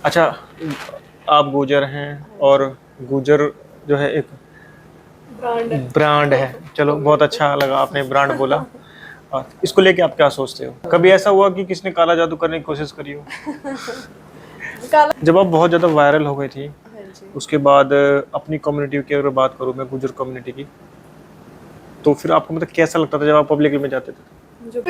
अच्छा, आप गुजर हैं और गुजर जो है एक ब्रांड है। चलो बहुत अच्छा लगा आपने ब्रांड बोला। और इसको लेके आप क्या सोचते हो? कभी ऐसा हुआ कि किसने काला जादू करने की कोशिश करी हो? जब आप बहुत ज़्यादा वायरल हो गई थी, हाँ जी। उसके बाद अपनी कम्युनिटी की अगर बात करूँ मैं, गुजर कम्युनिटी की, तो फिर आपको मतलब कैसा लगता था जब आप पब्लिक में जाते थे?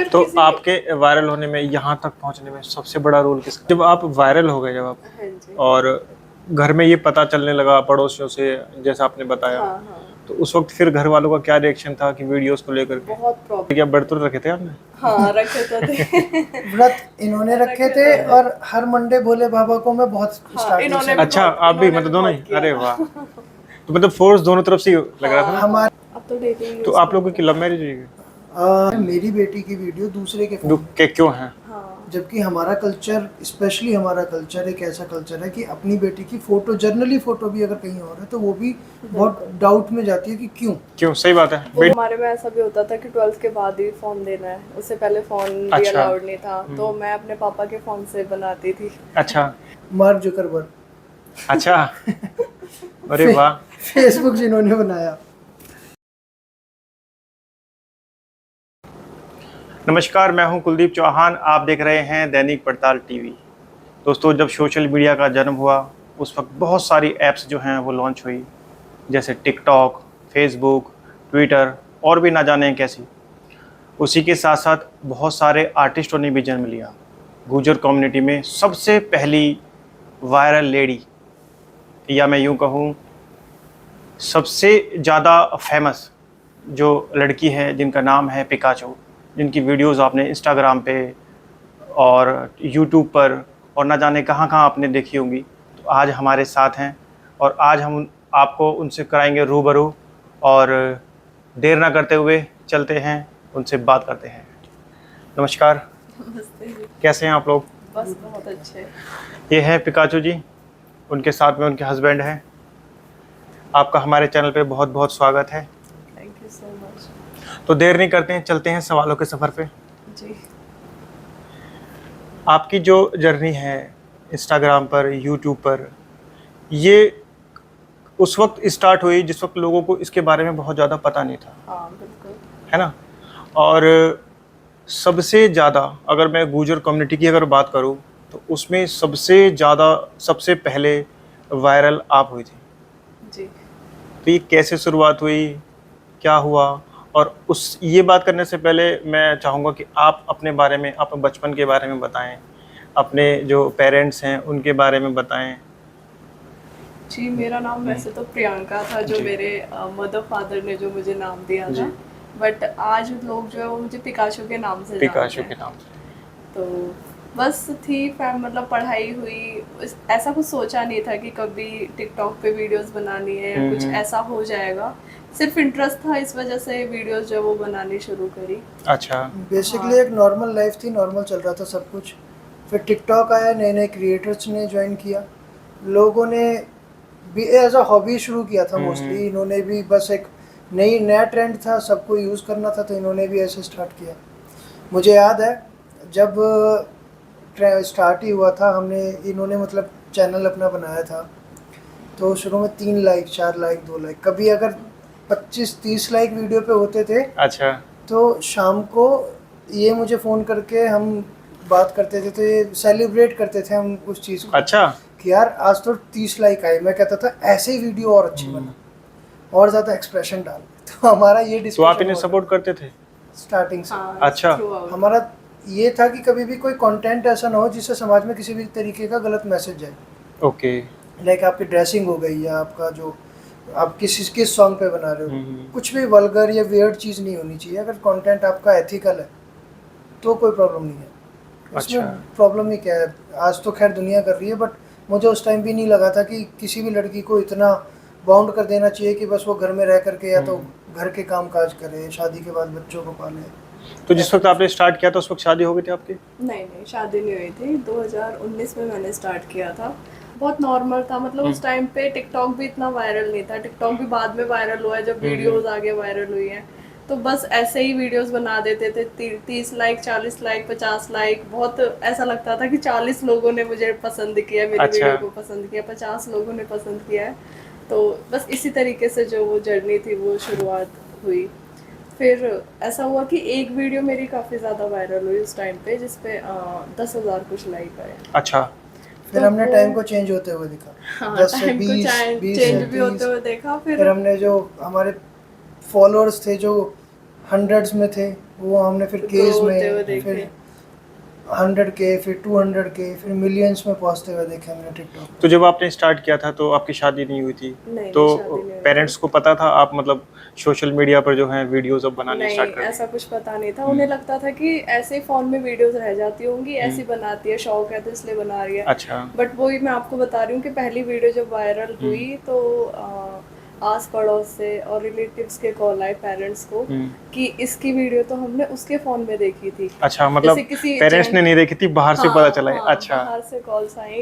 तो आपके वायरल होने में, यहाँ तक पहुँचने में सबसे बड़ा रोल किसका? जब आप वायरल हो गए, जब आप हाँ जी। और घर में ये पता चलने लगा पड़ोसियों से, जैसा आपने बताया, हाँ, हाँ। तो उस वक्त फिर घर वालों का क्या रिएक्शन था कि वीडियोस को लेकर के? बहुत प्रॉब्लम। क्या व्रत तो रखे थे आपने? हाँ, रखे तो थे। व्रत इन्होंने रखे थे और हर मंडे भोले बाबा को मैं बहुत हाँ, स्टार्टिंग इन्होंने से भी अच्छा, बहुत- आप भी इन्होंने मतलब भी दोनों बहुत ही? किया। अरे वाह! तो मतलब फोर्स दोनों तरफ से ही लग रहा था ना? हमारे अब तो डेटिंग तो आप लोगों की लव मैरिज हुई है? मेरी बेटी की वीडियो दूसरे के दु- फोन में, के क्यों है? हाँ। जबकि हमारा कल्चर, स्पेशली हमारा कल्चर एक ऐसा कल्चर है कि अपनी बेटी की फोटो, जर्नली फोटो भी अगर कहीं और है तो वो भी बहुत डाउट में जाती है कि क्यों। क्यों? सही बात है। तो हमारे में ऐसा भी होता था कि 12th के बाद ही फोन देना है, उससे पहले फोन भी अच्छा। अलाउड नहीं था, तो मैं अपने पापा के फोन से बनाती थी। अच्छा मार्क जुकरबर्ग, अच्छा। अरे वाह! फेसबुक जिन्होंने बनाया। नमस्कार, मैं हूं कुलदीप चौहान। आप देख रहे हैं दैनिक पड़ताल टीवी। दोस्तों, जब सोशल मीडिया का जन्म हुआ, उस वक्त बहुत सारी ऐप्स जो हैं वो लॉन्च हुई, जैसे टिकटॉक, फेसबुक, ट्विटर और भी ना जाने कैसी। उसी के साथ साथ बहुत सारे आर्टिस्टों ने भी जन्म लिया। गुजर कम्युनिटी में सबसे पहली वायरल लेडी, या मैं यूं कहूं सबसे ज़्यादा फेमस जो लड़की है, जिनका नाम है पिकाचू, जिनकी वीडियोस आपने इंस्टाग्राम पे और यूट्यूब पर और ना जाने कहाँ-कहाँ आपने देखी होंगी, तो आज हमारे साथ हैं और आज हम आपको उनसे कराएंगे रूबरू। और देर ना करते हुए चलते हैं, उनसे बात करते हैं। नमस्कार, नमस्ते। कैसे हैं आप लोग? बस बहुत अच्छे। ये हैं पिकाचू जी, उनके साथ में उनके हस्बैंड हैं। आपका हमारे चैनल पे बहुत बहुत स्वागत है। Thank you so much. तो देर नहीं करते हैं, चलते हैं सवालों के सफ़र पे। जी। आपकी जो जर्नी है इंस्टाग्राम पर, यूट्यूब पर, ये उस वक्त स्टार्ट हुई जिस वक्त लोगों को इसके बारे में बहुत ज़्यादा पता नहीं था, हाँ, बिल्कुल। है ना? और सबसे ज़्यादा अगर मैं गुर्जर कम्युनिटी की अगर बात करूं, तो उसमें सबसे ज़्यादा, सबसे पहले वायरल आप हुई थी। जी। तो ये कैसे शुरुआत हुई, क्या हुआ? और उस ये बात करने से पहले मैं चाहूँगा कि आप अपने बारे में, अपने बचपन के बारे में बताएं, अपने जो पेरेंट्स हैं उनके बारे में बताएं। जी, मेरा नाम वैसे तो प्रियंका था, जो जी। मेरे मदर फादर ने जो मुझे नाम दिया जी। था, बट आज लोग जो है वो मुझे पिकाशो के नाम से पिकाशो जानते के हैं। नाम से। तो बस थी मतलब पढ़ाई हुई, ऐसा कुछ सोचा नहीं था कि कभी टिकटॉक पे वीडियोस बनानी है या कुछ ऐसा हो जाएगा। सिर्फ इंटरेस्ट था, इस वजह से वीडियोस जो वो बनानी शुरू करी। अच्छा। बेसिकली एक नॉर्मल लाइफ थी, नॉर्मल चल रहा था सब कुछ। फिर टिकटॉक आया, नए नए क्रिएटर्स ने ज्वाइन किया, लोगों ने भी एज अ हॉबी शुरू किया था मोस्टली। इन्होंने भी बस एक नया ट्रेंड था, सबको यूज़ करना था, तो इन्होंने भी ऐसे स्टार्ट किया। मुझे याद है जब स्टार्ट ही हुआ था, इन्होंने मतलब चैनल अपना बनाया था, तो शुरू में 3 लाइक, 4 लाइक, 2 लाइक, कभी अगर 25-30 लाइक वीडियो पे होते थे, अच्छा। तो शाम को ये मुझे फ़ोन करके हम बात करते थे, तो ये सेलिब्रेट करते थे हम उस चीज़ को। अच्छा। कि यार आज तो 30 लाइक आए। मैं कहता था ऐसे ही वीडियो और अच्छी बना, और ज़्यादा एक्सप्रेशन डाल। तो हमारा ये तो डिस्कशन आप इन्हें सपोर्ट करते थे? स्टार्टिंग से। हाँ, अच्छा। throughout। हमारा ये था कि कभी भी कोई कंटेंट ऐसा ना हो जिससे समाज में किसी भी तरीके का गलत मैसेज जाए। ओके। लाइक आपकी ड्रेसिंग हो गई, या आपका जो आप किस सॉन्ग पे बना रहे हो, कुछ भी वल्गर या वियर्ड चीज़ नहीं होनी चाहिए। अगर कंटेंट आपका एथिकल है तो कोई प्रॉब्लम नहीं है। अच्छा। इसमें प्रॉब्लम ही क्या है, आज तो खैर दुनिया कर रही है, बट मुझे उस टाइम भी नहीं लगा था कि किसी भी लड़की को इतना बाउंड कर देना चाहिए कि बस वो घर में रह करके या तो घर के काम काज करे, शादी के बाद बच्चों को पाले। तो जिस वक्त आपने स्टार्ट किया था उस वक्त शादी हो गई थी आपकी? नहीं, शादी नहीं हुई थी। 2019 में मैंने स्टार्ट किया था। बहुत नॉर्मल था, मतलब उस टाइम पे टिकटॉक भी इतना वायरल नहीं था। टिकटॉक भी बाद में वायरल हुआ है, जब वीडियोस आगे वायरल हुई हैं। तो बस ऐसे ही वीडियोस बना देते थे, 30 लाइक, 40 लाइक, 50 लाइक, बहुत ऐसा लगता था कि 40 लोगों ने मुझे पसंद किया, मेरी अच्छा। वीडियो को पसंद किया, 50 लोगों ने पसंद किया है। तो बस इसी तरीके से जो वो जर्नी थी वो शुरुआत हुई। फिर ऐसा हुआ कि एक वीडियो मेरी काफ़ी ज़्यादा वायरल हुई उस टाइम पे, जिसपे 10,000 कुछ लाइक आए। अच्छा। फिर तो हमने वो- टाइम को चेंज होते हुए दिखा, हाँ, 10 से टाइम को 20, 20 से चेंज भी होते 30। हुए देखा। फिर हमने जो हमारे फॉलोअर्स थे जो हंड्रेड्स में थे, वो हमने फिर ग्रो केज होते हुए में, देखे। फिर 100K, फिर 200K, फिर मिलियंस में पहुंचते हुए देखे हमने टिकटॉक तो जब आपने स्टार्ट किया था तो आपकी शादी नहीं हुई थी, नहीं, तो नहीं, शादी नहीं हुई पेरेंट्स थी। को पता था आप मतलब सोशल मीडिया पर जो है वीडियोस अब बनानी नहीं, स्टार्ट कर ऐसा दी? कुछ पता नहीं था। उन्हें लगता था कि ऐसे ही फोन में वीडियोस रह जाती होंगी, ऐसी बनाती है, शौक है तो इसलिए बना रही है। अच्छा। बट वही मैं आपको बता रही हूँ कि पहली वीडियो जब वायरल हुई तो आस पड़ोस से और रिलेटिव्स के कॉल आए पेरेंट्स को कि इसकी वीडियो तो हमने उसके फोन में देखी थी। अच्छा, मतलब जैसे किसी पेरेंट्स ने नहीं देखी थी, बाहर से पता चला है। हाँ, अच्छा। बाहर से कॉल्स आई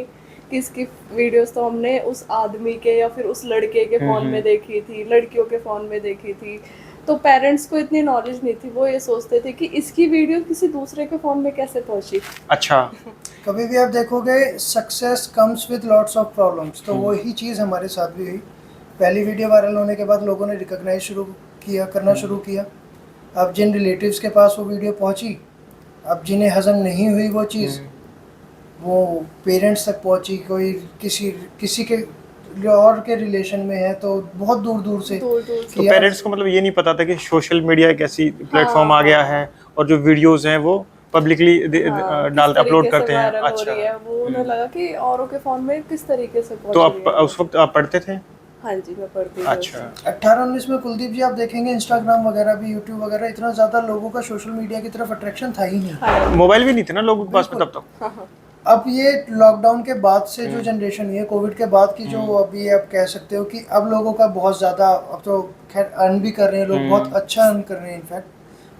कि इसकी वीडियोस तो हमने उस आदमी के या फिर उस लड़के के फोन में देखी थी, लड़कियों के फोन में देखी थी। तो पेरेंट्स को इतनी नॉलेज नहीं थी, वो ये सोचते थे कि इसकी वीडियो किसी दूसरे के फोन में कैसे पहुंची। अच्छा। कभी भी आप देखोगे success comes with lots of problems, तो वही चीज़ हमारे साथ भी हुई। पहली वीडियो वायरल होने के बाद लोगों ने रिकॉग्नाइज करना शुरू किया। अब जिन रिलेटिव्स के पास वो वीडियो पहुंची, अब जिन्हें हजम नहीं हुई वो चीज़, वो पेरेंट्स तक पहुंची। कोई किसी किसी के और के रिलेशन में है तो बहुत दूर दूर से दूर दूर तो से। यार, पेरेंट्स को मतलब ये नहीं पता था कि सोशल मीडिया एक ऐसी प्लेटफॉर्म आ गया हाँ। है और जो वीडियोस हैं वो पब्लिकली हाँ, किस डाल अपलोड तरीके से करते हैं। वायरल हो अच्छा। रही है, वो उन्हें लगा कि औरों के फोन में किस तरीके से तो पहुंच रही आप है। उस वक्त आप पढ़ते थे? हाँ जी, मैं पढ़ती थी उस अच्छा। समय। 18-19 में कुलदीप जी आप देखेंगे इंस्टाग्राम वगैरह भी, यूट्यूब वगैरह, इतना ज़्यादा लोगों का सोशल मीडिया की तरफ अट्रैक्शन था ही नहीं। हाँ, मोबाइल भी नहीं थे ना लोगों के पास में तब तक। हाँ, हाँ। अब ये लॉकडाउन के बाद से जो जनरेशन हुई है, कोविड के बाद की, जो अभी आप कह सकते हो कि अब लोगों का बहुत ज़्यादा, अब तो खैर अर्न भी कर रहे हैं लोग, बहुत अच्छा अर्न कर रहे हैं। इनफैक्ट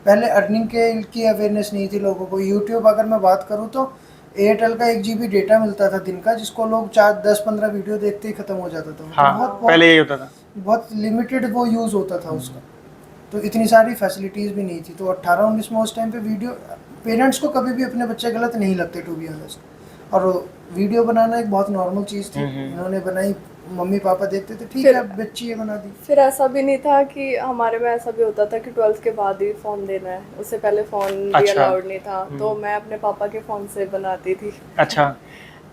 पहले अर्निंग के की अवेयरनेस नहीं थी लोगों को। यूट्यूब अगर मैं बात करूँ तो एयरटेल का 1 GB डेटा मिलता था दिन का, जिसको लोग 4-10-15 वीडियो देखते ही खत्म हो जाता था। हाँ, तो बहुत पहले यही होता था। बहुत लिमिटेड वो यूज़ होता था उसका। तो इतनी सारी फैसिलिटीज़ भी नहीं थी। तो 18-19 में उस टाइम पे वीडियो, पेरेंट्स को कभी भी अपने बच्चे गलत नहीं लगते टू बी ऑनेस्ट। और वीडियो बनाना एक बहुत नॉर्मल चीज़ थी। इन्होंने बनाई, मम्मी पापा देखते थे, ठीक है बच्ची ये बना दी। फिर ऐसा भी नहीं था कि हमारे में ऐसा भी होता था कि 12th के बाद ही फोन देना है, उससे पहले फोन भी अच्छा। अलाउड नहीं था। तो मैं अपने पापा के फोन से बनाती थी। अच्छा।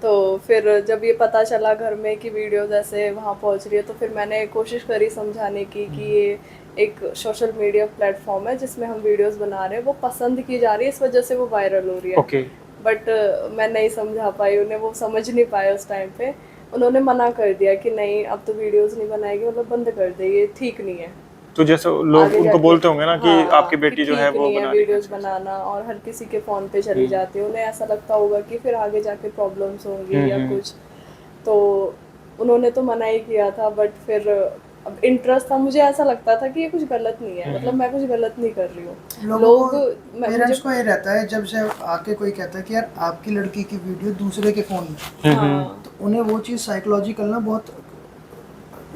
तो फिर जब ये पता चला घर में कि वीडियोस ऐसे वहाँ पहुँच रही है, तो फिर मैंने कोशिश करी समझाने की कि ये एक सोशल मीडिया प्लेटफॉर्म है जिसमें हम वीडियोस बना रहे हैं, वो पसंद की जा रही है, इस वजह से वो वायरल हो रही है। ओके। बट मैं नहीं समझा पाई उन्हें, वो समझ नहीं पाए उस टाइम पे। उन्होंने मना कर दिया कि नहीं, अब तो वीडियोस नहीं बनाएगी, मतलब बंद कर दे, ये ठीक नहीं है। तो जैसे लोग आगे उनको जाके- बोलते होंगे ना कि हाँ, आपकी बेटी कि जो है ठीक वो नहीं बना रही है। वीडियोस बनाना, और हर किसी के फोन पे चली जाती है, उन्हें ऐसा लगता होगा कि फिर आगे जाके प्रॉब्लम्स होंगी या कुछ। तो उन्होंने तो मना ही किया था। बट फिर अब इंटरेस्ट था, मुझे ऐसा लगता था कि ये कुछ गलत नहीं है, मतलब मैं कुछ गलत नहीं कर रही हूँ। लोग पेरेंट्स को ये रहता है, जब से आके कोई कहता है कि यार आपकी लड़की की वीडियो दूसरे के फ़ोन में, हाँ, तो उन्हें वो चीज़ साइकोलॉजिकल ना बहुत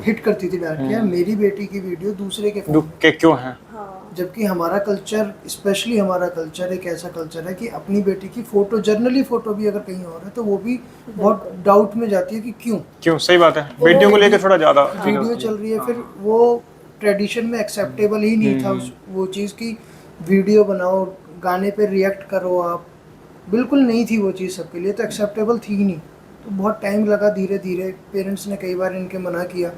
हिट करती थी बैठ के, यार मेरी बेटी की वीडियो दूसरे के फ़ोन में। के क्यों है? हाँ, जबकि हमारा कल्चर, स्पेशली हमारा कल्चर एक ऐसा कल्चर है कि अपनी बेटी की फ़ोटो, जर्नली फ़ोटो भी अगर कहीं और है तो वो भी बहुत डाउट में जाती है कि क्यों क्यों, सही बात है। बेटियों को लेकर थोड़ा ज्यादा वीडियो चल रही है। फिर वो ट्रेडिशन में एक्सेप्टेबल ही नहीं था वो चीज़ की वीडियो बनाओ, गाने पे रिएक्ट करो आप, बिल्कुल नहीं थी वो चीज़ सबके लिए, तो एक्सेप्टेबल थी ही नहीं। तो बहुत टाइम लगा, धीरे धीरे पेरेंट्स ने कई बार इनके मना किया,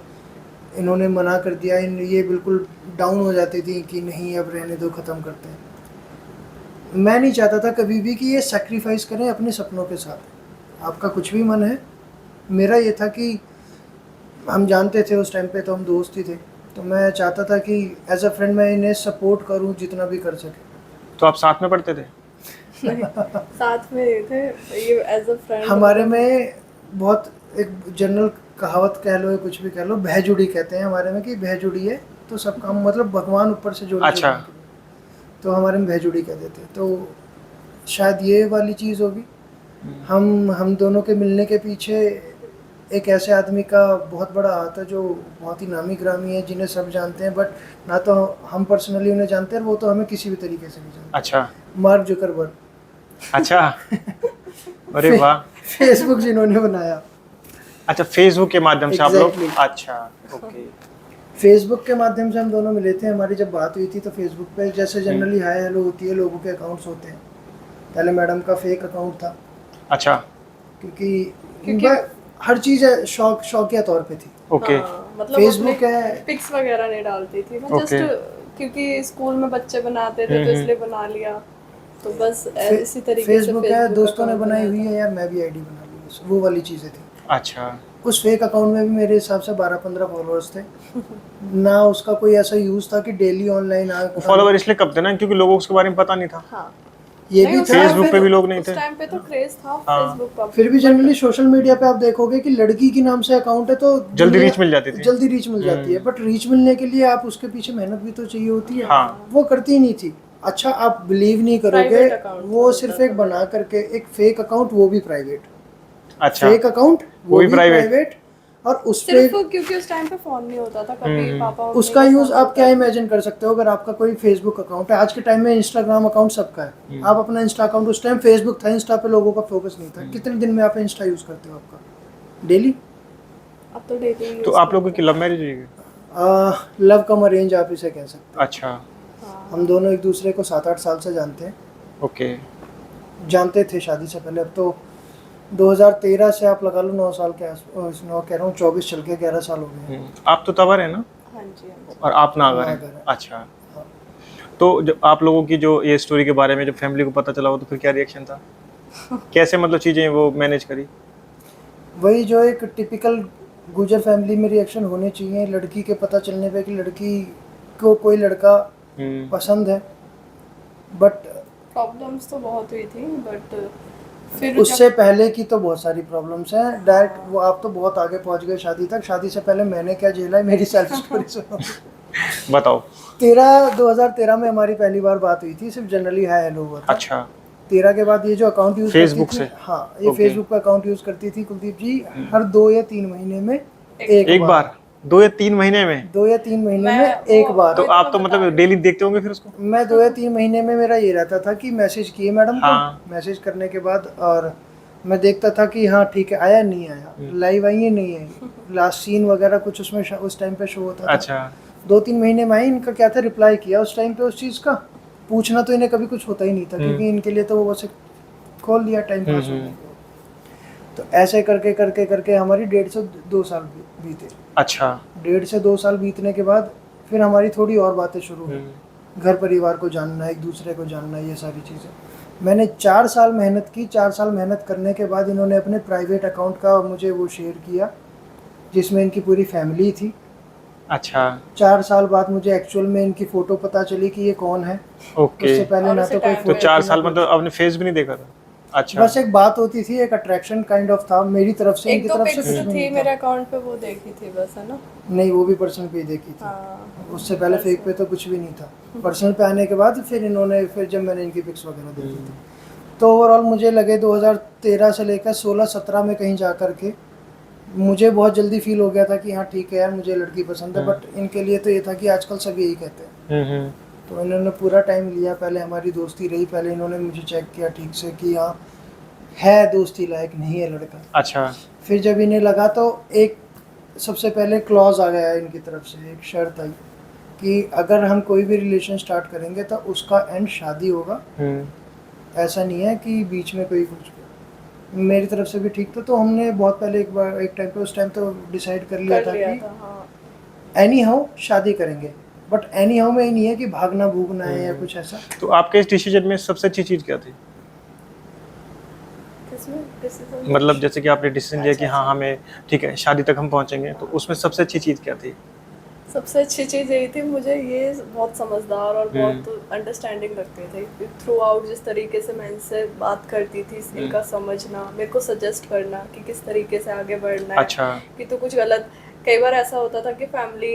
इन्होंने मना कर दिया, ये बिल्कुल डाउन हो जाती थी कि नहीं अब रहने दो, ख़त्म करते हैं। मैं नहीं चाहता था कभी भी कि ये सेक्रीफाइस करें अपने सपनों के साथ। आपका कुछ भी मन है, मेरा ये था कि हम जानते थे उस टाइम पे, तो हम दोस्त ही थे, तो मैं चाहता था कि एज अ फ्रेंड मैं इन्हें सपोर्ट करूं जितना भी कर सके। तो आप साथ में पढ़ते थे? साथ में नहीं थे, ये एज अ फ्रेंड। हमारे में बहुत एक जनरल कहावत कह लो या कुछ भी कह लो, भैजुड़ी कहते हैं हमारे में, कि भैजुड़ी है तो सब काम, मतलब भगवान ऊपर से जोड़ अच्छा। तो हमारे में भैजुड़ी कह देते हैं। तो शायद ये वाली चीज़ होगी। हम दोनों के मिलने के पीछे एक ऐसे आदमी का बहुत बड़ा हाथ है जो बहुत ही नामी ग्रामी है, जिन्हें सब जानते हैं, बट ना तो हम पर्सनली उन्हें जानते हैं और वो तो हमें किसी भी तरीके से नहीं जानते। अच्छा मार्क जुकरबर्ग। अच्छा, अरे वाह। फेसबुक जिन्होंने बनाया, अच्छा, फेसबुक के माध्यम से आप लोग, Exactly. अच्छा, ओके। फेसबुक के माध्यम से हम दोनों मिले थे। हमारी जब बात हुई थी तो फेसबुक पे जैसे जनरली हाय हेलो होती है, लोगों के अकाउंट्स होते हैं। पहले मैडम का फेक अकाउंट था, अच्छा, क्योंकि हर चीज़ शौकिया तौर पे थी। ओके, हाँ, मतलब फेसबुक है, पिक्स वगैरह नहीं डालती थी मैं, Okay. जस्ट क्योंकि स्कूल में बच्चे बनाते थे तो इसलिए बना लिया, तो बस इसी तरीके से फेसबुक है, Facebook दोस्तों ने account बनाई बनाया हुई था। है यार, मैं भी आईडी बना ली, बस वो वाली चीज़ें थी। अच्छा, उस फेक अकाउंट में भी मेरे हिसाब से 12-15 फॉलोअर्स थे ना। उसका कोई ऐसा यूज़ था कि डेली ऑनलाइन वो फॉलोवर इसलिए कब थे ना, क्योंकि लोगों को उसके बारे में पता नहीं था। हाँ, ये नहीं, भी उस था। टाइम फेसबुक पे फिर भी लोग नहीं उस थे। टाइम पे तो क्रेज था हाँ। फेसबुक का। फिर भी जनरली सोशल मीडिया पे आप देखोगे कि लड़की के नाम से अकाउंट है तो जल्दी दुनिया- रीच मिल जाती थी। जल्दी रीच मिल जाती है, बट रीच मिलने के लिए आप उसके पीछे मेहनत भी तो चाहिए होती है। हाँ। वो करती ही नहीं थी। अच्छा, आप बिलीव नहीं करोगे, Private account वो होता सिर्फ था एक बना करके एक फेक अकाउंट, वो भी प्राइवेट, अच्छा, फेक अकाउंट वो भी प्राइवेट, और उस पे सिर्फ क्योंकि उस टाइम पे फोन नहीं होता था, कभी पापा मम्मी उसका का यूज phone आप होता क्या था। इमेजिन कर सकते हो। अगर आपका कोई फेसबुक अकाउंट है, आज के टाइम में इंस्टाग्राम अकाउंट सबका है, आप अपना इंस्टा अकाउंट, उस टाइम फेसबुक था, इंस्टा पे लोगों का फोकस नहीं था। कितने दिन में आप इंस्टा यूज करते हो आपका? डेली। अब तो डेली तो आप लोगों की लव मैरिज हुई है? लव कम अरेंज आप इसे कह सकते अच्छा, हो। हम दोनों एक दूसरे को 7-8 साल से जानते हैं, ओके, जानते थे शादी से पहले। अब तो 2013 से आप लगा लो 9 साल के आस, 9 कह रहा हूँ, 24 चल के 11 साल हो गए। आप तो तवर है ना, हाँ जी, हाँ जी। और आप नागर नागर हैं, है। अच्छा। हाँ। तो जब आप लोगों की जो ये स्टोरी के बारे में जब फैमिली को पता चला हो तो फिर क्या रिएक्शन था? कैसे मतलब चीजें वो मैनेज करी? वही जो एक टिपिकल गुजर फैमिली में रिएक्शन होने चाहिए लड़की के पता चलने पे कि लड़की को कोई लड़का पसंद है, बट प्रॉब्लम्स तो बहुत हुई थी, बट फिर उससे पहले की तो बहुत सारी प्रॉब्लम्स हैं। डायरेक्ट वो आप तो बहुत आगे पहुंच गए शादी तक। शादी से पहले मैंने क्या झेला है, मेरी सेल्फ स्टोरी सुनो। बताओ। 2013 में हमारी पहली बार बात हुई थी, सिर्फ जनरली हाय हेलो हुआ था। अच्छा, 13 के बाद ये जो अकाउंट यूज Facebook करती थी, से? हाँ, ये Okay. फेसबुक पे अकाउंट यूज करती थी कुलदीप जी, हर 2 या 3 महीने में एक बार? 2 या 3 महीने में? 2 या 3 महीने मैं में एक बार। तो आप तो मतलब डेली देखते होंगे फिर उसको? मैं 2 या 3 महीने में मेरा ये रहता था कि मैसेज किए मैडम को, हाँ। मैसेज करने के बाद और मैं देखता था कि हाँ ठीक है, आया नहीं आया, लाइव आई है नहीं आई, लास्ट सीन वगैरह कुछ उसमें उस टाइम पे शो होता था। अच्छा, 2-3 महीने में आई, इनका क्या था, रिप्लाई किया उस टाइम पे उस चीज़ का। पूछना तो इन्हें कभी कुछ होता ही नहीं था, क्योंकि इनके लिए तो वो बस एक खोल लिया टाइम पास होने को। तो ऐसे करके करके करके हमारी 1.5 से 2 साल बीते। अच्छा, 1.5 से 2 साल बीतने के बाद फिर हमारी थोड़ी और बातें शुरू हुई, घर परिवार को जानना, एक दूसरे को जानना, ये सारी चीज़ें। मैंने 4 साल मेहनत की। 4 साल मेहनत करने के बाद इन्होंने अपने प्राइवेट अकाउंट का मुझे वो शेयर किया, जिसमें इनकी पूरी फैमिली थी। अच्छा, 4 साल बाद मुझे एक्चुअल में इनकी फ़ोटो पता चली कि ये कौन है। ओके। उससे पहले और ना उसी तो कोई time तो पे- 4 साल मतलब आपने फेस भी नहीं देखा था? अच्छा, बस एक बात होती थी, एक अट्रैक्शन काइंड ऑफ था मेरी तरफ से, एक इनकी दो तरफ से पिक्स कुछ भी थी नहीं मेरे था। अकाउंट पे, वो देखी थी बस, है ना। नहीं, वो भी पर्सनल पे ही देखी थी। हाँ, उससे पहले फेक पे तो कुछ भी नहीं था। पर्सनल पे आने के बाद फिर इन्होंने, फिर जब मैंने इनकी पिक्स वगैरह देखी थी, तो ओवरऑल मुझे लगे 2013 से लेकर 16-17 में कहीं जा कर के मुझे बहुत जल्दी फील हो गया था कि हाँ ठीक है यार, मुझे लड़की पसंद है। बट इनके लिए तो ये था कि आजकल सब यही कहते हैं। तो इन्होंने पूरा टाइम लिया, पहले हमारी दोस्ती रही, पहले इन्होंने मुझे चेक किया ठीक से कि हाँ है दोस्ती लायक, नहीं है लड़का। अच्छा, फिर जब इन्हें लगा तो एक सबसे पहले क्लॉज आ गया इनकी तरफ से, एक शर्त आई कि अगर हम कोई भी रिलेशन स्टार्ट करेंगे तो उसका एंड शादी होगा। ऐसा नहीं है कि बीच में कोई कुछ। मेरी तरफ से भी ठीक था, तो हमने बहुत पहले एक टाइम पे, उस टाइम तो डिसाइड कर लिया था कि हाँ। एनी हाउ शादी करेंगे। बट एनी हाउ में ये नहीं है कि भागना भूगना है या कुछ ऐसा। तो आपके इस डिसीजन में सबसे अच्छी चीज़ क्या थी? किसमें decision? मतलब जैसे कि आपने डिसीजन लिया कि अच्छा, हाँ हमें ठीक है शादी तक हम पहुंचेंगे, तो उसमें सबसे अच्छी चीज़ क्या थी? सबसे अच्छी चीज़ यही थी, मुझे ये बहुत समझदार और बहुत अंडरस्टैंडिंग लगते थे थ्रू आउट। जिस तरीके से मैं इनसे बात करती थी, इनका समझना, मेरे को सजेस्ट करना कि किस तरीके से आगे बढ़ना है। अच्छा, कि तो कुछ गलत, कई बार ऐसा होता था कि फैमिली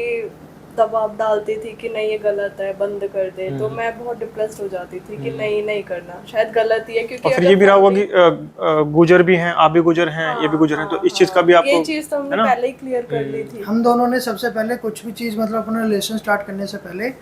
दबाव डालती थी कि नहीं ये गलत है, बंद कर दे, तो मैं बहुत डिप्रेस्ड हो जाती थी कि नहीं करना, शायद गलत ही है, क्योंकि और फिर ये भी रहा होगा कि गुजर भी हैं, आप भी गुजर हैं, ये भी गुजर हैं, तो इस चीज का भी आपको ये चीज तो हमने पहले ही क्लियर कर ली थी। हम दोनों ने सबसे पहले कुछ भी चीज़ मतलब अपना रिलेशन स्टार्ट करने से पहले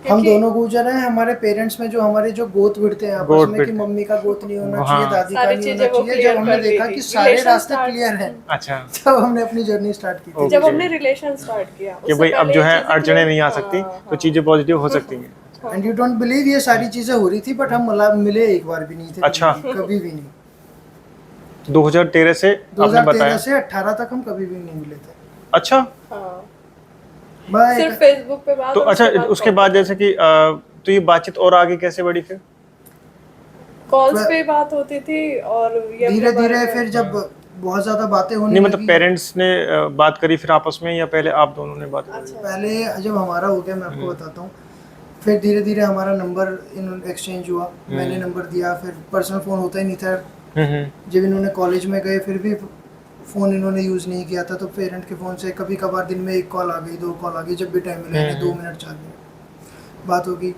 हम दोनों गुजर हैं, हमारे पेरेंट्स में जो हमारे जो गोत भिड़ते हैं आपस में कि मम्मी का गोत नहीं होना चाहिए, दादी का नहीं होना चाहिए, जब हमने देखा कि सारे रास्ते क्लियर हैं, अच्छा तब हमने अपनी जर्नी स्टार्ट की थी। जब हमने रिलेशन स्टार्ट किया कि भाई अब जो है अड़चने नहीं आ सकती, तो चीजें पॉजिटिव हो सकती हैं। एंड यू डोंट बिलीव ये सारी चीजें हो रही थी, बट हम मिले एक बार भी नहीं थे। अच्छा। कभी भी नहीं। 2013 से आपने 2013 बताया। से 18 तक हम कभी भी नहीं मिले थे। अच्छा, हाँ, मैं सिर्फ फेसबुक पे बात। तो और अच्छा उसके बाद जैसे कि तो ये बातचीत और आगे कैसे बढ़ी फिर? कॉल्स पे बात होती थी, और ये धीरे धीरे फिर जब बहुत ज्यादा बातें होने नहीं मतलब लगी, पेरेंट्स ने बात करी फिर आपस में, या पहले आप दोनों ने बात करी? पहले जब हमारा हो गया मैं आपको बताता हूँ, फिर धीरे धीरे हमारा नंबर एक्सचेंज हुआ, मैंने नंबर दिया, फिर पर्सनल फ़ोन होता ही नहीं था। जब इन्होंने कॉलेज में गए फिर भी फ़ोन इन्होंने यूज़ नहीं किया था, तो पेरेंट के फ़ोन से कभी कभार दिन में 1 कॉल आ गई, 2 कॉल आ गई, जब भी टाइम मिला इन्हें 2 मिनट 4 मिनट बात होगी।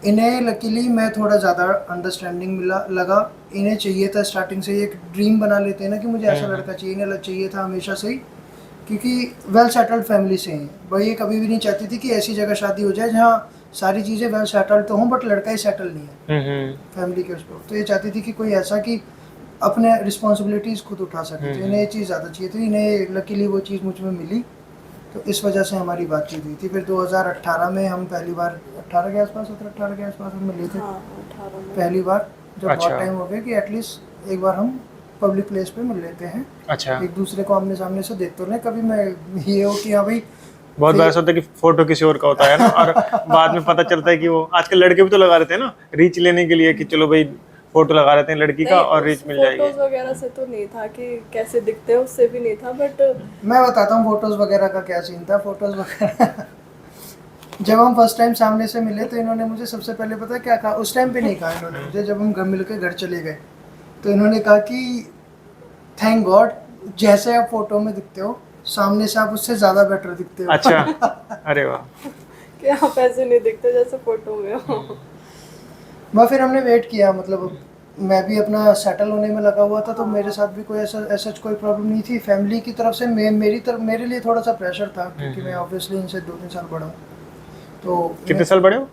इन्हें लकीली मैं थोड़ा ज़्यादा अंडरस्टैंडिंग लगा। इन्हें चाहिए था स्टार्टिंग से, एक ड्रीम बना लेते हैं ना कि मुझे ऐसा लड़का चाहिए, इन्हें चाहिए था हमेशा से ही, क्योंकि वेल सेटल्ड फैमिली से हैं भाई। ये कभी भी नहीं चाहती थी कि ऐसी जगह शादी हो जाए जहाँ सारी चीज़ें वेल सेटल्ड तो हों, बट लड़का ही सेटल नहीं है फैमिली के उसको। तो ये चाहती थी कि कोई ऐसा कि अपने रिस्पॉन्सिबिलिटीज़ खुद उठा सके, तो इन्हें ये चीज़ ज़्यादा चाहिए थी। इन्हें लकीली वो चीज़ मुझ में मिली, तो इस वजह से हमारी बातचीत हुई थी। फिर 2018 में हम पहली बार 18 के आसपास 17-18 के आसपास हम मिले थे। हाँ, 18 में पहली बार जब अच्छा। बहुत टाइम हो गया कि एटलीस्ट एक बार हम पब्लिक प्लेस पे मिल लेते हैं, अच्छा। एक दूसरे को आमने सामने से देख तो नहीं कभी। मैं ये हो कि हाँ भाई, बहुत बार ऐसा होता है कि फोटो किसी और का होता है ना, और बाद में पता चलता है कि वो आजकल लड़के भी तो लगा रहते हैं ना रीच लेने के लिए, कि चलो भाई फोटो लगा रहते हैं लड़की का और रीच मिल जाएगी। फोटोज वगैरह से तो नहीं था कि कैसे दिखते हैं, उससे भी नहीं था, बट मैं बताता हूँ फोटोज़ वगैरह का क्या सीन था। फोटोज़ वगैरह जब हम फर्स्ट टाइम सामने से मिले तो इन्होंने मुझे सबसे पहले पता है क्या कहा, उस टाइम पे नहीं कहा इन्होंने मुझे, जब हम घर मिल के घर चले गए तो इन्होंने कहा कि थैंक गॉड जैसे आप फोटो में दिखते हो सामने से आप उससे ज़्यादा बेटर दिखते हो। अच्छा, अरे वाह। कि आप ऐसे नहीं दिखते जैसे फोटो में हो। मैं फिर हमने वेट किया, मतलब मैं भी अपना सेटल होने में लगा हुआ था, तो मेरे साथ भी कोई ऐसा कोई प्रॉब्लम नहीं थी। फैमिली की तरफ से मेरे लिए थोड़ा सा प्रेशर था, क्योंकि मैं ऑब्वियसली इनसे 2-3 साल बड़ा हूँ। तो कितने साल बड़े हो?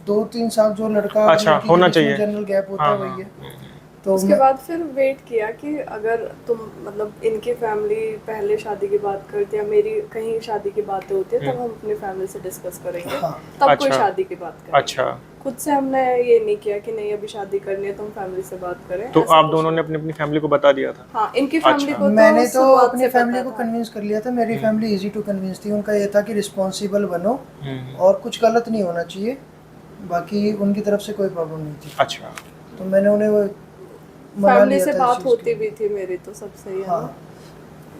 2-3 साल जो लड़का अच्छा, होना चाहिए। जनरल गैप होता है वही है। तो उसके बाद फिर वेट किया कि अगर तुम मतलब इनकी फैमिली पहले शादी की बात करती है, मेरी कहीं शादी की बातें होती है, तब हम अपनी फैमिली से डिस्कस करेंगे, तब कोई अच्छा। शादी की बात करेंगे। अच्छा, खुद से हमने ये नहीं किया कि नहीं अभी शादी करनी है तो हम फैमिली से बात करें। तो ऐसा आप कुछ दोनों ने नहीं। अपनी अपनी फैमिली को बता दिया था? हाँ, इनकी फैमिली को मैंने तो शुरुआत अपनी से फैमिली पता को था। कन्विंस कर लिया था। मेरी फैमिली इजी टू कन्विंस थी। उनका ये था कि रिस्पॉन्सिबल बनो और कुछ गलत नहीं होना चाहिए, बाकी उनकी तरफ से कोई प्रॉब्लम नहीं थी। अच्छा, तो मैंने उन्हें वो मना फैमिली लिया से था इस बात चीज़ होती के भी थी मेरी, तो सब सही है ना? हाँ,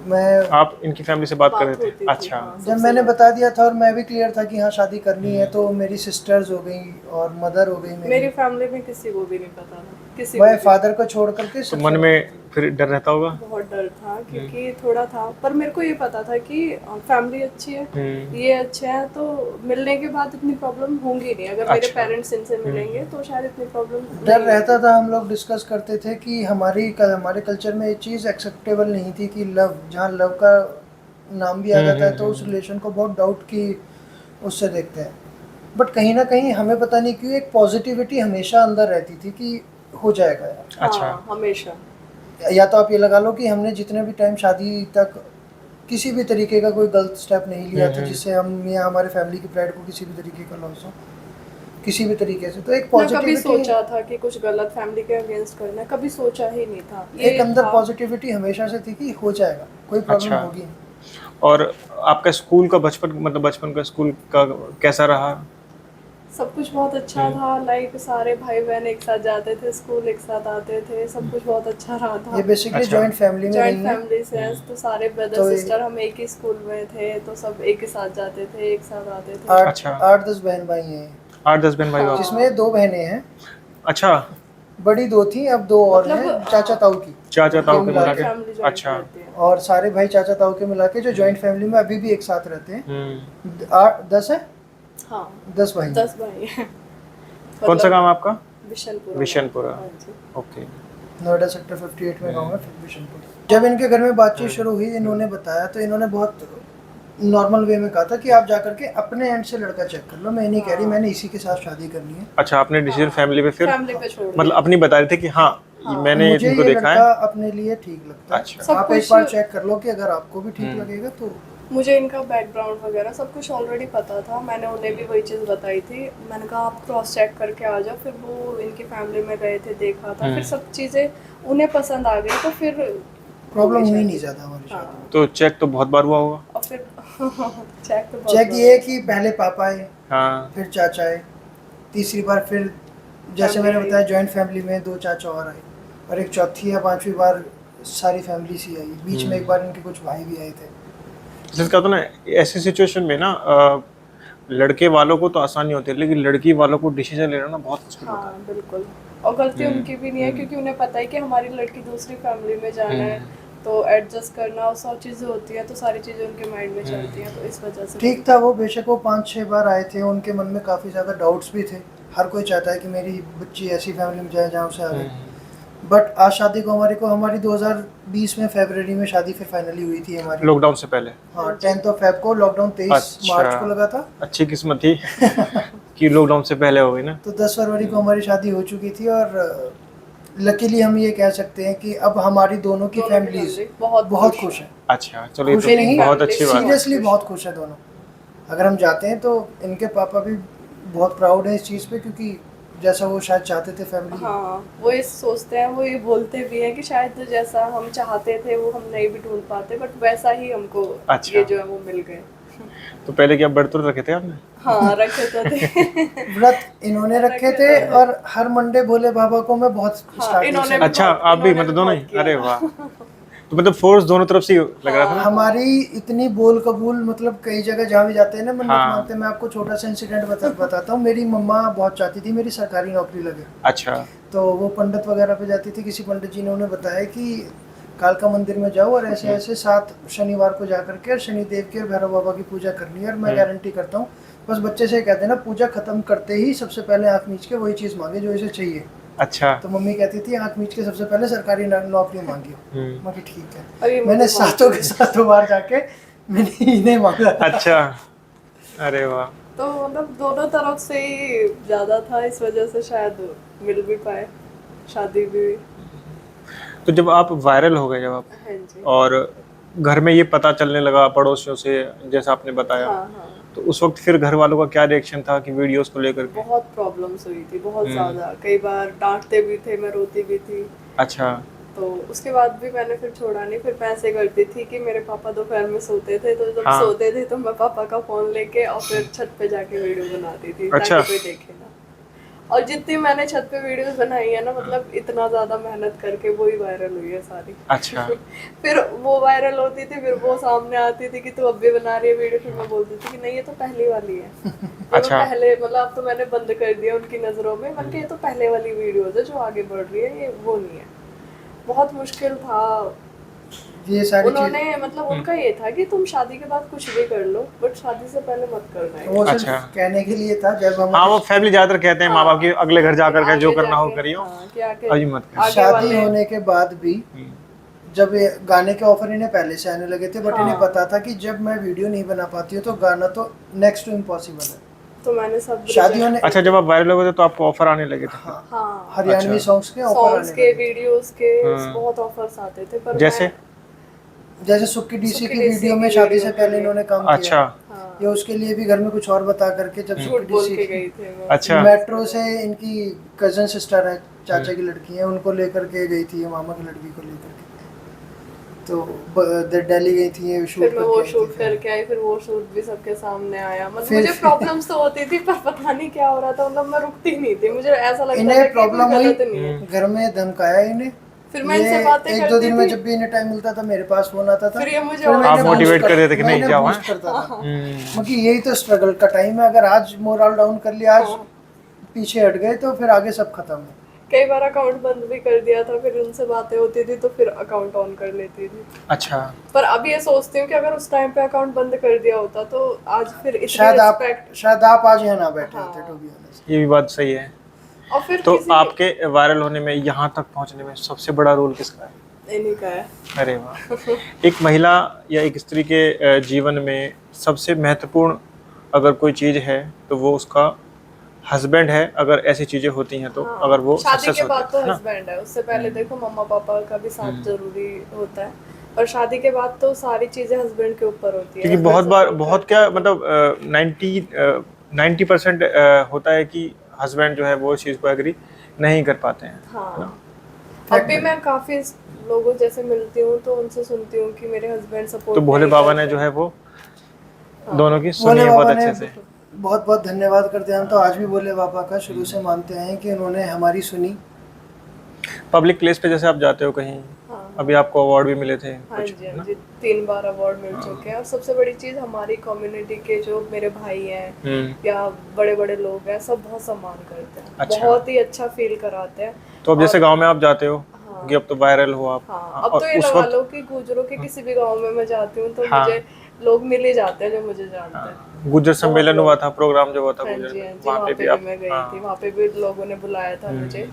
मैं आप इनकी फैमिली से बात कर रहे होती थे? थी, अच्छा। हाँ, जब मैंने बता दिया था और मैं भी क्लियर था कि हाँ शादी करनी है, तो मेरी सिस्टर्स हो गई और मदर हो गई मेरी फैमिली में किसी को भी नहीं पता था, किसी मैं को भी। फादर को छोड़ करके तो मन में फिर डर रहता होगा? बहुत डर था, क्योंकि थोड़ा था, पर मेरे को ये पता था कि फैमिली अच्छी है, ये अच्छे हैं, तो मिलने के बाद इतनी प्रॉब्लम होंगी नहीं। अगर मेरे अच्छा। पेरेंट्स इनसे मिलेंगे तो शायद इतनी प्रॉब्लम डर रहता था। हम लोग डिस्कस करते थे कि हमारे कल्चर में ये चीज़ एक्सेप्टेबल नहीं थी कि लव, जहाँ लव का नाम भी आ जाता है तो उस रिलेशन को बहुत डाउट की उससे देखते हैं। बट कहीं ना कहीं हमें पता नहीं क्यों एक पॉजिटिविटी हमेशा अंदर रहती थी कि हो जाएगा यार। अच्छा। हाँ, हमेशा। या तो आप ये लगा लो कि हमने जितने भी टाइम शादी तक किसी भी तरीके का कोई गलत स्टेप नहीं लिया था जिससे हम या हमारे फैमिली की प्राइड को किसी भी तरीके का लॉस हो, किसी भी तरीके से। तो एक ना कभी पॉजिटिविटी, सोचा था कि कुछ गलत फैमिली के अगेंस्ट करना है, कभी सोचा ही नहीं था। एक अंदर पॉजिटिविटी हमेशा से थी कि हो जाएगा, कोई प्रॉब्लम अच्छा। होगी। और आपका स्कूल का बचपन, मतलब बचपन का स्कूल का कैसा रहा? सब कुछ बहुत अच्छा था, लाइक सारे भाई बहन एक साथ जाते थे स्कूल, एक साथ आते थे, सब कुछ बहुत अच्छा रहा था। ये बेसिकली अच्छा। जॉइंट फैमिली में जॉइंट रही है। फैमिली से, तो सारे ब्रदर तो ये- सिस्टर हम एक ही स्कूल में थे, तो सब एक ही साथ जाते थे, एक साथ आते थे। अच्छा। 8-10 बहन भाई हैं, 8-10 बहन भाई हो आप? जिसमें 2 बहनें हैं। अच्छा, बड़ी 2 थी, अब 2 और मतलब, हैं चाचा ताऊ की। चाचा ताऊ के मिला मिला के। के। फैमिली जॉइंट अच्छा। रहती है। और सारे भाई चाचा ताऊ के मिला के जो जॉइंट फैमिली में अभी भी एक साथ रहते हैं। 10 है, हाँ 10 भाई। 10 भाई हैं। कौन सा मतलब गांव आपका? बिशनपुरा। बिशनपुरा। हाँ जी। ओके। नोएडा सेक्टर 58 में गाँव है, फिर बिशनपुर। जब इनके घर में बातचीत शुरू हुई, इन्होंने बताया तो इन्होंने बहुत नॉर्मल वे में कहा था कि आप जाकर के अपने एंड से लड़का चेक कर लो, मैं नहीं कह रही मैंने इसी के साथ शादी करनी है। अच्छा, आपने डिसीजन फैमिली पे फिर फैमिली पे छोड़ मतलब अपनी बता रहे थे कि हाँ, मैंने मुझे इनको ये देखा लड़का है। अपने लिए ठीक लगता है। अच्छा। सब आप एक कुछ- बार चेक कर लो कि अगर आपको भी ठीक लगेगा तो। मुझे इनका बैकग्राउंड वगैरह सब कुछ ऑलरेडी पता था, मैंने उन्हें भी वही चीज़ बताई थी। मैंने कहा आप क्रॉस चेक करके आ जाओ। फिर वो इनकी फैमिली में गए थे, देखा था, फिर सब चीज़ें उन्हें पसंद आ गई, तो फिर प्रॉब्लम हुई नहीं ज़्यादा हमारी शादी में। हाँ। तो चेक तो बहुत बार हुआ होगा। और फिर चेक तो बहुत चेक बार ये है कि पहले पापा आए, हाँ। फिर चाचा आए, तीसरी बार फिर जैसे फैमिली मैंने आई। बताया जॉइंट फैमिली में 2 चाचा और आए, और एक चौथी या 5वीं बार सारी फैमिली सी आई। बीच में एक बार इनके कुछ भाई भी आए थे। जिसका तो ना ऐसी सिचुएशन में ना लड़के वालों को तो आसानी होती है, लेकिन लड़की वालों को डिसीजन लेना ना बहुत मुश्किल होता हाँ बिल्कुल। और गलती उनकी भी नहीं है, क्योंकि उन्हें पता है कि हमारी लड़की दूसरी फैमिली में जाना है, तो एडजस्ट करना और 100 चीज़ें होती हैं, तो सारी चीज़ें उनके माइंड में चलती हैं, तो इस वजह से ठीक था वो, बेशक वो 5-6 बार आए थे, उनके मन में काफ़ी ज़्यादा डाउट्स भी थे। हर कोई चाहता है कि मेरी बच्ची ऐसी फैमिली में जाए जहाँ उसे आए। बट आज शादी को हमारी 2020 में फरवरी में शादी फिर फाइनली हुई थी हमारी। लॉकडाउन से पहले। हाँ 10th ऑफ फेब को, लॉकडाउन 23 अच्छा। मार्च को लगा था। अच्छी किस्मत थी कि लॉकडाउन से पहले हो गई ना। तो 10 फरवरी को हमारी शादी हो चुकी थी, और लकीली हम ये कह सकते हैं कि अब हमारी दोनों की दोनों की फैमिलीज family बहुत खुश हैं। अच्छा, चलो ये खुश ही नहीं, तो बहुत अच्छी बात है। सीरियसली बहुत खुश है दोनों। अगर हम जाते हैं तो इनके पापा भी बहुत प्राउड है इस चीज़ पे, क्योंकि जैसा वो शायद चाहते थे फैमिली। हाँ, वो ये सोचते हैं, वो ये बोलते भी हैं कि शायद जैसा हम चाहते थे वो हम नहीं भी ढूंढ पाते, बट वैसा ही हमको अच्छा। ये जो है वो मिल गए। तो पहले क्या व्रत रखे थे आपने? हाँ रखे तो थे। व्रत इन्होंने रखे थे, और हर मंडे भोले बाबा को मैं बहुत स्टार्टिंग इन्होंने से। भी अच्छा, बहुत- आप भी इन्होंने मतलब भी दोनों ही? बहुत किया। अरे वाह। तो मतलब फोर्स दोनों तरफ से ही लग रहा था ना। हमारी इतनी बोल कबूल, मतलब कई जगह जहाँ भी जाते हैं ना मन्नत हाँ। मांगते हैं। मैं आपको छोटा सा इंसिडेंट बताता हूँ। मेरी मम्मा बहुत चाहती थी मेरी सरकारी नौकरी लगे, अच्छा। तो वो पंडित वगैरह पे जाती थी। किसी पंडित जी ने उन्हें बताया कि कालका मंदिर में जाओ और ऐसे ऐसे 7 शनिवार को जा करके और शनिदेव की और भैरव बाबा की पूजा करनी है। और मैं गारंटी करता हूँ, बस बच्चे से कहते हैं ना, पूजा खत्म करते ही सबसे पहले आँख मीच के वही चीज़ मांगे जो इसे चाहिए। अच्छा। तो मम्मी कहती थी आँख मीच के सबसे पहले सरकारी नौकरी मांगी। मैं कि ठीक और ये है। मैंने मुझे सातों के सातों बार जाके मैंने इन्हें मांगा। अच्छा। अरे वाह। तो मतलब दोनों तरफ से ही ज्यादा था, इस वजह से शायद मिल भी पाए, शादी भी हुई। तो जब आप वायरल हो गए, जब आप, हाँ जी। और घर में ये पता चलने लगा पड़ोसियों से, जैसा आपने बताया, हाँ हाँ, तो उस वक्त फिर घर वालों का क्या रिएक्शन था कि वीडियोस को लेकर के? बहुत प्रॉब्लम्स हुई थी, बहुत ज्यादा। कई बार डांटते भी थे, मैं रोती भी थी। अच्छा। तो उसके बाद भी मैंने फिर छोड़ा नहीं। फिर मैं ऐसे करती थी कि मेरे पापा दोपहर में सोते थे, तो जब हाँ। सोते थे तो मैं पापा का फोन लेके और फिर छत पे जाके वीडियो बनाती थी, अच्छा। ताकि कोई देखे ना। और जितनी मैंने छत पे वीडियोस बनाई है ना, मतलब इतना ज्यादा मेहनत करके वो ही वायरल हुई है सारी। अच्छा। फिर वो वायरल होती थी, फिर वो सामने आती थी कि तू अब भी बना रही है वीडियो। फिर मैं बोलती थी कि नहीं, ये तो पहली वाली है। ये अच्छा। मैं पहले, मतलब अब तो मैंने बंद कर दिया उनकी नजरों में। मैंने कहा ये तो पहले वाली वीडियो है जो आगे बढ़ रही है, ये वो नहीं है। बहुत मुश्किल था। ये सारी उन्होंने मतलब उनका ये था कि तुम शादी के बाद कुछ भी कर लो, बट शादी से पहले मत करना है। वो सिर्फ अच्छा। कहने के लिए था। जब हम हाँ, वो फैमिली ज्यादातर कहते हैं माँ बाप की, अगले घर जाकर के जो आगे करना हो जाके, करियो, हाँ, कि आगे अभी मत करो। आगे शादी वाले- होने के बाद भी जब ये गाने के ऑफर इन्हें पहले से आने लगे थे, बट इन्हें पता था कि जब मैं वीडियो नहीं बना पाती हूँ तो गाना तो नेक्स्ट टू इम्पॉसिबल है। तो मैंने सब शादी होने अच्छा, जब आप वायरल हो गए थे तो आपको ऑफर आने लगे थे? हाँ, हाँ, हरियाणवी अच्छा। सॉन्ग्स के ऑफर सॉन्ग्स आने के, लगे। वीडियोस के बहुत ऑफर्स आते थे। पर जैसे? जैसे सुक्की डीसी सुक्की की डीसी वीडियो की में शादी वीडियो से के पहले लिए। इन्होंने काम अच्छा। किया। हाँ, ये उसके लिए भी घर में कुछ और बता करके जब झूठ सुक्की बोल डीसी के गई थी मैं। अच्छा। मेट्रो से इनकी कजन सिस्टर है, चाचा की लड़की है, उनको लेकर के गई थी, ये मामा की लड़की को लेकर के। तो दिल्ली गई थी ये शूट फिर मैं वो करके आई शूट थी। करके आई, फिर वो शूट भी सबके सामने आया। मतलब फिर- मुझे प्रॉब्लम्स तो होती थी, पर पता नहीं क्या हो रहा था, मतलब मैं रुकती नहीं थी। मुझे ऐसा लगता था इन्हें कि प्रॉब्लम कोई हुई, गलत नहीं है। घर में धमकाया इन्हें। फिर मैं इनसे बातें एक दो करती दिन में थी। जब भी इन्हें टाइम मिलता था मेरे पास फोन आता था। फिर ये मुझे फिर मैं और- इन्हें आप boost motivate कर देते कि मैं नहीं, इन्हें जाओ, boost हाँ? करता था। क्योंकि यही तो स्ट्रगल का टाइम है। अगर आज मोरल डाउन कर लिया, आज पीछे हट गए, तो फिर आगे सब खत्म है। कई बार अकाउंट बंद भी कर दिया था, फिर उनसे बातें होती थी तो फिर अकाउंट ऑन कर लेती थी। अच्छा। पर अब ये सोचती हूँ कि अगर उस टाइम पे अकाउंट बंद कर दिया होता तो आज फिर इतनी रिस्पेक्ट। शायद आप आज यहाँ ना बैठे होते, टू बी ऑनेस्ट। ये भी बात सही है। और फिर तो किसी आपके वायरल होने में, यहाँ तक पहुँचने में सबसे बड़ा रोल किसका है? इन्हीं का है। अरे वाह। एक महिला या एक स्त्री के जीवन में सबसे महत्वपूर्ण अगर कोई चीज़ है तो वो उसका हस्बैंड है, अगर ऐसी चीज़ें होती हैं तो। हाँ, अगर वो शादी सक्सेस के होता बाद तो है ना। हस्बैंड है, उससे पहले देखो मम्मा पापा का भी साथ जरूरी होता है, और शादी के बाद तो सारी चीजें हस्बैंड के ऊपर होती है। क्योंकि बहुत बार, बहुत क्या मतलब 90% होता है कि हस्बैंड जो है वो इस चीज़ को एग्री नहीं कर पाते हैं। हाँ, अब भी मैं काफी लोगों जैसे मिलती हूँ तो उनसे सुनती हूँ कि मेरे हस्बैंड सपोर्ट तो भोले बाबा ने जो है वो दोनों की सुनी है बहुत अच्छे से। बहुत बहुत धन्यवाद करते हैं हम तो आज भी भोले बाबा का, शुरू से मानते हैं कि उन्होंने हमारी सुनी। पब्लिक प्लेस पे जैसे आप जाते हो कहीं, हाँ, अभी आपको अवार्ड भी मिले थे हाँ कुछ, जी, हाँ जी, 3 बार अवार्ड मिल चुके हैं। और सबसे बड़ी चीज हमारी कम्युनिटी के जो मेरे भाई हैं या बड़े बड़े लोग हैं, सब बहुत सम्मान करते हैं। अच्छा। बहुत ही अच्छा फील कराते हैं। तो अब जैसे गांव में आप जाते हो हाँ, कि अब तो वायरल हो आप। हाँ, अब और तो ये उस लगा वक्त लो कि गुजरों के किसी भी गांव में मैं जाती हूँ तो हाँ। मुझे लोग मिल ही जाते हैं जो मुझे जानते हैं। गुज्जर सम्मेलन हुआ था, प्रोग्राम जो हुआ था हाँ गुज्जर जी, में, हाँ जी, वहाँ वहाँ पे पे भी भी आप। मैं गई थी, वहाँ पे भी लोगों ने बुलाया था मुझे,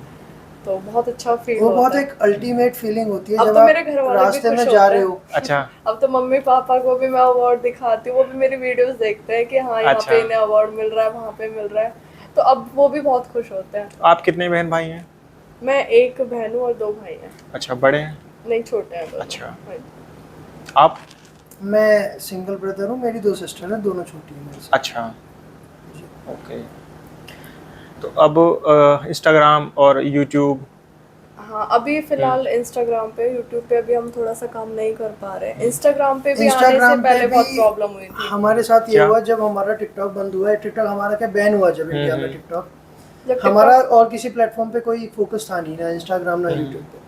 तो बहुत अच्छा फील वो बहुत होता है। एक अल्टीमेट फीलिंग होती है अब जब तो मेरे घर आप वाले भी रास्ते खुश में होते जा रहे हैं। हो। अच्छा। अब तो मम्मी पापा को भी मैं अवार्ड दिखाती हूँ, वो भी मेरी वीडियोस देखते हैं कि हाँ यहाँ अच्छा। पे इन्हें अवार्ड मिल रहा है, वहाँ पे मिल रहा है, तो अब वो भी बहुत खुश होते हैं। आप कितने बहन भाई हैं? मैं एक बहन हूँ और 2 भाई हैं। अच्छा, बड़े हैं? नहीं, छोटे हैं दोनों। अच्छा। हाँ जी। आप? मैं सिंगल ब्रदर हूँ, मेरी 2 सिस्टर हैं, दोनों छोटी हैं मेरे से। अच्छा, ओके। तो अब इंस्टाग्राम और यूट्यूब। हाँ, अभी फिलहाल इंस्टाग्राम पे, यूट्यूब पे अभी हम थोड़ा सा काम नहीं कर पा रहे हैं। इंस्टाग्राम पे भी आने से इंस्टाग्राम पे पहले बहुत भी प्रॉब्लम हुई थी। हमारे साथ ये क्या? हुआ जब हमारा टिकटॉक बंद हुआ है। टिकटॉक हमारा क्या बैन हुआ जब इंडिया में टिकटॉक। जब हमारा और किसी प्लेटफॉर्म पे कोई फोकस था नहीं, ना इंस्टाग्राम ना यूट्यूब पे।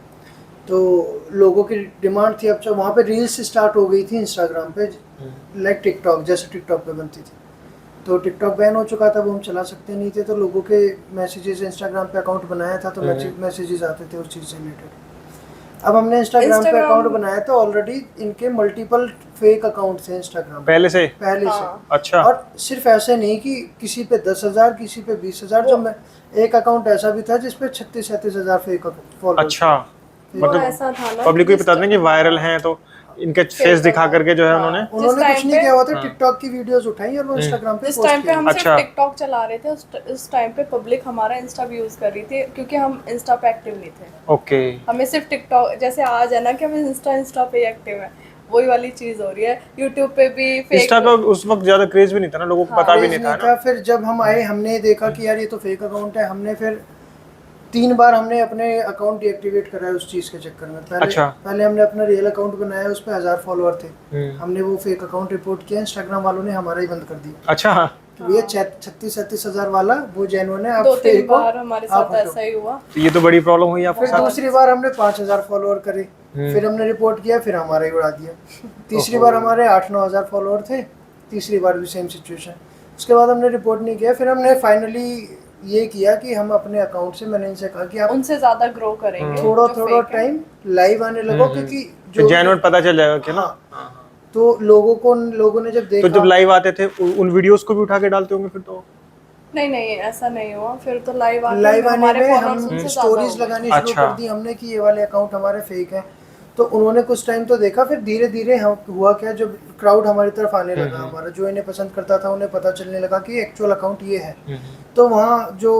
तो लोगों की डिमांड थी, अब जब वहाँ पे रील्स स्टार्ट हो गई थी इंस्टाग्राम पे, लाइक टिकटॉक जैसे टिकटॉक पे बनती थी, तो टिकटॉक बैन हो चुका था, वो हम चला सकते नहीं थे। तो लोगों के मैसेजेस, इंस्टाग्राम पे अकाउंट बनाया था तो मैसेजेस आते थे उस चीज़ से रिलेटेड। अब हमने इंस्टाग्राम पे अकाउंट बनाया तो ऑलरेडी इनके मल्टीपल फेक अकाउंट थे इंस्टाग्राम पहले से? पहले हाँ। से। अच्छा। और सिर्फ ऐसे नहीं कि किसी पे 10,000, किसी पे 20,000, जो मैं एक अकाउंट ऐसा भी था जिसपे 36-37 हजार फेक फॉलोअर्स। अच्छा, वो मतलब ऐसा था ना, पब्लिक को ही बता दें कि वायरल हैं तो इनके फेस दिखा करके जो है उन्होंने कुछ नहीं किया हुआ था, टिकटॉक की वीडियोस उठाई और वो इंस्टाग्राम पे जिस पोस्ट टाइम पे किया। हम सिर्फ अच्छा। टिकटॉक चला रहे थे, उस टाइम पे पब्लिक हमारा इंस्टा भी यूज कर रही थी, क्योंकि हम इंस्टा पे एक्टिव नहीं थे। ओके। हमें सिर्फ टिकटॉक, जैसे आज है ना कि हम इंस्टा पे एक्टिव है, वही वाली चीज हो रही है। यूट्यूब पे भी फेक। इंस्टा का उस वक्त ज्यादा क्रेज भी नहीं था ना, लोगों को पता भी नहीं था ना। फिर जब हम आए हमने देखा कि यार ये तो फेक अकाउंट है, हमने फिर 3 बार हमने अपने अकाउंट डीएक्टिवेट कराया उस चीज के चक्कर में। पहले हमने अपना रियल अकाउंट बनाया, उस पे 1000 फॉलोअर थे, हमने वो फेक अकाउंट रिपोर्ट किया, इंस्टाग्राम वालों ने हमारा ही बंद कर दिया। अच्छा। तो ये 36-37 हजार वाला वो जेन्युइन है, आप 2-3 बार हमारे साथ ऐसा ही हुआ। तो ये तो बड़ी प्रॉब्लम हुई आपके फिर साथ। दूसरी बार हमने 5000 फॉलोअर करे, फिर हमने रिपोर्ट किया, फिर हमारा ही उड़ा दिया। तीसरी बार हमारे 8-9 हजार फॉलोअर थे, तीसरी बार भी सेम सिचुएशन। उसके बाद हमने रिपोर्ट नहीं किया, फिर हमने फाइनली ये किया कि हम अपने अकाउंट से, मैंने इनसे कहा कि आप उनसे ज्यादा ग्रो करेंगे, थोड़ा टाइम लाइव आने लगो, क्योंकि जो जेन्युइन पता चल जाएगा कि ना। तो लोगों ने जब देखा, तो जब लाइव आते थे उन वीडियोस को भी उठा के डालते होंगे फिर तो? नहीं, ऐसा नहीं हुआ। फिर तो लाइव आने में हम उनसे स्टोरीज लगानी शुरू कर दी हमने कि ये वाले अकाउंट हमारे फेक हैं। तो उन्होंने कुछ टाइम तो देखा, फिर धीरे धीरे हुआ क्या, जब क्राउड हमारी तरफ आने लगा, हमारा जो इन्हें पसंद करता था उन्हें पता चलने लगा कि एक्चुअल अकाउंट ये है, तो वहाँ जो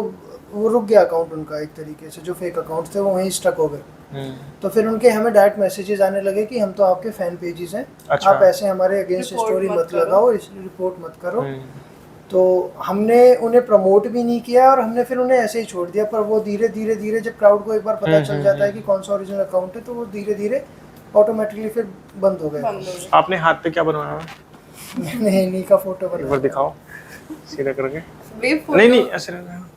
वो रुक गया अकाउंट उनका एक तरीके से, जो फेक अकाउंट थे वो वहीं स्टक हो गए। तो फिर उनके हमें डायरेक्ट मैसेजेस आने लगे कि हम तो आपके फैन पेजेस हैं, अच्छा। आप ऐसे हमारे अगेंस्ट स्टोरी मत लगाओ, रिपोर्ट मत करो। तो हमने उन्हें प्रमोट भी नहीं किया और हमने फिर उन्हें ऐसे ही छोड़ दिया। पर वो धीरे धीरे जब क्राउड को एक बार पता चल जाता है कि कौन सा ओरिजिनल अकाउंट है, तो वो धीरे धीरे ऑटोमेटिकली फिर बंद हो गया। आपने हाथ पे क्या बनवाया? मैंने इन्हीं का फोटो एक बार दिखाओ सीधा करके। नहीं ऐसे रहना।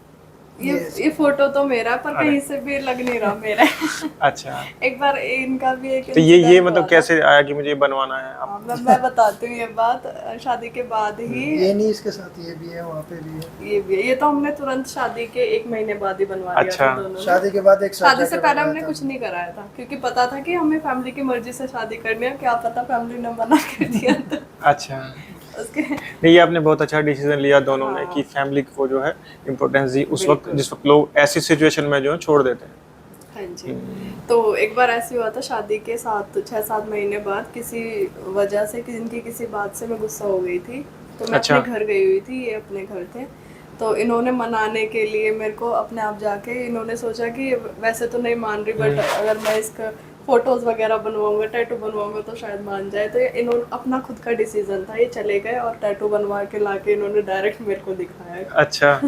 ये फोटो तो मेरा पर कहीं से भी लग नहीं रहा मेरा है। अच्छा, एक बार इनका भी एक तो ये incident मतलब हुआ कैसे आया कि मुझे ये बनवाना है? था। मैं बताती हूँ ये बात। शादी के बाद ही ये नहीं, इसके साथ ये भी है, वहाँ पे भी है। ये भी है। ये तो हमने तुरंत शादी के 1 महीने बाद ही बनवा लिया अच्छा। था दोनों ने। शादी के बाद एक साथ शादी से जाके पहले बनवाया हमने था। कुछ नहीं कराया था क्योंकि पता था कि हमें फैमिली की मर्जी से शादी करनी है, क्या पता फैमिली ने मना कर दिया तो अच्छा, उसके नहीं ये आपने बहुत अच्छा डिसीजन लिया दोनों ने हाँ। कि फैमिली को जो है इम्पोर्टेंस दी उस वक्त बिल्कुल। जिस वक्त लोग ऐसी सिचुएशन में जो है छोड़ देते हैं। हाँ जी। तो एक बार ऐसे हुआ था शादी के 6-7 महीने बाद, किसी वजह से इनकी किसी बात से मैं गुस्सा हो गई थी। तो मैं अच्छा। अपने घर गई हुई थी, ये अपने घर थे। तो इन्होंने मनाने के लिए मेरे को अपने आप जाके इन्होंने सोचा कि वैसे तो नहीं मान रही बट अगर मैं इसका फोटोज वगैरह बनवाऊंगा, टैटू बनवाऊंगा तो शायद मान जाए। तो ये इन्होंने अपना खुद का डिसीजन था, ये चले गए और टैटू बनवा के लाके इन्होंने डायरेक्ट मेरे को दिखाया। अच्छा,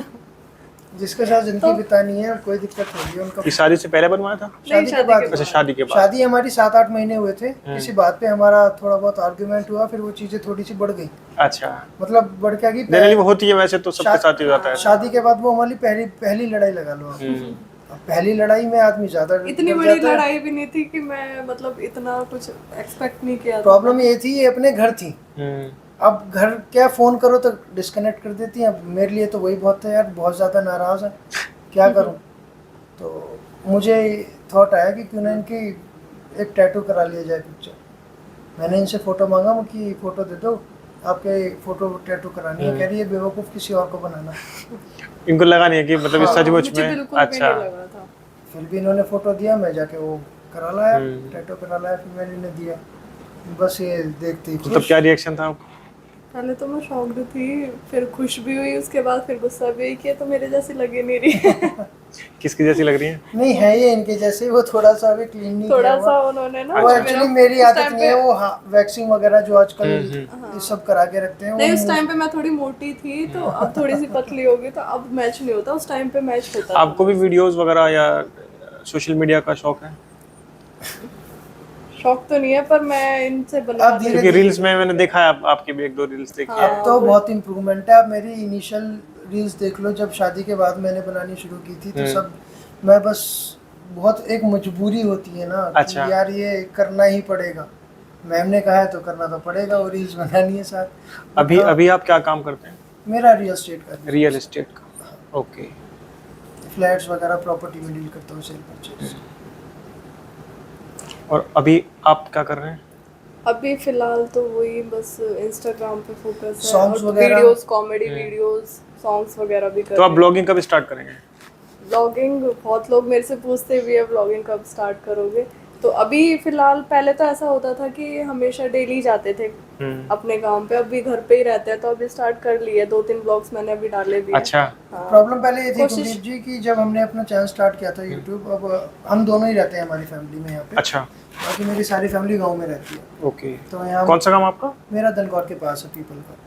जिसके साथ जिंदगी तो- बितानी है कोई दिक्कत नहीं है उनका। कि शादी से पहले बनवाया था? नहीं, शादी के बाद। अच्छा, शादी के बाद। शादी हमारी 7-8 महीने हुए थे, किसी बात पे हमारा थोड़ा बहुत आर्ग्यूमेंट हुआ, फिर वो चीजें थोड़ी सी बढ़ गई। अच्छा, मतलब बढ़ क्या गई, जनरली वो होती है वैसे तो सबके साथ ही हो जाता है। शादी के बाद वो हमारी पहली लड़ाई लगा लो आप। अब पहली लड़ाई में आदमी ज्यादा इतनी डर बड़ी जाता है। लड़ाई भी नहीं थी कि मैं मतलब इतना कुछ एक्सपेक्ट नहीं किया था। प्रॉब्लम ये थी, ये अपने घर थी। हम्म, अब घर क्या फोन करो तो डिस्कनेक्ट कर देती है। अब मेरे लिए तो वही बहुत था यार, बहुत ज़्यादा नाराज़ है, क्या करूं। तो मुझे थॉट आया कि क्यों ना इनकी एक टैटू करा लिया जाए पिक्चर। मैंने इनसे फ़ोटो मांगा कि फ़ोटो दे दो, आपके फ़ोटो टैटू करानी है। कह रही है बेवकूफ़, किसी और को बनाना। इनको लगा नहीं है कि मतलब इस हाँ, सचमुच मुझे में। बिल्कुल भी अच्छा, नहीं लगा था। फिर भी इन्होंने फ़ोटो दिया, मैं जाके वो करा लाया, टैटू करा लाया, फिर मैंने इन्हें दिया। बस ये देखते ही तो तब खुश। क्या रिएक्शन था आपका? पहले तो मैं शॉक्ड थी, फिर खुश भी हुई, उसके बाद फिर गुस्सा भी हुई कि ये तो मेरे जैसी लगी नहीं रही। किसकी जैसी लग रही है? नहीं है ये इनके जैसे, वो थोड़ा सा भी क्लीन नहीं किया थोड़ा हुआ। सा उन्होंने ना वो मेरा- एक्चुअली मेरी उस आदत टाइम नहीं है, पे- वो वैक्सिंग वगैरह जो आजकल ये सब करा के रखते हैं। नहीं, वो उस टाइम पे मैं थोड़ी मोटी थी तो अब थोड़ी सी पतली हो गई, तो अब मैच नहीं होता, उस टाइम पे मैच होता था। आपको भी वीडियोस वगैरह या सोशल मीडिया का शौक है? शौक तो नहीं है पर मैं इनसे बनवा अब धीरे- क्योंकि रील्स में मैंने देखा है आपकी भी 1-2 रील्स देखी है। अब तो बहुत इम्प्रूवमेंट है। अब मेरी इनिशियल रील्स देख लो, जब शादी के बाद मैंने बनानी शुरू की थी तो सब मैं बस बहुत एक मजबूरी होती है ना अच्छा। कि यार ये करना ही पड़ेगा, मैम ने कहा है तो करना तो पड़ेगा, और रील्स बनानी है साथ। अभी अभी आप क्या काम करते हैं? मेरा रियल एस्टेट का business रियल एस्टेट का। ओके, है। फ्लैट्स वगैरह प्रॉपर्टी में डील करता हूँ, सेल परचेज। और अभी आप क्या कर रहे हैं? अभी फिलहाल तो वही बस इंस्टाग्राम पे फोकस है, Songs और वगैरह? वीडियोस, कॉमेडी वीडियोस, सॉन्ग्स वगैरह भी कर तो आप रहे हैं। ब्लॉगिंग कब स्टार्ट करेंगे? ब्लॉगिंग बहुत लोग मेरे से पूछते भी है ब्लॉगिंग कब स्टार्ट करोगे। तो अभी फिलहाल, पहले तो ऐसा होता था कि हमेशा डेली जाते थे अपने काम पे, अभी घर पे ही रहते हैं तो अभी स्टार्ट कर लिए, 2-3 ब्लॉग्स मैंने अभी डाले भी हैं। अच्छा, हाँ। प्रॉब्लम पहले ये थी कोशिश- कुलदीप जी कि जब हमने अपना चैनल स्टार्ट किया था यूट्यूब, अब हम दोनों ही रहते हैं हमारी फैमिली में यहाँ पे। अच्छा, बाकी मेरी सारी फैमिली गांव में रहती है। ओके। तो यहाँ कौन सा काम आपका? मेरा दनकौर के पास है, पीपल का।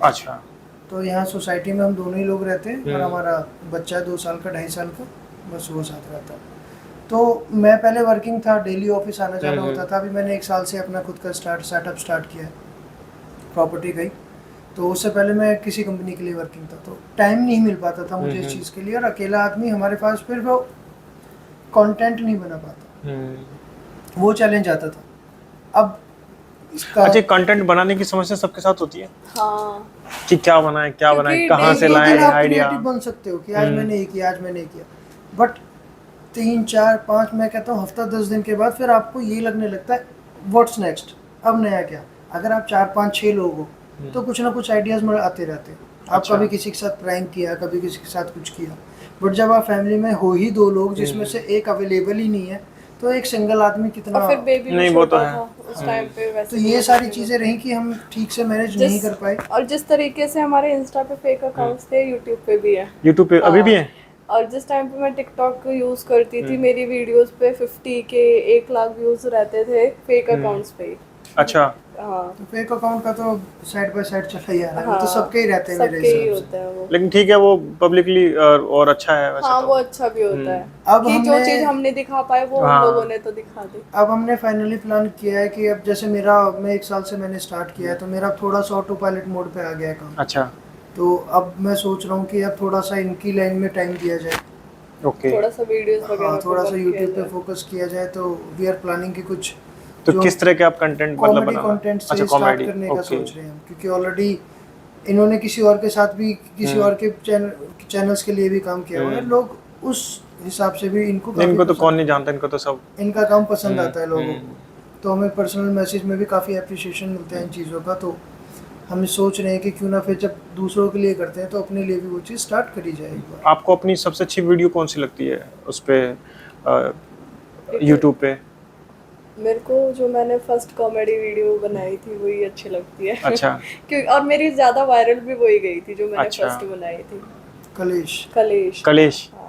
अच्छा, तो यहाँ सोसाइटी में हम दोनों ही लोग रहते हैं, और हमारा बच्चा 2 साल का, 2.5 साल का, बस वो साथ रहता है। तो मैं पहले वर्किंग था, डेली ऑफिस आना जाना होता था। अभी मैंने 1 साल से अपना खुद का सेटअप स्टार्ट किया है, प्रॉपर्टी का ही। तो उससे पहले मैं किसी कंपनी के लिए वर्किंग था, तो टाइम नहीं मिल पाता था मुझे इस चीज़ के लिए, और अकेला आदमी हमारे पास, फिर वो कंटेंट नहीं बना पाता, वो चैलेंज आता था। अब इसका अच्छा, कंटेंट बनाने की समस्या सबके साथ होती है हाँ, कि क्या बनाए, क्योंकि कहाँ से daily लाएं आप आइडिया। क्रिएटिव बन सकते हो कि आज मैंने ये किया, आज मैंने ये किया, बट 3, 4, 5, मैं कहता हूँ हफ्ता 10 दिन के बाद फिर आपको ये लगने लगता है व्हाट्स नेक्स्ट, अब नया क्या। अगर आप 4, 5, 6 लोग हो तो कुछ ना कुछ आइडियाज में आते रहते हैं। आप अच्छा। कभी किसी के साथ प्रैंक किया, कभी किसी के साथ कुछ किया, बट जब आप फैमिली में हो ही 2 लोग जिसमें से एक अवेलेबल ही नहीं है, तो एक सिंगल आदमी कितना। और फिर बेबी नहीं, भी वो तो छोटा है। था उस टाइम पे, वैसे तो भी ये वो सारी काफी चीज़ें रही कि हम ठीक से मैनेज जिस- नहीं कर पाए। और जिस तरीके से हमारे इंस्टा पे फेक अकाउंट्स थे, यूट्यूब पे भी है। यूट्यूब पे अभी भी है? और जिस टाइम पे मैं टिकटॉक यूज करती थी, मेरी वीडियोस पे 50 के 1 लाख व्यूज रहते थे फेक अकाउंट्स पे। अच्छा, हाँ, तो फेक अकाउंट का तो साइड बाय साइड चला ही आ रहा है, वो तो हाँ, सबके ही रहते हैं मेरे सबके ही हिसाब से। होते हैं वो। लेकिन ठीक है, वो पब्लिकली और अच्छा है वैसे हाँ, तो। वो अच्छा भी होता है अब कि जो हमने- चीज हम नहीं दिखा पाए वो उन हाँ। लोगों ने तो दिखा दी। अब हमने फाइनली प्लान किया है कि अब जैसे मैं 1 साल से मैंने स्टार्ट किया है, तो मेरा थोड़ा सा ऑटो पायलट मोड पे आ गया है काम। अच्छा, तो अब मैं सोच रहा हूँ कि अब थोड़ा सा इनकी लाइन में टाइम दिया जाए, ओके। थोड़ा सा वीडियोस वगैरह हाँ, पे थोड़ा सा work यूट्यूब किया पे जाए। फोकस किया जाए तो वी आर प्लानिंग की कुछ तो जो किस तरह के आप कंटेंट मतलब कॉमेडी बनाना? कंटेंट से अच्छा, स्टार्ट कॉमेडी, करने का ओके। सोच रहे हैं हम, क्योंकि ऑलरेडी इन्होंने किसी और के साथ भी किसी और के चैनल्स के लिए भी काम किया हुआ है। लोग उस हिसाब से भी इनको काफी इनको तो कौन पसंद, नहीं जानता, इनको तो सब। इनका काम पसंद आता है लोगों हम्म। को। तो हमें पर्सनल मैसेज में भी काफ़ी अप्रिशिएशन मिलता है इन चीज़ों का। तो हम सोच रहे हैं कि क्यों ना फिर जब दूसरों के लिए करते हैं तो अपने लिए भी वो चीज़ स्टार्ट करी जाए एक बार। आपको अपनी सबसे अच्छी वीडियो कौन सी लगती है उस पे, यूट्यूब पे? मेरे को जो मैंने फर्स्ट कॉमेडी वीडियो बनाई थी वही अच्छी लगती है। अच्छा। क्योंकि और मेरी ज्यादा वायरल भी वही गई थी जो मैंने अच्छा। फर्स्ट बनाई थी, कलेश। कलेश। कलेश। हाँ,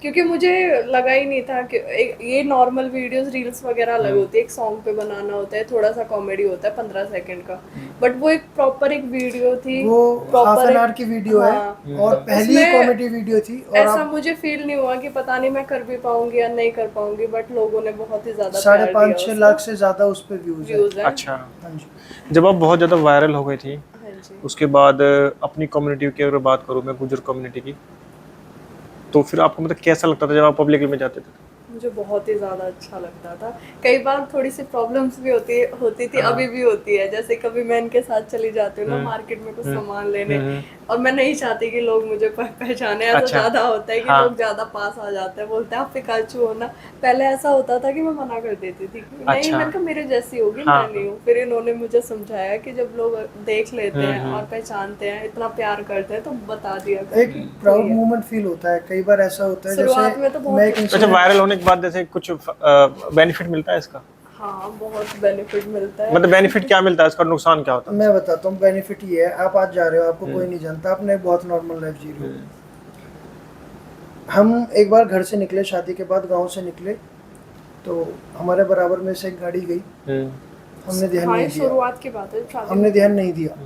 क्योंकि मुझे लगा ही नहीं था कि ये नॉर्मल वीडियोस रील्स वगैरह अलग होती है, एक सॉन्ग पे बनाना होता है, थोड़ा सा कॉमेडी होता है 15 सेकंड का, बट वो एक प्रॉपर एक वीडियो थी, वो हाफ प्रॉपर एन आवर की वीडियो है और पहली उसमें कॉमेडी वीडियो थी। और ऐसा आप मुझे फील नहीं हुआ कि पता नहीं मैं कर भी पाऊंगी या नहीं कर पाऊंगी, बट लोगों ने बहुत ही ज्यादा 5.5-6 लाख से ज़्यादा उस पर व्यूज़ है। व्यूज है। अच्छा। हाँ जी। जब आप बहुत ज़्यादा वायरल हो गई थी, हाँ जी। उसके बाद अपनी कम्युनिटी की अगर बात करूँ मैं, गुर्जर कम्युनिटी की, तो फिर आपको मतलब कैसा लगता था जब आप पब्लिक में जाते थे? मुझे बहुत ही ज़्यादा अच्छा लगता था। कई बार थोड़ी सी प्रॉब्लम्स भी होती थी, हाँ। अभी भी होती है। जैसे कभी मैं इनके साथ चली जाती हूँ ना मार्केट में कुछ सामान लेने, और मैं नहीं चाहती कि लोग मुझे पहचाने। ऐसा अच्छा। ज़्यादा होता है कि हाँ। लोग ज़्यादा पास आ जाते हैं, बोलते हैं आप पिकाचू हो ना। पहले ऐसा होता था कि मैं मना कर देती थी कि नहीं, अच्छा। मैंने कहा मेरे जैसी होगी, हाँ। मैं नहीं हूँ। फिर इन्होंने मुझे समझाया कि जब लोग देख लेते हैं और पहचानते हैं, इतना प्यार करते हैं, तो बता दिया करो एक कि प्राउड कोई है। मोमेंट फील होता है। कई बार ऐसा होता है शुरुआत में तो जैसे बहुत मैं एक अच्छा, इंसिडेंट, वायरल होने के बाद जैसे कुछ बेनिफिट मिलता है इसका? हाँ, बहुत बेनिफिट मिलता है। मतलब बेनिफिट क्या मिलता है इसका, नुकसान क्या होता है? मैं बताता हूँ। बेनिफिट ये है, आप आज जा रहे हो, आपको कोई नहीं जानता, आपने एक बहुत नॉर्मल लाइफ जी रहे हो। हम एक बार घर से निकले, शादी के बाद गांव से निकले, तो हमारे बराबर में से एक गाड़ी गई, हमने ध्यान हाँ, नहीं ये दिया, शुरुआत की बात है, शादी हमने में। ध्यान नहीं दिया।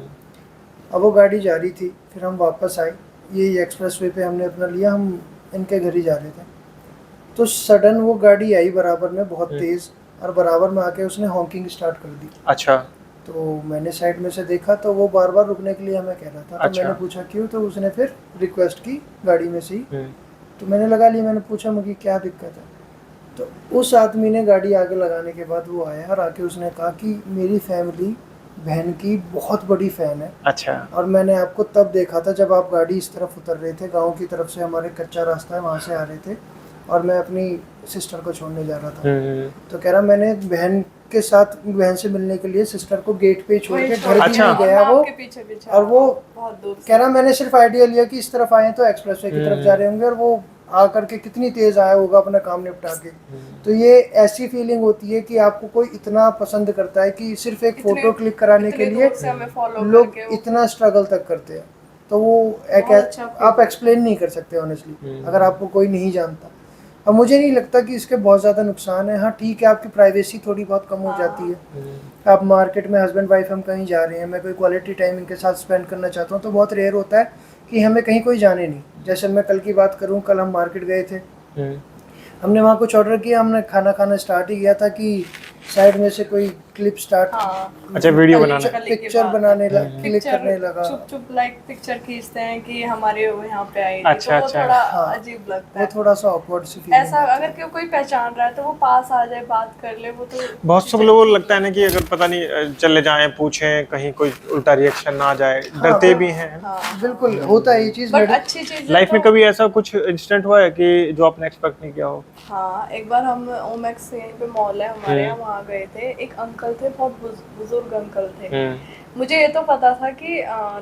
अब वो गाड़ी जा रही थी, फिर हम वापस आए, ये एक्सप्रेस वे पे हमने अपना लिया, हम इनके घर ही जा रहे थे। तो सडन वो गाड़ी आई बराबर में बहुत तेज़, और बराबर में आके उसने हॉकिंग स्टार्ट कर दी। अच्छा। तो मैंने साइड में से देखा तो वो बार बार रुकने के लिए हमें कह रहा था। तो अच्छा। मैंने पूछा क्यों, तो उसने फिर रिक्वेस्ट की गाड़ी में से ही। तो मैंने लगा लिया, मैंने पूछा मुझे क्या दिक्कत है। तो उस आदमी ने गाड़ी आगे लगाने के बाद वो आया और आके उसने कहा कि मेरी फैमिली बहन की बहुत बड़ी फ़ैन है, अच्छा। और मैंने आपको तब देखा था जब आप गाड़ी इस तरफ उतर रहे थे, गांव की तरफ से हमारे कच्चा रास्ता है वहाँ से आ रहे थे, और मैं अपनी सिस्टर को छोड़ने जा रहा था। तो कह रहा मैंने बहन के साथ, बहन से मिलने के लिए सिस्टर को गेट पे ही छोड़ के घर भी अच्छा। नहीं गया वो। पीछे पीछे और वो बहुत दूर कह रहा मैंने सिर्फ आइडिया लिया कि इस तरफ आए तो एक्सप्रेसवे की तरफ जा रहे होंगे, और वो आकर के कितनी तेज आया होगा अपना काम निपटा के। तो ये ऐसी फीलिंग होती है कि आपको कोई इतना पसंद करता है कि सिर्फ एक फोटो क्लिक कराने के लिए लोग इतना स्ट्रगल तक करते हैं। तो वो एक आप एक्सप्लेन नहीं कर सकते ऑनेस्टली, अगर आपको कोई नहीं जानता। अब मुझे नहीं लगता कि इसके बहुत ज़्यादा नुकसान है। हाँ ठीक है, आपकी प्राइवेसी थोड़ी बहुत कम हो जाती है। आप मार्केट में हस्बैंड वाइफ हम कहीं जा रहे हैं, मैं कोई क्वालिटी टाइम इनके साथ स्पेंड करना चाहता हूँ, तो बहुत रेयर होता है कि हमें कहीं कोई जाने नहीं। जैसे मैं कल की बात करूँ, कल हम मार्केट गए थे, हमने वहाँ कुछ ऑर्डर किया, हमने खाना खाना स्टार्ट ही किया था कि साइड में से कोई क्लिप स्टार्ट, अच्छा, वीडियो बनाना, पिक्चर बनाने क्लिक करने लगा। चुप चुप लाइक पिक्चर खींचते हैं कि हमारे यहाँ पे आई थी। अच्छा, तो वो अच्छा। थोड़ा हाँ, अजीब लगता वो है। थोड़ा सा ऑकवर्ड सी फीलिंग ऐसा अगर कोई पहचान रहा है तो वो पास आ जाए, बात कर ले, वो तो बहुत सब लोगों को लगता है ना कि अगर पता नहीं चले जाएं, पूछें, कहीं कोई उल्टा रिएक्शन ना आ जाए, डरते भी हैं। बिल्कुल होता है ये चीज़। बट अच्छी चीज लाइफ में कभी ऐसा कुछ इंसिडेंट हुआ है कि जो आपने एक्सपेक्ट नहीं किया हो? हाँ, एक बार हम ओमेक्स से यहीं पे मॉल है हमारे यहाँ, वहाँ गए थे। एक अंकल थे, बहुत बुजुर्ग अंकल थे। मुझे ये तो पता था कि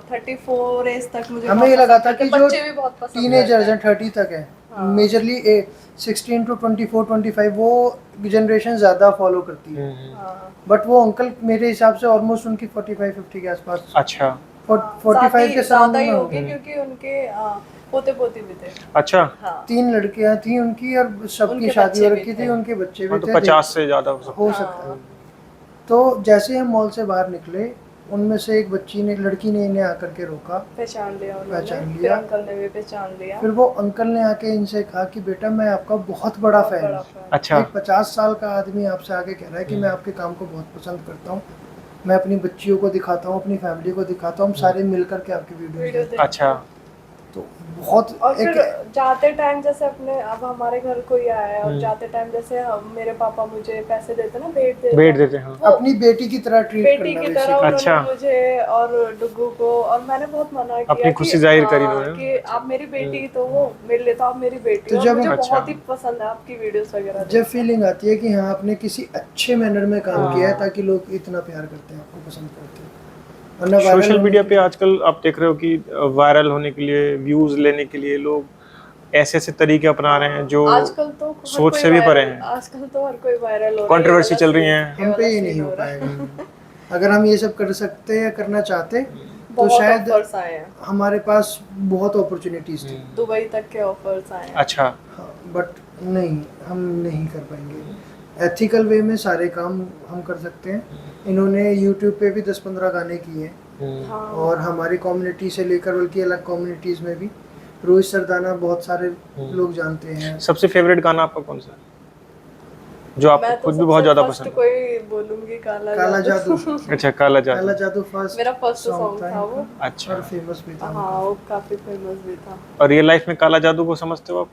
34 एज तक मुझे हमें ये लगा था कि जो बच्चे भी बहुत पसंद टीनेजर्स हैं 30 तक है, मेजरली 16 to 24-25 वो जनरेशन ज़्यादा फॉलो करती है। बट वो अंकल मेरे हिसाब से ऑलमोस्ट उनकी 45-50 के आसपास। अच्छा। 45 के ज़्यादा ही सामने होगी, क्योंकि उनके पोते पोती भी थे। अच्छा। 3 लड़कियां थी उनकी, और सबकी शादी हो रखी थी, उनके बच्चे भी तो थे। 50 से ज़्यादा हो सकता है। तो जैसे हम मॉल से बाहर निकले, उनमें से एक लड़की ने इन्हें आकर के रोका, पहचान लिया पहचान फिर लिया। अंकल ने भी पहचान लिया। फिर वो अंकल ने आके इनसे कहा कि बेटा मैं आपका बहुत बड़ा फैन हूँ। अच्छा। एक 50 साल का आदमी आपसे आके कह रहा है कि मैं आपके काम को बहुत पसंद करता हूँ, मैं अपनी बच्चियों को दिखाता हूँ, अपनी फैमिली को दिखाता हूँ, हम सारे मिल करके आपकी वीडियो। अच्छा। तो बहुत और फिर एक जाते टाइम जैसे अपने अब हमारे घर कोई आया है और जाते टाइम जैसे मेरे पापा मुझे पैसे देते ना, भेंट देते हैं, हाँ। वो अपनी बेटी की तरह ट्रीट बेटी करना की तरह बेसिकली। उन्होंने अच्छा। मुझे और डुगू को, और मैंने बहुत मना किया अपनी कि खुशी जाहिर करी हाँ, उन्होंने। कि आप मेरी बेटी तो हो, मेरे लिए तो आप मेरी बेटी तो हो, और जब मुझे अच्छा। बहुत ही पसंद है आपकी वीडियोस वगैरह जब देखना। फीलिंग आती है कि हाँ आपने किसी अच्छे मैनर में काम हाँ। किया है ताकि लोग इतना प्यार करते हैं, आपको पसंद करते हैं, वरना वायरल सोशल होने मीडिया के पे लिए- आजकल आप देख रहे हो कि वायरल होने के लिए, व्यूज लेने के लिए लोग ऐसे ऐसे तरीके अपना रहे हैं जो आजकल तो हर सोच कोई से भी परे वायरल, हैं। आजकल तो हर कोई वायरल हो रहा है, कंट्रोवर्सी ये वाला चल रही scene- है। ये हम पे वाला ये scene नहीं हो रहा पाएगा। है। अगर हम ये सब कर सकते या करना चाहते तो बहुत शायद ऑफर्स आए हैं, हमारे पास बहुत अपॉर्चुनिटीज थी। दुबई तक के ऑफर्स आए हैं। अच्छा। हाँ, बट नहीं, हम नहीं कर पाएंगे। एथिकल वे में सारे काम हम कर सकते हैं। इन्होंने यूट्यूब पे भी 10-15 गाने किए हैं हाँ, और हमारी कम्युनिटी से लेकर बल्कि अलग कम्युनिटीज में भी रोहित सरदाना बहुत सारे लोग जानते हैं। सबसे फेवरेट गाना आपका कौन सा है जो आपको मैं तो खुद भी बहुत ज्यादा फर्स्ट पसंद है? कोई बोलूंगी काला जादू। अच्छा, काला काला जादू। जादू फर्स्ट मेरा फर्स्ट सॉन्ग था वो। अच्छा। और फेमस भी था। हाँ, वो काफी फेमस भी था। और रियल लाइफ में काला जादू को समझते हो आप?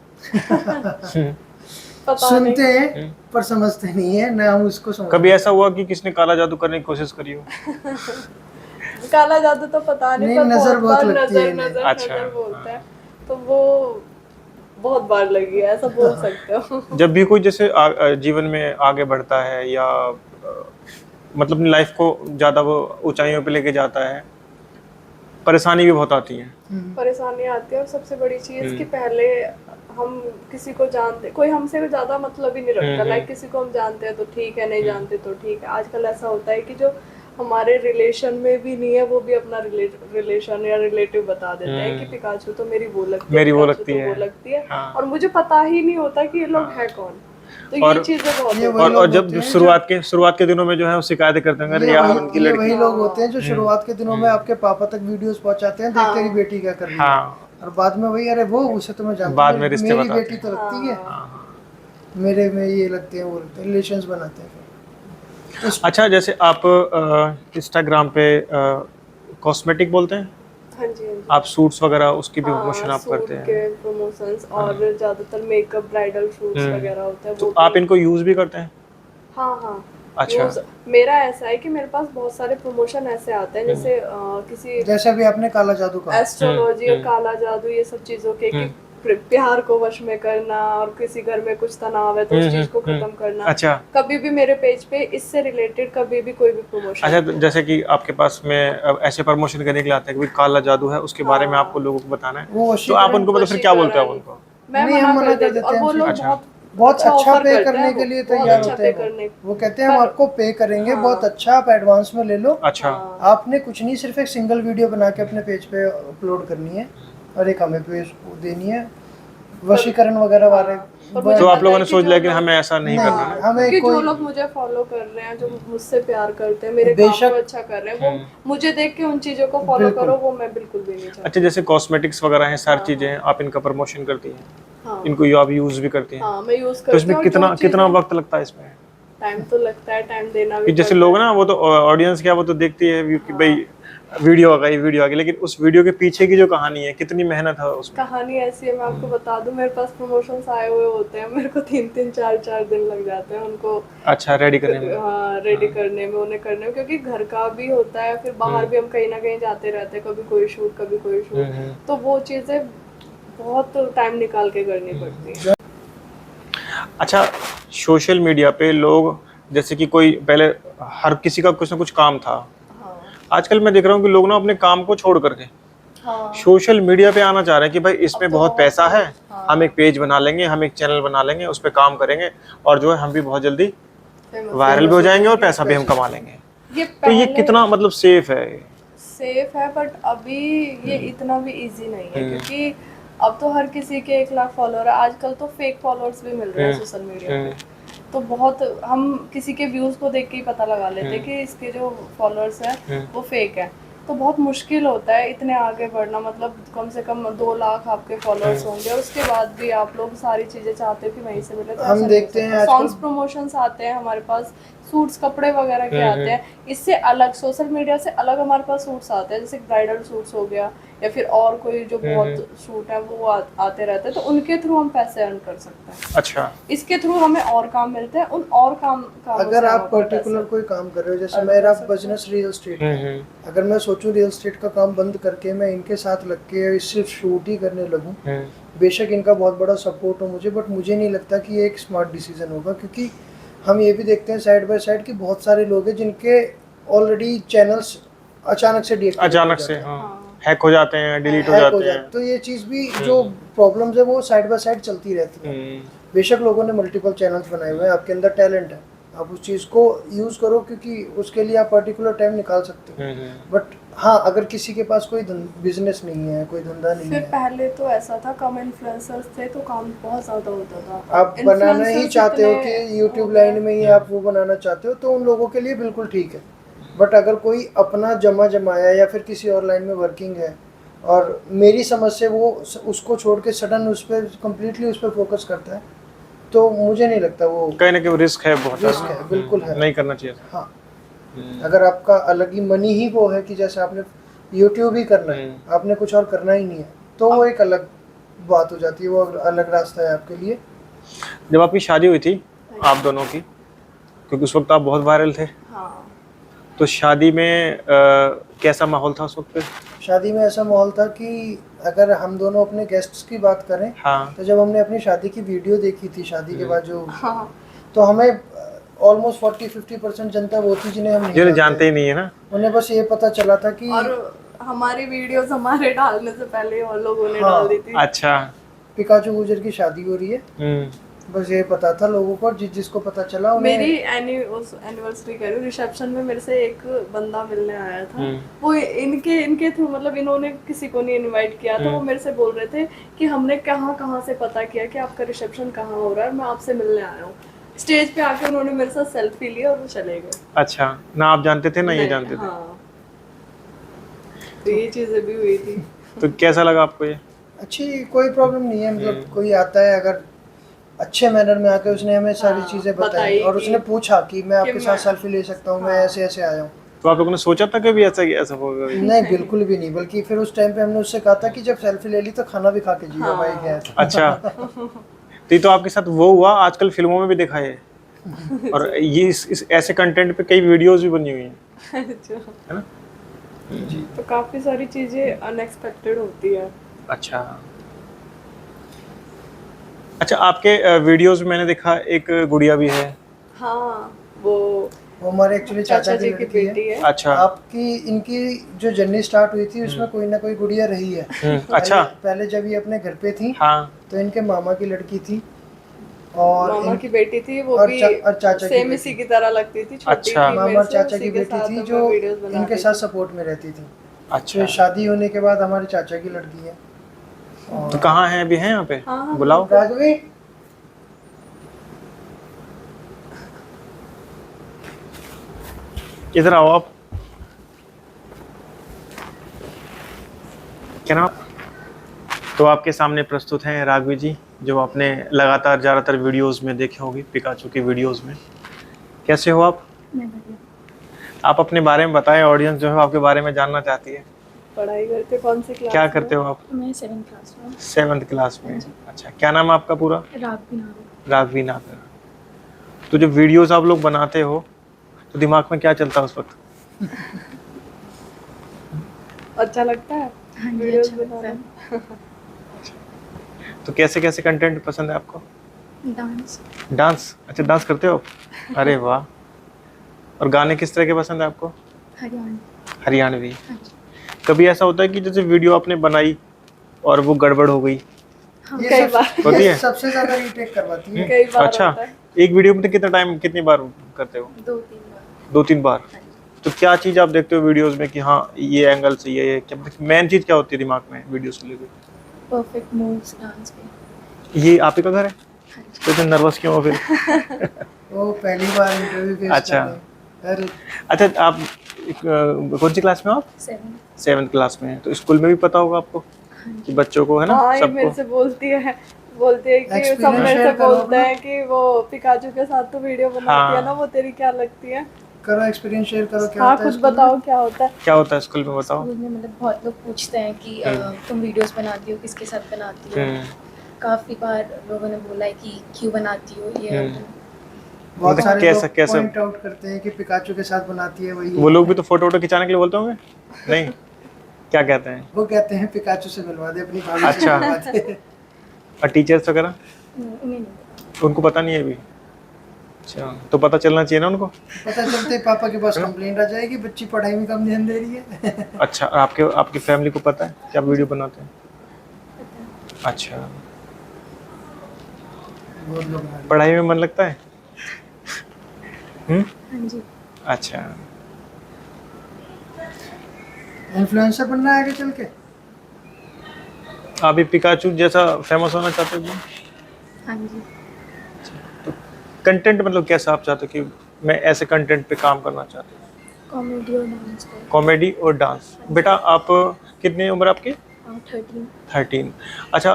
पता सुनते नहीं, हैं पर समझते नहीं है ना, हम उसको समझते कभी ऐसा हुआ कि किसने काला जादू करने की कोशिश करी हो? काला जादू तो पता नहीं, नहीं, पर नजर बहुत बार लगती है नजर इन्हें। नजर अच्छा, नजर बोलते हैं, तो वो बहुत बार लगी है, ऐसा बोल सकते हो। जब भी कोई जैसे जीवन में आगे बढ़ता है या मतलब अपनी लाइफ को ज्यादा वो ऊंचाइयों पे लेके जाता है, परेशानी भी बहुत आती है। परेशानी आती है, और सबसे बड़ी चीज कि पहले हम किसी को जानते, कोई हमसे ज्यादा मतलब ही नहीं रखता, लाइक किसी को हम जानते हैं तो ठीक है, नहीं जानते तो ठीक है। आजकल ऐसा होता है कि जो हमारे रिलेशन में भी नहीं है वो भी अपना रिलेशन या रिलेटिव बता देते हैं कि पिकाचू तो मेरी वो लगती है, मेरी वो पिकाचू लगती तो है। वो लगती है, हाँ। और मुझे पता ही नहीं होता कि ये लोग है कौन। तो और ये चीजें बहुत ये होती वही और लोग जब होते हैं शुरुआत के दिनों में जो है वो शिकायतें करते हैं, अरे यार उनकी ये लड़की। वही लोग होते हैं जो शुरुआत के दिनों में आपके पापा तक वीडियोस पहुंचाते हैं, देख तेरी बेटी क्या कर रही है, हाँ, और बाद में वही, अरे वो उसे तो मैं जानता बाद हूं, में रिश्ते मेरी बताते बेटी तो लगती है, हाँ। मेरे में ये लगते हैं, वो लगते हैं, रिलेशंस बनाते हैं फिर। अच्छा, जैसे आप इंस्टाग्राम पे कॉस्मेटिक बोलते हैं, हाँ जी, हाँ जी। आप सूट्स वगैरह उसकी भी हाँ, प्रमोशन आप सूट करते हैं, के प्रमोशंस और ज्यादातर मेकअप, ब्राइडल शूट्स वगैरह होते हैं तो वो आप भी। इनको यूज भी करते हैं? हाँ हाँ, अच्छा। यूज मेरा ऐसा है कि मेरे पास बहुत सारे प्रमोशन ऐसे आते हैं, जैसे किसी जैसे अभी आपने काला जादू कहा, एस्ट्रोलॉजी और काला जादू, ये सब चीजों के कि प्यार को वश में करना, और किसी घर में कुछ तनाव है तो उस चीज को खत्म करना। अच्छा। कभी भी मेरे पेज पे इससे रिलेटेड कभी भी कोई भी प्रमोशन। अच्छा, तो जैसे कि आपके पास में अब ऐसे प्रमोशन करने के लिए आते हैं कि काला जादू है, उसके बारे में आपको लोगों को बताना है, वो तो आप उनको मतलब फिर क्या बोलते हैं आप उनको? मैं नहीं, हम मना कर देती हूँ, और वो लोग अच्छा। बहुत अच्छा offer पे करते करने हैं, के लिए बहुत तैयार अच्छा होते पे हैं करने। वो कहते हैं हम आपको पे करेंगे, बहुत अच्छा, आप एडवांस में ले लो। अच्छा। आपने कुछ नहीं, सिर्फ एक सिंगल वीडियो बना के अपने पेज पे अपलोड करनी है और एक हमें पे देनी है, वशीकरण वगैरह वाले। तो आप लोगों ने सोच लिया कि हमें ऐसा नहीं करना है? हमें कि जो कोई लोग मुझे फॉलो कर रहे हैं, जो मुझसे प्यार करते हैं, मेरे काम बेशक- को अच्छा कर रहे हैं, वो मुझे देख के उन चीजों को फॉलो करो, वो मैं बिल्कुल भी नहीं चाहती। अच्छा, जैसे कॉस्मेटिक्स वगैरह हैं, सारी चीजें हैं, आप इनका प्रमोशन करती हैं, हाँ इनको आप यूज भी करती हैं, हाँ, मैं यूज तो करती इसमें हूँ। कितना वक्त लगता है इसमें? टाइम तो लगता है, टाइम देना कि भी जैसे पड़ता लोग है। ना, वो तो ऑडियंस क्या, वो तो देखती है कि भाई वीडियो आ गई, लेकिन उस वीडियो के पीछे की जो कहानी है, कितनी मेहनत है उसमें। कहानी ऐसी है, मैं आपको बता दूं, मेरे पास प्रमोशंस आए हुए होते हैं, मेरे को 3-3, 4-4 दिन लग जाते हैं उनको। अच्छा, रेडी करने में। हाँ, रेडी करने में, उन्हें करने में, क्योंकि घर का भी होता है, फिर बाहर भी हम कहीं ना कहीं जाते रहते हैं, कभी कोई शूट, कभी कोई शूट, तो वो चीजें बहुत टाइम निकाल के करनी पड़ती है। अच्छा, सोशल मीडिया पे लोग, जैसे कि कोई पहले हर किसी का कुछ ना कुछ काम था, हाँ आजकल मैं देख रहा हूँ कि लोग ना अपने काम को छोड़ करके हाँ, सोशल मीडिया पे आना चाह रहे हैं कि भाई इसमें बहुत पैसा है, हम एक पेज बना लेंगे, हम एक चैनल बना लेंगे, उस पर काम करेंगे, और जो है हम भी बहुत जल्दी वायरल भी हो जाएंगे और पैसा भी हम कमा लेंगे। तो ये कितना मतलब सेफ है? सेफ है, बट अभी ये इतना भी इजी नहीं है, क्योंकि अब तो हर किसी के 1 लाख फॉलोअर है। आजकल तो फेक फॉलोअर्स भी मिल रहे हैं सोशल मीडिया पे, तो बहुत हम किसी के व्यूज को देख के ही पता लगा लेते हैं कि इसके जो फॉलोअर्स हैं वो फेक है। तो बहुत मुश्किल होता है इतने आगे बढ़ना, मतलब कम से कम 2 लाख आपके फॉलोअर्स होंगे, उसके बाद भी आप लोग सारी चीजें चाहते हो कि वहीं से मिले, तो हम देखते हैं आजकल सॉन्ग्स प्रमोशंस आते हैं हमारे पास, सूट्स कपड़े वगैरह के आते हैं। इससे अलग सोशल मीडिया से अलग हमारे पास सूट्स आते हैं, जैसे ब्राइडल सूट्स हो गया या फिर और कोई जो बहुत सूट है वो आते रहते हैं, तो उनके थ्रू हम पैसे अर्न कर सकते हैं। अच्छा, इसके थ्रू हमें और काम मिलते हैं, उन और कामों अगर से आप हम अपने पर्टिकुलर पैसे- कोई काम कर रहे हो, जैसे मेरा बिजनेस रियल एस्टेट है, अगर मैं सोचूं रियल एस्टेट का काम बंद करके मैं इनके साथ लग के सिर्फ शूट ही करने लगूं, बेशक इनका बहुत बड़ा सपोर्ट हो मुझे, बट मुझे नहीं लगता कि ये एक स्मार्ट डिसीजन होगा, क्योंकि हम ये भी देखते हैं साइड बाय साइड कि बहुत सारे लोग हैं जिनके ऑलरेडी चैनल्स अचानक से अचानक से हैक हो जाते हैं, डिलीट हो जाते हैं। तो ये चीज़ भी जो प्रॉब्लम्स है वो साइड बाय साइड चलती रहती है। बेशक लोगों ने मल्टीपल चैनल्स बनाए हुए हैं, आपके अंदर टैलेंट है, आप उस चीज़ को यूज़ करो, क्योंकि उसके लिए आप पर्टिकुलर टाइम निकाल सकते हो। बट हाँ, अगर किसी के पास कोई बिजनेस नहीं है, कोई धंधा नहीं फिर है, पहले तो ऐसा था, कम इन्फ्लुएंसर्स थे तो काम बहुत ज़्यादा होता था। आप बनाना ही Influencers चाहते हो इतने कि यूट्यूब हो लाइन गए। में ही आप वो बनाना चाहते हो, तो उन लोगों के लिए बिल्कुल ठीक है। बट अगर कोई अपना जमाया या फिर किसी और लाइन में वर्किंग है और मेरी समझ से वो उसको छोड़ के सडन उस पर कम्प्लीटली उस पर फोकस करता है, तो मुझे नहीं लगता वो कहीं ना कहीं रिस्क है, बहुत रिस्क है, बिल्कुल है। नहीं करना चाहिए। हाँ, अगर आपका अलग ही मनी ही वो है कि जैसे आपने यूट्यूब ही करना है, आपने कुछ और करना ही नहीं है, तो वो एक अलग बात हो जाती है, वो अलग रास्ता है आपके लिए। जब आपकी शादी हुई थी आप दोनों की, क्योंकि उस वक्त आप बहुत वायरल थे, हाँ। तो शादी में कैसा माहौल था उस वक्त पे? शादी में ऐसा माहौल था कि अगर हम दोनों अपने गेस्ट्स की बात करें, हाँ, तो जब हमने अपनी शादी की वीडियो देखी थी शादी के बाद जो, हाँ। तो हमें ऑलमोस्ट 40-50% जनता वो थी जिन्हें हम नहीं जिन्हें जानते ही नहीं है ना, उन्हें बस ये पता चला था कि और हमारी वीडियोस हमारे डालने से पहले और लोगों ने हाँ। डाल दी थी। अच्छा, पिकाचू गुजर की शादी हो रही है, बस ये पता था लोगों को, जिसको पता चला उन्हें। मेरी एनिवर्सरी कह रही हूँ, रिसेप्शन में मेरे से एक बंदा मिलने आया था, वो इनके थ्रू, मतलब इन्होंने किसी को नहीं इनवाइट किया था, वो मेरे से बोल रहे थे कि हमने कहाँ से पता किया कि आपका रिसेप्शन कहाँ हो रहा है, मैं आपसे मिलने आया हूँ। स्टेज पे आके उन्होंने मेरे साथ सेल्फी ली और वो चले गए। अच्छा, ना आप जानते थे ना ये नहीं, जानते थे। हाँ। तो ये चीजें भी हुई थी। तो कैसा लगा आपको ये? अच्छी, कोई प्रॉब्लम नहीं है, मतलब कोई आता है अगर अच्छे मैनर में आके उसने हमें सारी हाँ, चीज़ें बताई बताई और कि- उसने पूछा कि मैं आपके साथ मैं- सेल्फी ले सकता हूँ, मैं ऐसे ऐसे आया हूँ। तो आप लोगों ने सोचा था कभी ऐसा होगा? नहीं, बिल्कुल भी नहीं, बल्कि फिर उस टाइम पे हमने उससे कहा था कि जब सेल्फी ले ली तो खाना भी खा के जियो भाई, क्या है। अच्छा, तो ये तो आपके साथ वो हुआ, आजकल फिल्मों में भी देखा है, और ये इस ऐसे कंटेंट पे कई वीडियोस भी बनी हुई हैं, अच्छा। है ना? तो काफी सारी चीजें अनएक्सपेक्टेड होती है। अच्छा, अच्छा, आपके वीडियोस में मैंने देखा एक गुड़िया भी है। हाँ, वो हमारे एक्चुअली चाचा की की लड़की बेटी है। है। अच्छा, आपकी इनकी जो जर्नी स्टार्ट हुई थी उसमें कोई ना कोई गुड़िया रही है। अच्छा, पहले जब ये अपने घर पे थी हाँ, तो इनके मामा की लड़की थी और मामा की बेटी थी, वो और भी और चाचा की सेम बेटी। इसी की तरह लगती थी, छोटी अच्छा। थी मामा मेरे और से, चाचा उसी की के बेटी साथ थी मैं जो वीडियोस बनाती इनके थी। साथ सपोर्ट में रहती थी। अच्छा। तो शादी होने के बाद हमारे चाचा की लड़की है। तो कहाँ है अभी? है यहाँ पे? हाँ, बुलाओ। राघवी, इधर आओ आप। क्या नाम? तो आपके सामने प्रस्तुत हैं राघवी जी, जो आपने लगातार ज़्यादातर वीडियोस में देखे होंगे, पिकाचू की वीडियोस में। कैसे हो आप? आप अपने बारे में बताएं, ऑडियंस जो है आपके बारे में जानना चाहती है। पढ़ाई करते कौन सी क्लास? क्या करते हो आप? मैं 7th क्लास में। 7th क्लास में। अच्छा, क्या नाम है आपका पूरा? राघवी नागर। राघवी नागर। तो जब वीडियोस आप लोग बनाते हो तो दिमाग में क्या चलता है उस वक्त? अच्छा लगता है हाँ जी, वीडियोस अच्छा लगता बनाना? तो कैसे कैसे कंटेंट पसंद है आपको? डांस। डांस? अच्छा, डांस करते हो आप? अरे वाह। और गाने किस तरह के पसंद है आपको? हरियाणा। हरियाणवी। हाँ जी। कभी ऐसा होता है कि जैसे वीडियो आपने बनाई और वो गड़बड़ हो गई? हाँ, ये कई सब- बार होती ये है? सबसे ज्यादा रीटेक करवाती है। कई बार अच्छा, होता है। एक वीडियो में कितना टाइम, कितनी बार करते हो? 2-3 बार। 2-3 बार? हाँ जी। तो क्या चीज़ आप देखते हो वीडियोस में कि हाँ ये एंगल से ये क्या, मेन चीज़ क्या होती है दिमाग में वीडियोस को लेकर? परफेक्ट मूव्स डांस के। ये आप ही का घर है? हाँ जी। तो इतने नर्वस क्यों हो फिर? वो पहली बार इंटरव्यू फेस अच्छा। कर रहे हैं। अरे अच्छा, आप कौन सी क्लास में हो आप? 7th। 7th क्लास में। तो स्कूल में भी पता होगा आपको हाँ कि जी। बच्चों को, है ना, हाँ, ये मेरे सबको? से बोलती है बोलती है कि सब Experience मेरे से share करो बोलते अपना। हैं कि वो पिकाचू के साथ तो वीडियो बनाती है ना, वो तेरी क्या लगती है? करो एक्सपीरियंस शेयर करो, क्या हाँ, होता है कुछ स्कूल में? बताओ क्या होता है? क्या होता है स्कूल में, बताओ। स्कूल में मतलब बहुत लोग पूछते हैं कि तुम वीडियोस बनाती हो, किसके साथ बनाती हो। हम्म, काफ़ी बार लोगों ने बोला है कि क्यों बनाती हो ये हम्म। बहुत मतलब सारे कैसा- लोग कैसा- पॉइंट आउट करते हैं कि पिकाचू के साथ बनाती है वही वो है। लोग भी तो फोटो वोटो खिंचाने के लिए बोलते होंगे, नहीं? क्या कहते हैं? वो कहते हैं पिकाचू से मिलवा दे, अपनी भाभी से अच्छा। मिलवा दे। और टीचर्स वगैरह उन्हें नहीं पता। उनको पता नहीं है अभी? अच्छा, तो पता चलना चाहिए ना उनको। पता चलते ही पापा के पास कंप्लेंट आ जाएगी, बच्ची पढ़ाई में कम ध्यान दे रही है। अच्छा, आपके आपकी फैमिली को पता है कि आप वीडियो बनाते हैं? पता है। अच्छा, बहुत लोग हैं। पढ़ाई में मन लगता है? हाँ जी। अच्छा, इन्फ्लुएंसर बनना है आगे चल के? आप भी पिकाचू जैसा फेमस होना चाहते हो? हाँ जी। कंटेंट मतलब कैसा आप चाहते हो कि मैं ऐसे कंटेंट पे काम करना चाहती हूँ? कॉमेडी और डांस को। कॉमेडी और डांस। बेटा आप कितनी उम्र आपकी? 13। 13। अच्छा,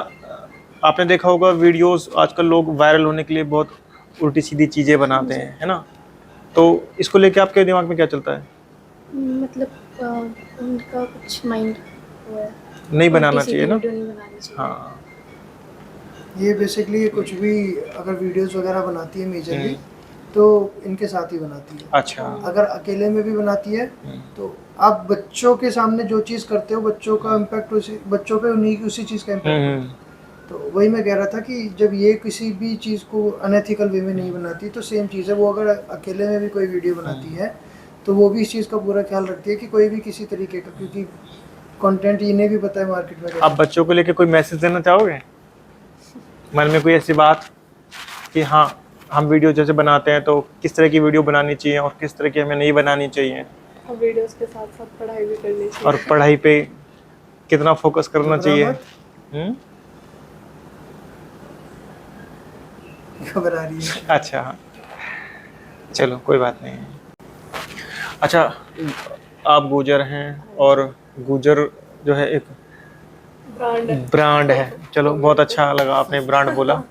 आपने देखा होगा वीडियोस आजकल लोग वायरल होने के लिए बहुत उल्टी सीधी चीज़ें बनाते हैं, है ना? तो इसको लेके आपके दिमाग में क्या चलता है? मतलब उनका कुछ माइंड वो है, नहीं बनाना उल्टी-सीधी चाहिए ना? वीडियो नहीं बनानी चाहिए। हाँ। ये बेसिकली कुछ भी अगर वीडियोस वगैरह बनाती है मेजरली, तो इनके साथ ही बनाती है। अच्छा। अगर अकेले में भी बनाती है तो आप बच्चों के सामने जो चीज़ करते हो, बच्चों का इम्पैक्ट बच्चों पे उसी चीज़ का इम्पैक्ट हम्म, होता है। तो वही मैं कह रहा था कि जब ये किसी भी चीज़ को अनएथिकल वे में नहीं बनाती, तो सेम चीज़ है, वो अगर अकेले में भी कोई वीडियो बनाती है तो वो भी इस चीज़ का पूरा ख्याल रखती है कि कोई भी किसी तरीके का, क्योंकि कंटेंट इन्हें भी पता है मार्केट में कैसा आप बच्चों को लेके कोई मैसेज देना चाहोगे? मन में कोई ऐसी बात कि हाँ, हम वीडियो जैसे बनाते हैं तो किस तरह की वीडियो बनानी चाहिए और किस तरह की हमें नहीं बनानी चाहिए, और वीडियोस के साथ साथ पढ़ाई भी करनी चाहिए। और पढ़ाई पे कितना फोकस करना घबरा चाहिए? मत। हम्म? घबरा रही है। अच्छा, चलो कोई बात नहीं। अच्छा, आप गुजर हैं और गुजर जो है एक ब्रांड ब्रांड है। चलो, बहुत अच्छा लगा आपने ब्रांड बोला।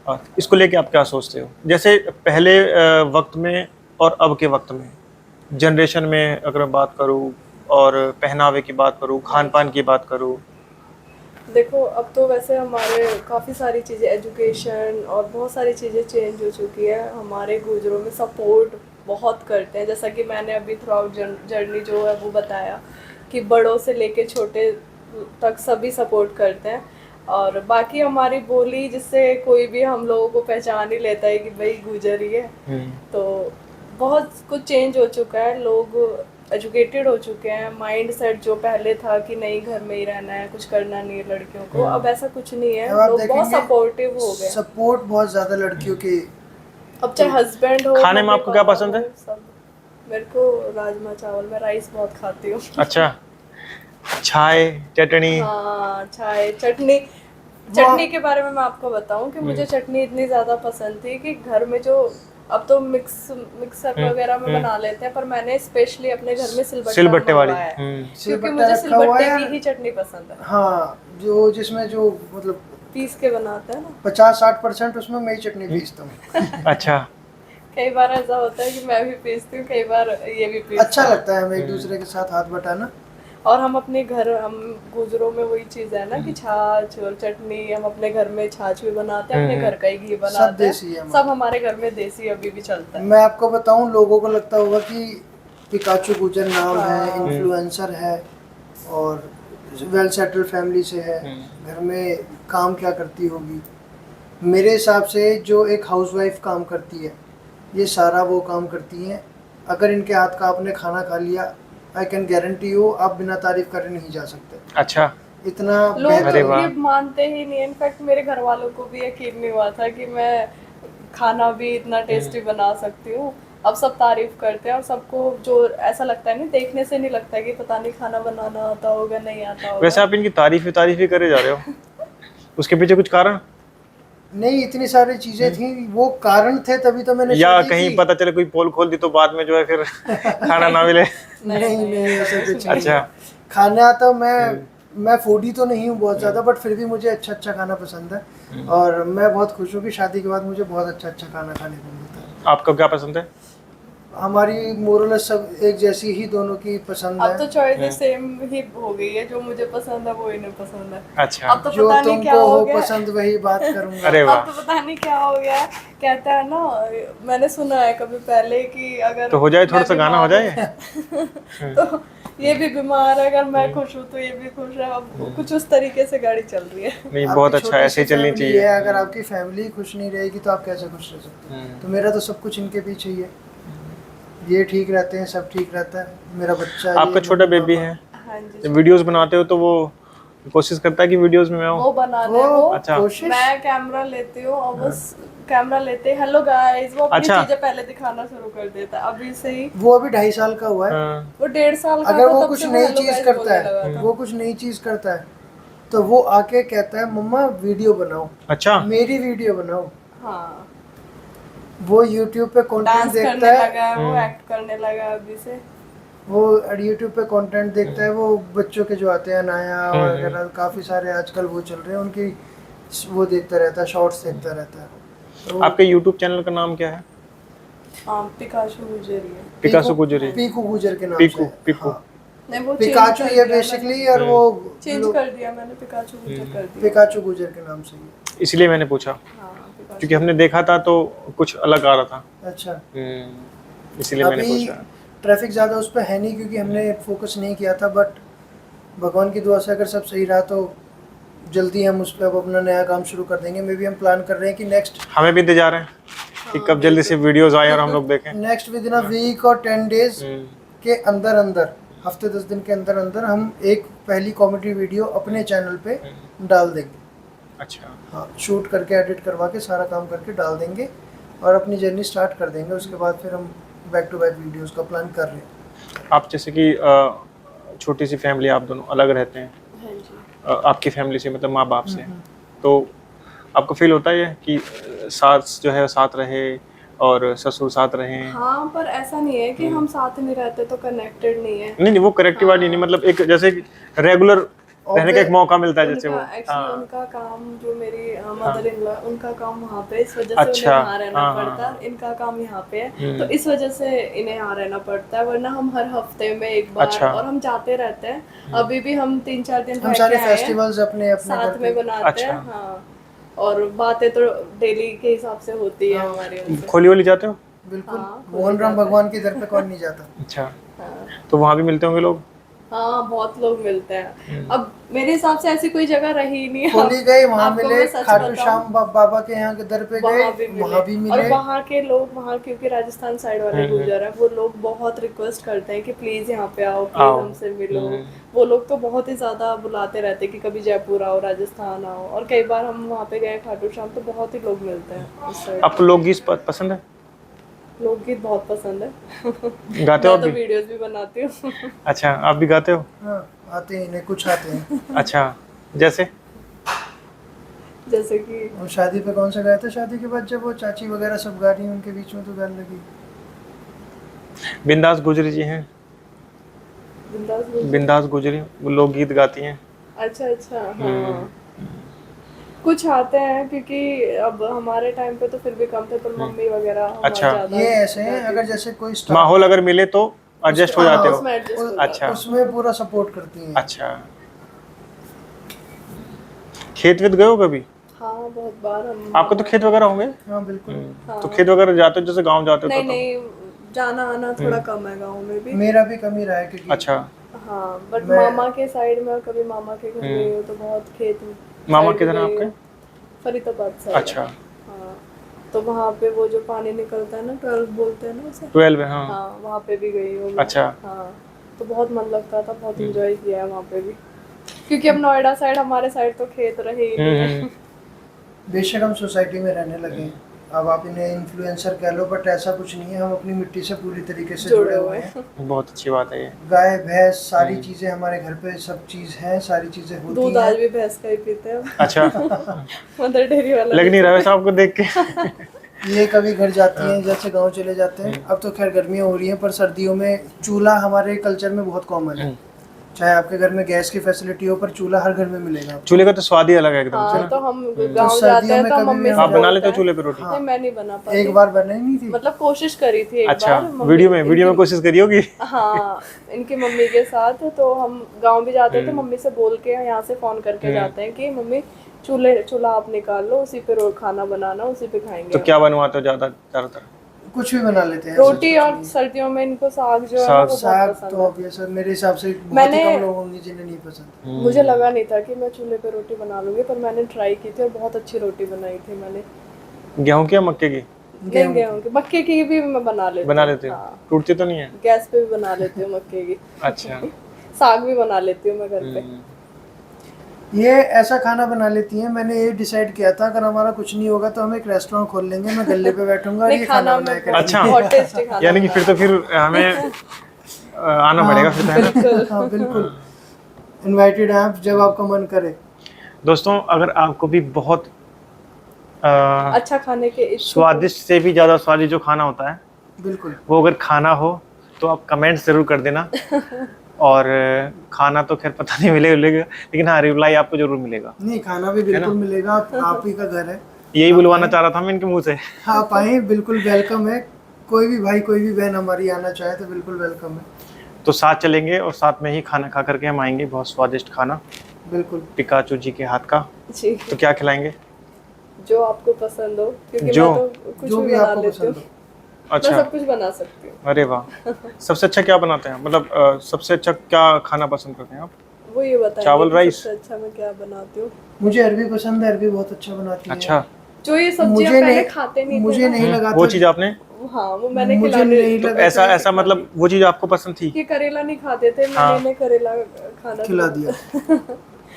और इसको लेके आप क्या सोचते हो? जैसे पहले वक्त में और अब के वक्त में, जनरेशन में अगर मैं बात करूँ और पहनावे की बात करूँ, खान पान की बात करूँ। देखो, अब तो वैसे हमारे काफ़ी सारी चीज़ें, एजुकेशन और बहुत सारी चीज़ें चेंज हो चुकी है। हमारे गुजरों में सपोर्ट बहुत करते हैं, जैसा कि मैंने अभी थ्रू आउट जर्नी जो है वो बताया कि बड़ों से लेके छोटे तक सभी सपोर्ट करते हैं। और बाकी हमारी बोली जिससे कोई भी हम लोगों को पहचान ही लेता है कि भाई गुजर ही है। तो बहुत कुछ चेंज हो चुका है, लोग एजुकेटेड हो चुके हैं। माइंड सेट जो पहले था कि नहीं घर में ही रहना है, कुछ करना नहीं है लड़कियों को, अब ऐसा कुछ नहीं है। अब आप लोग बहुत देखेंगे, सपोर्टिव हो गए। सपोर्ट बहुत ज़्यादा लड़कियों के। अब चाहे हस्बैंड हो, खाने में मम्मी आपको क्या पापा पसंद है? हो, सब। मेरे को राजमा चावल, मैं राइस बहुत खाती हूँ। अच्छा, चाय चटनी। हाँ, चाय चटनी। चटनी के बारे में मैं आपको बताऊं कि मुझे चटनी इतनी ज़्यादा पसंद थी कि घर में जो, अब तो मिक्सर वगैरह में बना लेते हैं, पर मैंने स्पेशली अपने घर में सिलबट्टे वाली। मंगवाया है, क्योंकि सिलबट्टा मुझे रखा हुआ सिलबट्टे है। की ही चटनी पसंद है। हाँ, जो जिसमें जो मतलब पीस के बनाते हैं ना। 50-60% उसमें मैं ही चटनी पीसता हूँ। अच्छा, कई बार ऐसा होता है कि मैं भी पीसती हूँ, कई बार ये भी पीसते अच्छा हैं। लगता है हमें एक दूसरे के साथ हाथ बटाना। और हम अपने घर, हम गुजरों में वही चीज़ है ना कि छाछ और चटनी, हम अपने घर में छाछ भी बनाते हैं, अपने घर का ही घी बनाते देसी है हैं, हमारा। सब हमारे घर में देसी अभी भी चलता है। मैं आपको बताऊं, लोगों को लगता होगा कि पिकाचू गुजर नाम है, इन्फ्लुएंसर है और वेल सेटल्ड फैमिली से है, घर में काम क्या करती होगी। मेरे हिसाब से जो एक हाउसवाइफ काम करती है, ये सारा वो काम करती हैं। अगर इनके हाथ का आपने खाना खा लिया, आई कैन गारंटी यू, आप बिना तारीफ करे नहीं जा सकते। अच्छा। इतना लोग अरे वाह। ये मानते ही नहीं। इनफैक्ट मेरे घर वालों को भी यकीन नहीं हुआ था कि मैं खाना भी इतना टेस्टी बना सकती हूँ। अब सब तारीफ करते हैं, और सबको जो ऐसा लगता है, नहीं देखने से नहीं लगता है कि पता नहीं खाना बनाना आता होगा, नहीं आता होगा। वैसे आप इनकी तारीफ ही करे जा रहे हो, उसके पीछे कुछ कारण? नहीं, इतनी सारी चीजें थी, वो कारण थे तभी तो मैंने या शादी कहीं की। पता चले कोई पोल खोल दी तो बाद में जो है फिर खाना ना मिले? नहीं ऐसा कुछ नहीं। अच्छा। खाना तो मैं फूडी तो नहीं हूँ बहुत ज़्यादा, बट फिर भी मुझे अच्छा खाना पसंद है। और मैं बहुत खुश हूँ कि शादी के बाद मुझे बहुत अच्छा अच्छा खाना खाने को मिलता है। आपको क्या पसंद है? हमारी मोरल सब एक जैसी ही दोनों की पसंद अब तो है। चॉइसेस सेम ही हो गई है, जो मुझे पसंद है वो इन्हें पसंद है। अच्छा। अब तो जो पता नहीं क्या तुमको हो हो गया पसंद वही बात करूंगा। अरे वाह। अब तो पता नहीं क्या हो गया है। कहता है ना, मैंने सुना है कभी पहले कि अगर तो हो जाए, थोड़ा मैं सा गाना हो बीमार जाए। तो ये भी बीमार है, अगर मैं खुश हूँ तो ये भी खुश है। अब कुछ उस तरीके से गाड़ी चल रही है। नहीं, आपकी बहुत अच्छा, छोटी ऐसे ही सी चलनी family चाहिए। है, अगर आपकी फैमिली खुश नहीं रहेगी तो आप कैसे खुश रह सकते हैं? तो मेरा तो सब कुछ इनके पीछे ही है। ये ठीक रहते हैं, सब ठीक रहता है। मेरा बच्चा आपका ये छोटा मम्मी बेबी पापा। है, हाँ जी। जब वीडियोस बनाते हो तो वो कोशिश करता है कि वीडियोस में मैं वो हूँ? बनाने वो वो अच्छा। कोशिश। मैं कैमरा लेती हूँ और वो कैमरा लेते हेलो गाइस, वो अपनी अच्छा। चीजें पहले दिखाना शुरू कर देता है। अभी से ही वो अभी 2.5 साल का हुआ है। हाँ। वो 1.5 साल का अगर था वो तब कुछ से वो नई हेलो चीज गाइस करता बोलने लगा है, था। वो कुछ नई चीज करता है तो वो आके कहता है मम्मा वीडियो बनाओ, अच्छा। मेरी वीडियो बनाओ। हाँ, वो YouTube पे कंटेंट डांस देखता करने है। लगा है, वो एक्ट करने लगा है अभी से। वो YouTube पे कंटेंट देखता है, वो बच्चों के जो आते हैं नाया वगैरह काफी सारे आजकल वो चल रहे हैं उनकी, वो देखता रहता है, शॉर्ट्स देखता रहता है। तो आपके यूट्यूब चैनल का नाम क्या है? हाँ, पिकाचू गुजरी है। पिकासो गुजरी। पीकू गुजर के नाम पीकू से। पीकू। हाँ, नहीं, वो पिकाचू ये बेसिकली, और वो चेंज कर दिया मैंने, पिकाचू गुजर कर दिया। पिकाचू गुजर के नाम से ही है। इसलिए मैंने पूछा, हाँ, पिकाचू। क्योंकि हमने देखा था तो कुछ अलग आ रहा था। अच्छा। इसलिए मैंने अभी पूछा। ट्रैफिक ज़्यादा उस पर है नहीं क्योंकि हमने फोकस नहीं किया था, बट भगवान की दुआ से अगर सब सही रहा तो जल्दी हम उस पर अब अपना नया काम शुरू कर देंगे। मे भी हम प्लान कर रहे हैं कि नेक्स्ट हमें भी इंतजार है कि कब जल्दी से वीडियोस आए और हम लोग देखें। विद इन अ वीक और 10 डेज के अंदर अंदर, हफ्ते 10 दिन के अंदर अंदर हम एक पहली कॉमेडी वीडियो अपने चैनल पे डाल देंगे। अच्छा। हाँ, शूट करके एडिट करवा के सारा काम करके डाल देंगे और अपनी जर्नी स्टार्ट कर देंगे। उसके बाद फिर हम बैक टू बैक वीडियोस का प्लान कर रहे हैं। आप जैसे कि छोटी सी फैमिली, आप दोनों अलग रहते हैं हाँ जी। आपकी फैमिली से, मतलब माँ बाप से, तो आपको फील होता है कि सास जो है साथ रहे और ससुर साथ रहे? हाँ, पर ऐसा नहीं है कि हम साथ नहीं रहते तो कनेक्टेड नहीं है। नहीं नहीं, वो करेक्टिव वाली नहीं, मतलब एक जैसे रेगुलर रहने का एक मौका मिलता है जैसे वो। एक्चुअली उनका काम, जो मेरी मदर इन लॉ, उनका काम वहाँ पे, इस वजह से अच्छा, उन्हें वहाँ रहना हाँ, पड़ता है। इनका काम यहाँ पे है, तो इस वजह से इन्हें यहाँ रहना पड़ता है। वरना हम हर हफ्ते में एक बार, अच्छा। और हम जाते रहते हैं। अभी भी हम 3-4 दिन हम रह सारे के आए हैं, फेस्टिवल्स अपने अपने घर साथ में पे। बनाते अच्छा। हैं। हाँ, और बातें तो डेली के हिसाब से होती है हमारी उनसे। खोली वोली जाते हो? बिल्कुल। हाँ, मोहन राम भगवान के दर पे कौन नहीं जाता। अच्छा, हाँ, तो वहाँ भी मिलते होंगे लोग? हाँ, बहुत लोग मिलते हैं। अब मेरे हिसाब से ऐसी कोई जगह रही ही नहीं। होली गए वहाँ आपको मिले, मैं सच खाटू बताऊं, श्याम बाबा के यहाँ के दर पे वहाँ भी गए, वहाँ भी मिले। और मिले। वहाँ के लोग, वहाँ क्योंकि राजस्थान साइड वाले गुजर है, वो लोग बहुत रिक्वेस्ट करते हैं कि प्लीज यहाँ पे आओ, प्लीज आओ। हमसे मिलो। वो लोग तो बहुत ही ज्यादा बुलाते रहते हैं कि कभी जयपुर आओ, राजस्थान आओ। और कई बार हम वहाँ पे गए खाटू श्याम, तो बहुत ही लोग मिलते हैं उस साइड। आपको लोकगीत पसंद है? लोकगीत बहुत पसंद है। गाते हो मैं तो अभी? वीडियोस भी बनाती हूँ। अच्छा, आप भी गाते हो? हाँ, आते हैं इन्हें, कुछ आते हैं। अच्छा, जैसे? जैसे कि और शादी पे कौन सा गाया था? शादी के बाद जब वो चाची वगैरह सब गा रही हैं उनके बीच में तो गाने लगी। बिंदास गुजरी जी हैं, बिंदास बोल- बिंदास गुजरी, वो लोकगीत गाती हैं। अच्छा अच्छा, हाँ, कुछ आते हैं क्योंकि अब हमारे टाइम पे तो फिर भी कम थे, पर मम्मी वगैरह हमारे अच्छा। ज्यादा ये ऐसे हैं, अगर जैसे कोई माहौल अगर मिले तो एडजस्ट हो जाते हो? उसमें एडजस्ट हो अच्छा। उसमें पूरा सपोर्ट करती हैं। अच्छा, खेत वेत गए हो कभी? हाँ, बहुत बार हम। आपको तो खेत वगैरह होंगे? हाँ बिल्कुल। तो खेत वगैरह जाते हो जैसे गांव जाते हो नहीं तो? नहीं, जाना आना थोड़ा कम है गाँव में भी। मेरा भी कम ही रहा है क्योंकि अच्छा। हाँ, बट मैं- मामा के साइड में, कभी मामा के घर गई हो तो बहुत खेत। मामा side किधर है गई आपके? हूँ। फरीदाबाद साइड। अच्छा, हाँ, तो वहाँ पे वो जो पानी निकलता है ना, 12 बोलते हैं ना उसे। 12 है, हाँ। हाँ, वहाँ पे भी गई हूँ मैं। अच्छा। हाँ, तो बहुत मन लगता था, बहुत एंजॉय किया है वहाँ पे भी। क्योंकि अब नोएडा साइड, हमारे साइड तो खेत रहे ही नहीं है। बेशक हम सोसाइटी में रहने लगे हैं, अब आप इन्हें इन्फ्लुएंसर कह लो, बट ऐसा कुछ नहीं है। हम अपनी मिट्टी से पूरी तरीके से जुड़े हुए हैं। बहुत अच्छी बात है ये। गाय भैंस सारी चीजें हमारे घर पे, सब चीज है, सारी चीजें होती दूध आज हैं। भी भैंस का ही पीते हैं। अच्छा, मदर डेयरी वाला लग नहीं रहा वैसे आपको देख के। ये कभी घर जाती हैं, जैसे गांव चले जाते हैं। अब तो खैर गर्मियाँ हो रही हैं, पर सर्दियों में चूल्हा हमारे कल्चर में बहुत कॉमन है। चाहे आपके घर में गैस की फैसिलिटी हो, पर चूल्हा हर घर में मिलेगा आपको। चूल्हे का तो स्वाद ही अलग है एकदम से हाँ, ना। तो हम गांव सर्दियों जाते हैं में तो कभी मम्मी भी से आप बना बोलते लेते हो हैं। चूल्हे पे रोटी? नहीं, मैं नहीं बना पाती। एक बार बनाई नहीं थी। मतलब कोशिश करी थी एक अच्छा, बार मम्मी- वीडियो में कोशिश करी होगी। हाँ, इनकी मम्मी के साथ तो हम गांव भी जाते हैं तो मम्मी से बोल के यहाँ से फोन करके जाते हैं कि मम्मी चूल्हा आप निकाल लो, उसी पे खाना बनाना, उसी पे खाएंगे तो हम। क्या बनवाते हो ज्यादातर? कुछ भी बना लेते हैं। रोटी, और सर्दियों में इनको साग जो है ना, वो बहुत साग पसंद तो है। ऑब्वियस है, मेरे हिसाब से बहुत ही मैंने- कम लोग होंगे जिन्हें नहीं पसंद। मुझे लगा नहीं था कि मैं चूल्हे पे रोटी बना लूंगी, पर मैंने ट्राई की थी और बहुत अच्छी रोटी बनाई थी मैंने। गेहूं की या मक्के की? नहीं, गेहूं की। मक्के की भी मैं बना लेती हूँ। हो? हाँ, टूटती तो नहीं है? गैस पे भी बना लेती हूँ मक्के की। अच्छा। साग भी बना लेती हूँ मैं घर पे। ये ऐसा खाना बना लेती हैं। मैंने ये डिसाइड किया था अगर हमारा कुछ नहीं होगा तो हम एक रेस्टोरेंट खोल लेंगे, मैं गले पे बैठूंगा और नहीं, ये खाना खाना बनाया में करेंगे। अच्छा। बहुत टेस्टी खाना यानी कि फिर हमें आना पड़ेगा फिर तो, है ना? बिल्कुल। हाँ बिल्कुल, इनवाइटेड हैं आप जब आपका मन करे। दोस्तों, अगर आपको भी बहुत अच्छा खाने के इच्छुक हो। स्वादिष्ट से भी ज़्यादा स्वादिष्ट जो खाना होता है बिल्कुल, वो अगर खाना हो तो आप कमेंट्स ज़रूर कर देना। और खाना तो खैर पता नहीं मिलेगा, लेकिन हाँ, रिप्लाई आपको जरूर मिलेगा। नहीं खाना भी बिल्कुल मिलेगा, आप ही का घर है। यही बुलवाना चाह रहा था मैं इनके मुंह से। आप आए, बिल्कुल वेलकम है। कोई भी भाई कोई भी बहन हमारी आना चाहे तो बिल्कुल वेलकम है। तो साथ चलेंगे और साथ में ही खाना खा करके हम आएंगे, बहुत स्वादिष्ट खाना बिल्कुल, पिकाचू जी के हाथ का। जी, तो क्या खिलाएंगे? जो आपको पसंद हो, क्योंकि जो- मैं तो कुछ जो भी भी बना आपको लेती पसंद हूँ। हो। मैं अच्छा, सब कुछ बना सकती हूँ। अरे वाह। सबसे अच्छा क्या बनाते हैं? मतलब सबसे अच्छा क्या खाना पसंद करते हैं आप? वो ये बताएंगे चावल, कि राइस? सबसे अच्छा मैं क्या बनाती हूँ। मुझे अरबी पसंद है, अरबी बहुत अच्छा बनाती है। अच्छा, जो ये सब्जियाँ मुझे पहले नहीं, खाते नहीं थे मुझे ना, नहीं लगा वो था। चीज़ आपने, हाँ, वो मैंने मुझे खिलाने नहीं तो लगा ऐसा था, ऐसा मतलब वो चीज़ आपको पसंद थी? कि करेला नहीं खाते थे, हाँ। मैंने इन्हें करेला खाना खिला दिया।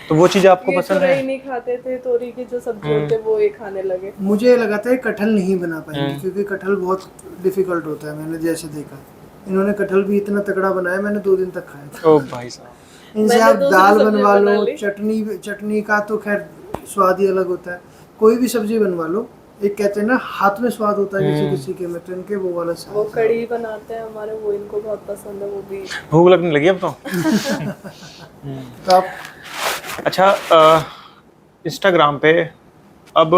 तो वो चीज़ आपको ये पसंद तुरई है? नहीं खाते थे, तोरी की जो सब्जी होते वो ये खाने लगे। मुझे लगा था ये कटहल नहीं बना पाएंगे क्योंकि कटहल बहुत डिफिकल्ट होता है। मैंने जैसे देखा, इन्होंने कटहल भी इतना तगड़ा बनाया, मैंने 2 दिन तक खाया था। ओ भाई साहब। इनसे मैंने आप दूसरी दाल सब्जी बनवा बना लो, ली। चटनी का तो खैर स्वाद ही अलग होता है। कोई भी सब्जी बनवा लो, एक कहते हैं ना हाथ में स्वाद होता है किसी किसी के में, तो इनके वो वाला वो स्वाद। कढ़ी बनाते हैं हमारे, वो इनको बहुत पसंद है, वो भी। भूख लगने लगी अब तो। तो आप अच्छा, इंस्टाग्राम पे अब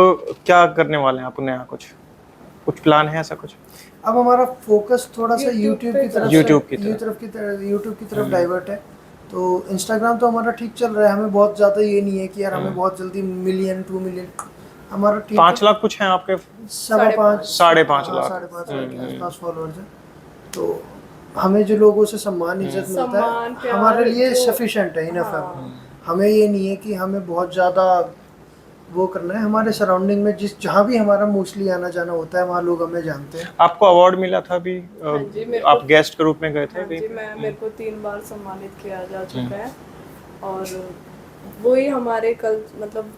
क्या करने वाले हैं आप नया? कुछ प्लान है ऐसा कुछ? अब हमारा फोकस थोड़ा सा YouTube यूट्यूब पे की तरफ यूट्यूब की तरफ डाइवर्ट है। तो इंस्टाग्राम तो हमारा ठीक चल रहा है, हमें बहुत ज़्यादा ये नहीं है कि यार हमें बहुत जल्दी 1 मिलियन 2 मिलियन, हमारा ठीक 5 लाख कुछ हैं आपके? 5.5 साढ़े पाँच लाख। 5.5 लाख के आसपास फॉलोअर्स हैं। तो हमें जो लोगों से सम्मान इज्जत मिलता सम्मान, है प्यार हमारे लिए जो- सफिशिएंट है, इनफ है। हमें ये नहीं है कि हमें बहुत ज़्यादा वो करना है। हमारे सराउंडिंग में जहाँ भी हमारा मोस्टली आना जाना होता है वहाँ लोग हमें जानते हैं। आपको अवार्ड मिला था अभी, हाँ जी, मेरे आप को- गेस्ट के रूप में गए थे हाँ कहीं जी, पे? मेरे को 3 बार सम्मानित किया जा चुका है। और वही हमारे मतलब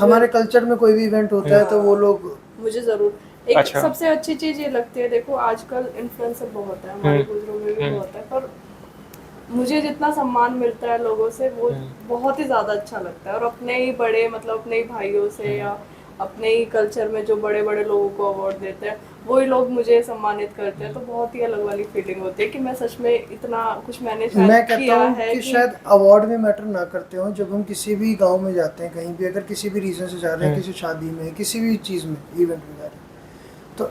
हमारे कल्चर में कोई भी इवेंट होता है तो वो लोग मुझे जरूर एक अच्छा। सबसे अच्छी चीज ये लगती है, देखो आजकल इन्फ्लुएंसर बहुत है, हमारे गुजरों में भी बहुत है, पर मुझे जितना सम्मान मिलता है लोगों से वो बहुत ही ज्यादा अच्छा लगता है। और अपने ही बड़े मतलब अपने ही भाइयों से या अपने ही कल्चर में जो बड़े बड़े लोगों को अवार्ड देते हैं वही लोग मुझे सम्मानित करते हैं, तो बहुत ही अलग वाली फीलिंग होती है कि मैं सच में इतना कुछ मैंने शायद मैं कहता किया हूँ है कि शायद अवार्ड में मैटर ना करते हो। जब हम किसी भी गांव में जाते हैं, कहीं भी अगर किसी भी रीज़न से जा रहे हैं, किसी शादी में, किसी भी चीज़ में, इवेंट में जा रहे हैं, तो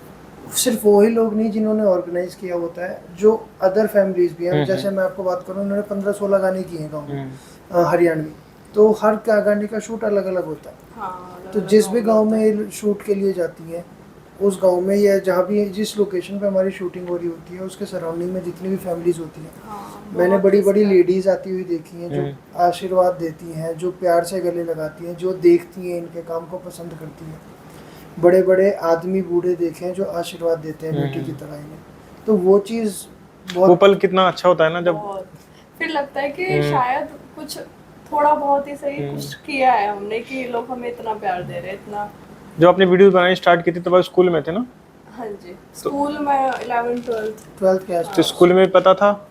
सिर्फ वही लोग नहीं जिन्होंने ऑर्गेनाइज किया होता है, जो अदर फैमिलीज भी हैं। जैसे मैं आपको बात करूँ, उन्होंने 15-16 गाने किए हैं गाँव में, हरियाणवी। तो हर गाने का शूट अलग अलग होता है। हाँ, तो जिस भी गांव में शूट के लिए जाती हैं, उस गांव में या जहाँ भी जिस लोकेशन पे हमारी शूटिंग हो रही होती है, उसके सराउंडिंग में जितनी भी फैमिलीज होती हैं, हाँ, मैंने बड़ी बड़ी लेडीज आती हुई देखी हैं जो आशीर्वाद देती हैं, जो प्यार से गले लगाती हैं, जो देखती हैं, इनके काम को पसंद करती हैं। बड़े बड़े आदमी बूढ़े देखे हैं जो आशीर्वाद देते हैं बेटी की तरह इन्हें। तो वो चीज़ वो बहुत पल कितना अच्छा होता है ना, जब बहुत फिर लगता है कि शायद कुछ थोड़ा बहुत ही सही कुछ किया है हमने कि लोग हमें इतना प्यार दे रहे हैं, इतना। जब आपने वीडियोस बनानी स्टार्ट की थी तब आप स्कूल में थे ना? हाँ जी, स्कूल में 11th 12th 12th के आसपास। तो स्कूल में पता था?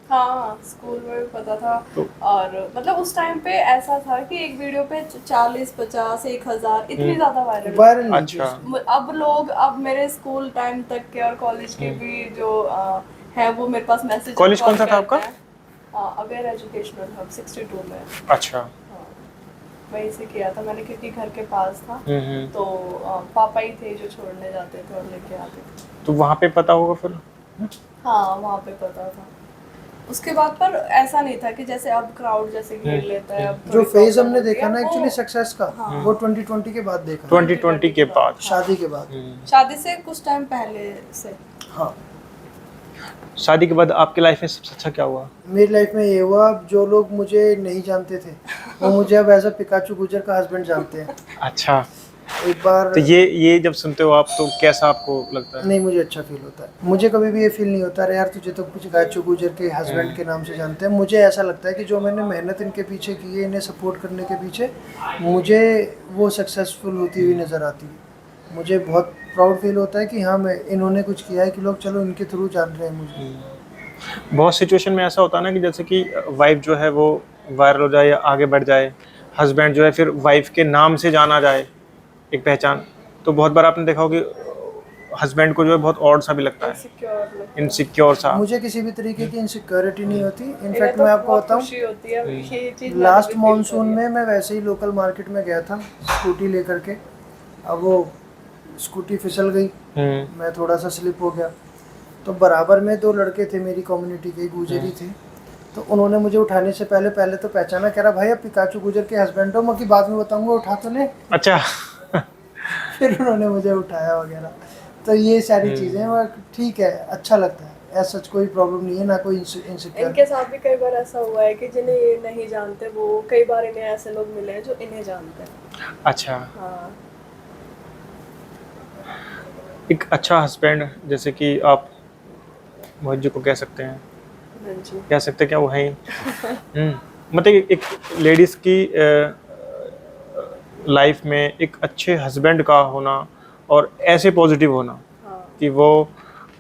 हाँ, स्कूल में भी पता था। और मतलब उस टाइम पे ऐसा था कि एक वीडियो पे 40, 50, 1000 इतनी ज्यादा वायरल। वायरल नहीं अच्छा। अब लोग अब मेरे स्कूल टाइम तक के और कॉलेज के भी जो है वो मेरे पास मैसेज कॉलेज कौन सा था आपका? अवेयर एजुकेशनल हब 62 में। अच्छा। हाँ, वहीं से किया था मैंने क्योंकि घर के पास था। हम्म। तो पापा ही थे जो छोड़ने जाते थे और लेके आते थे। तो वहाँ पे पता होगा फिर। हाँ, वहाँ पे पता था। उसके बाद पर ऐसा नहीं था कि जैसे अब क्राउड जैसे घेर लेता है, अब जो थोड़ी फेज प्रॉब्लम हमने होती देखा है, ना वो- एक्चुअली सक्सेस का, हाँ। वो 2020 के बाद देखा, 2020 के बाद। शादी के बाद। शादी से कुछ टाइम पहले से। हाँ, शादी के बाद आपकी लाइफ में सबसे अच्छा क्या हुआ? मेरी लाइफ में ये हुआ, जो लोग मुझे नहीं जानते थे वो मुझे अब एज अ पिकाचू गुजर का हस्बैंड जानते हैं। अच्छा। एक बार तो ये जब सुनते हो आप तो कैसा आपको लगता है? नहीं, मुझे अच्छा फील होता है। मुझे कभी भी ये फील नहीं होता अरे यार तुझे तो कुछ पिकाचू गुजर के हस्बैंड के नाम से जानते हैं। मुझे ऐसा लगता है कि जो मैंने मेहनत इनके पीछे की है, इन्हें सपोर्ट करने के पीछे, मुझे वो सक्सेसफुल होती हुई नज़र आती है। मुझे बहुत प्राउड फील होता है कि हाँ, मैं इन्होंने कुछ किया है कि लोग चलो इनके थ्रू जान रहे हैं मुझे। बहुत सिचुएशन में ऐसा होता है ना कि जैसे कि वाइफ जो है वो वायरल हो जाए या आगे बढ़ जाए, हस्बैंड जो है फिर वाइफ के नाम से जाना जाए, एक पहचान। तो बहुत बार आपने देखा होगा कि हस्बैंड को जो है बहुत ऑड सा भी लगता है, इनसिक्योर लगता है। इनसिक्योर सा। मुझे किसी भी तरीके की इनसिक्योरिटी नहीं होती। इन्हें इनफैक्ट तो मैं आपको बहुत बताऊं, खुशी होती है ये चीज मैंने लास्ट भी feel मॉनसून करी है। में मैं वैसे ही लोकल मार्केट में गया था स्कूटी लेकर के। अब वो स्कूटी फिसल गई, मैं थोड़ा सा स्लिप हो गया। तो बराबर में दो लड़के थे मेरी कम्युनिटी के, गुजरी थे। तो उन्होंने मुझे उठाने से पहले तो पहचाना, कह रहा भाई अब पिकाचू गुजर के हस्बैंड हो, मैं कि बाद में बताऊंगा, उठा तो ले। अच्छा। फिर उन्होंने मुझे उठाया वगैरह। तो ये सारी चीज़ें और ठीक है, अच्छा लगता है। ऐसा कोई प्रॉब्लम नहीं है, ना कोई इनसिक्योर। इनके साथ भी कई बार ऐसा हुआ है कि जिन्हें ये नहीं जानते वो कई बार इन्हें ऐसे लोग मिले हैं जो इन्हें जानते हैं। अच्छा। हाँ, एक अच्छा हस्बैंड जैसे कि आप मोहित जी को कह सकते हैं, हाँ जी। कह सकते हैं क्या वो हैं? मतलब एक लेडीज़ की लाइफ में एक अच्छे हस्बैंड का होना और ऐसे पॉजिटिव होना हाँ, कि वो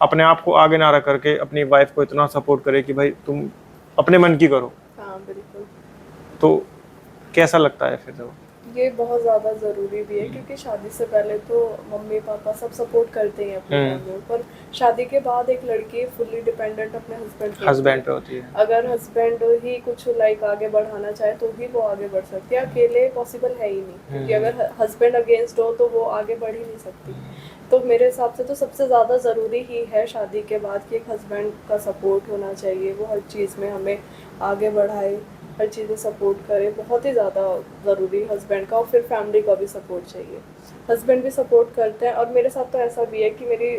अपने आप को आगे ना रख करके अपनी वाइफ को इतना सपोर्ट करे कि भाई तुम अपने मन की करो, हाँ, बिल्कुल। तो कैसा लगता है फिर? ये बहुत ज़्यादा ज़रूरी भी है क्योंकि शादी से पहले तो मम्मी पापा सब सपोर्ट करते हैं अपनी फैमिली पर शादी के बाद एक लड़की फुल्ली डिपेंडेंट अपने हस्बैंड पे होती है। अगर हस्बैंड ही कुछ लाइक आगे बढ़ाना चाहे तो ही वो आगे बढ़ सकती है, अकेले पॉसिबल है ही नहीं क्योंकि अगर हस्बैंड अगेंस्ट हो तो वो आगे बढ़ ही नहीं सकती। तो मेरे हिसाब से तो सबसे ज़्यादा ज़रूरी ही है शादी के बाद कि एक हस्बैंड का सपोर्ट होना चाहिए, वो हर चीज़ में हमें आगे बढ़ाए, हर चीज़ में सपोर्ट करे, बहुत ही ज़्यादा ज़रूरी हस्बैंड का। और फिर फैमिली का भी सपोर्ट चाहिए, हस्बैंड भी सपोर्ट करते हैं। और मेरे साथ तो ऐसा भी है कि मेरी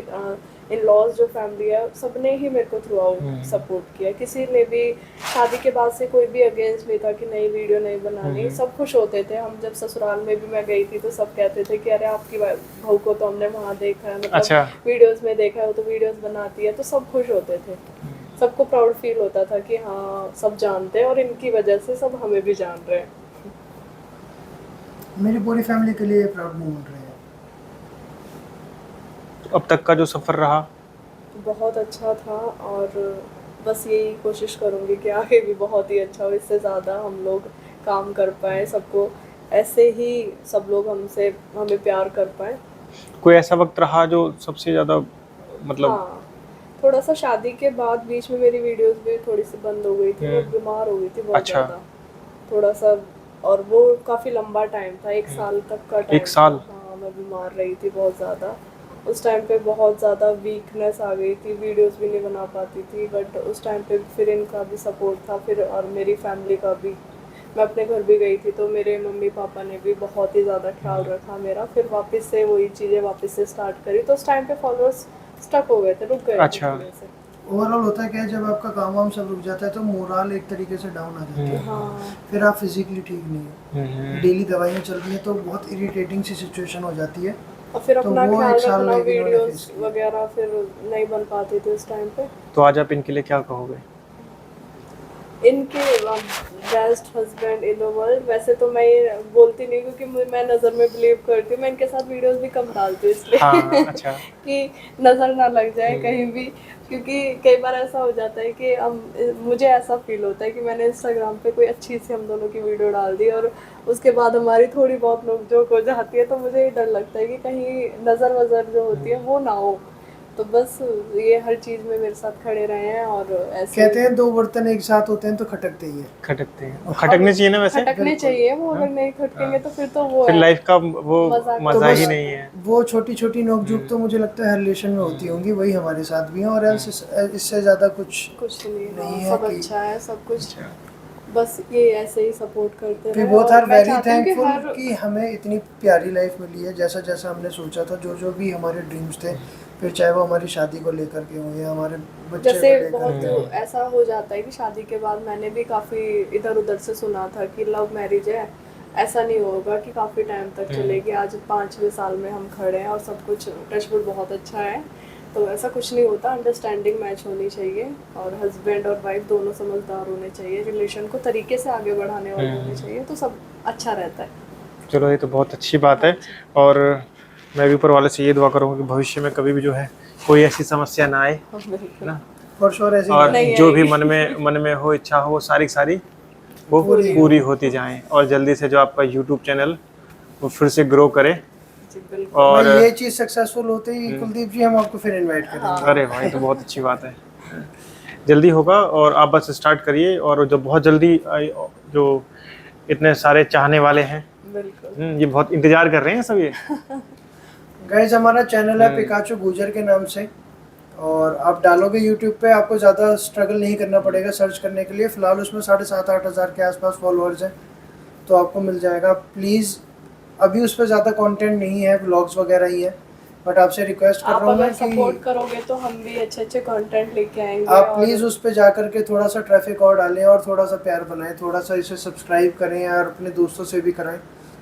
इन लॉज जो फैमिली है सबने ही मेरे को थ्रू आउट सपोर्ट किया, किसी ने भी शादी के बाद से कोई भी अगेंस्ट नहीं था कि नई वीडियो नहीं बनानी, सब खुश होते थे। हम जब ससुराल में भी मैं गई थी तो सब कहते थे कि अरे आपकी बहू को तो हमने वहाँ देखा है, मतलब अच्छा। वीडियोस में देखा है, वो तो वीडियोस बनाती है, तो सब खुश होते थे। सबको प्राउड फील होता था कि हाँ सब जानते हैं और इनकी वजह से सब हमें भी जान रहे हैं। मेरी पूरी फैमिली के लिए प्राउड मोमेंट रहे हैं। तो अब तक का जो सफ़र रहा बहुत अच्छा था और बस यही कोशिश करूँगी कि आगे भी बहुत ही अच्छा हो, इससे ज़्यादा हम लोग काम कर पाए, सबको ऐसे ही सब लोग हमें प्यार कर पाए। कोई ऐसा वक्त रहा जो सबसे ज़्यादा मतलब? हाँ, थोड़ा सा शादी के बाद बीच में मेरी वीडियोस भी थोड़ी सी बंद हो गई थी, मैं बीमार हो गई थी बहुत अच्छा। ज़्यादा, थोड़ा सा, और वो काफ़ी लंबा टाइम था, 1 साल तक का टाइम। 1 साल? हाँ, मैं बीमार रही थी बहुत ज़्यादा। उस टाइम पे बहुत ज़्यादा वीकनेस आ गई थी, वीडियोस भी नहीं बना पाती थी, बट उस टाइम पे फिर इनका भी सपोर्ट था, फिर और मेरी फैमिली का भी। मैं अपने घर भी गई थी तो मेरे मम्मी पापा ने भी बहुत ही ज़्यादा ख्याल रखा मेरा, फिर वापस से वही चीज़ें वापस से स्टार्ट करी। तो उस टाइम पे फॉलोअर्स स्टक हो गए थे, रुक गए थे अच्छा। थोड़े से। ओवरऑल होता है क्या, जब आपका काम वाम सब रुक जाता है तो मोरल एक तरीके से डाउन आ जाती है। हाँ, फिर आप फिजिकली ठीक नहीं है, डेली दवाइयाँ चल रही हैं तो बहुत इरिटेटिंग सी सिचुएशन हो जाती है। और फिर तो अपना वो ख्याल 1 साल रखना, लगे इन्होंने वीडियोस face किया। वगैरह फिर नहीं बन पाती थी उस टाइम पे। तो आज आप इनके लिए क्या कहोगे? इनके best husband in the world, वैसे तो मैं ये बोलती नहीं क्योंकि मैं नज़र में बिलीव करती हूँ, मैं इनके साथ वीडियोस भी कम डालती हूँ इसलिए हाँ, अच्छा। कि नज़र ना लग जाए कहीं भी, क्योंकि कई बार ऐसा हो जाता है कि मुझे ऐसा फील होता है कि मैंने इंस्टाग्राम पे कोई अच्छी सी हम दोनों की वीडियो डाल दी और उसके बाद हमारी थोड़ी बहुत नोकझोंक हो जाती है, तो मुझे ये डर लगता है कि कहीं नज़र वज़र जो होती है वो ना हो। तो बस ये हर चीज में मेरे साथ खड़े रहे हैं और ऐसे कहते हैं दो बर्तन एक साथ होते हैं तो खटकते ही है। खटकते हैं और खटकने चाहिए ना वैसे। खटकने चाहिए, वो अगर नहीं खटकेंगे तो फिर तो वो फिर है। लाइफ का वो मजा मजा बस ही नहीं है। वो छोटी छोटी नोकझोंक तो मुझे लगता है हर रिलेशन में होती होंगी, वही हमारे साथ भी है, और else इससे ज्यादा कुछ कुछ नहीं नहीं है, है सब कि- अच्छा है, सब कुछ बस ये ऐसे ही सपोर्ट करते वी रहे। बोथ और आर मैं वेरी चाहती हूँ कि थैंकफुल हर कि हमें इतनी प्यारी लाइफ मिली है, जैसा जैसा हमने सोचा था, जो जो भी हमारे ड्रीम्स थे, फिर चाहे वो हमारी शादी को लेकर के हो या हमारे बच्चे जैसे को लेकर बहुत के हो। ऐसा हो जाता है कि शादी के बाद मैंने भी काफी इधर उधर से सुना था कि लव मैरिज है, ऐसा नहीं होगा कि काफी टाइम तक चलेगी। आज 5वें साल में हम खड़े हैं और सब कुछ टचवुड बहुत अच्छा है, तो ऐसा कुछ नहीं होता। अंडरस्टैंडिंग मैच होनी चाहिए और हस्बैंड और वाइफ दोनों समझदार होने चाहिए, रिलेशन को तरीके से आगे बढ़ाने वाले होने चाहिए, तो सब अच्छा रहता है। चलो ये तो बहुत अच्छी बात है। और मैं भी ऊपर वाले से ये दुआ करूँगा कि भविष्य में कभी भी जो है कोई ऐसी समस्या ना आए, है ना। फॉर श्योर ऐसी और नहीं जो भी आएगी। मन में हो, इच्छा हो, वो सारी सारी वो पूरी पूरी होती जाएं, और जल्दी से जो आपका यूट्यूब चैनल वो फिर से ग्रो करे। जी बिल्कुल। और मैं ये चीज सक्सेसफुल होते ही कुलदीप जी हम आपको फिर इनवाइट करेंगे। अरे भाई तो बहुत अच्छी बात है, जल्दी होगा। और आप बस स्टार्ट करिए, और जो बहुत जल्दी जो इतने सारे चाहने वाले हैं, बिल्कुल ये बहुत इंतजार कर रहे हैं सब ये। गाइस हमारा चैनल है पिकाचू गुजर के नाम से, और आप डालोगे यूट्यूब पे, आपको ज़्यादा स्ट्रगल नहीं करना पड़ेगा सर्च करने के लिए। फिलहाल उसमें 7,500-8 हज़ार के आसपास फॉलोअर्स हैं, तो आपको मिल जाएगा। प्लीज़ अभी उस पर ज़्यादा कंटेंट नहीं है, व्लॉग्स वगैरह ही है, बट आपसे रिक्वेस्ट कर आप रहा हूँ अगर मैं सपोर्ट कि करोगे तो हम भी अच्छे अच्छे कंटेंट लेके आएंगे। आप और प्लीज़ उस पर जा करके थोड़ा सा ट्रैफिक और डालें और थोड़ा सा प्यार बनाएं, थोड़ा सा इसे सब्सक्राइब करें और अपने दोस्तों से भी कराएं,